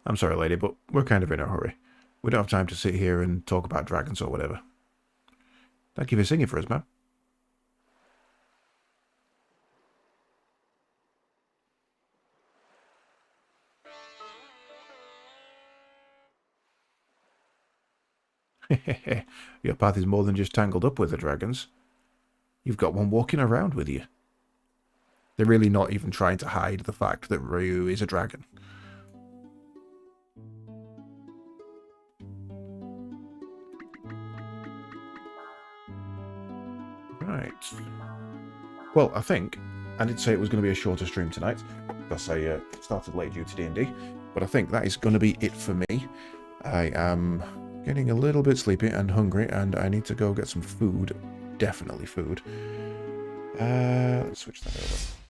S1: I'm sorry, lady, but we're kind of in a hurry. We don't have time to sit here and talk about dragons or whatever. Thank you for singing for us, ma'am. Your path is more than just tangled up with the dragons. You've got one walking around with you. They're really not even trying to hide the fact that Ryu is a dragon. Right. Well, I think I did say it was going to be a shorter stream tonight, because I started late due to D&D, but I think that is going to be it for me. I am getting a little bit sleepy and hungry, and I need to go get some food. Definitely food. Let's switch that over.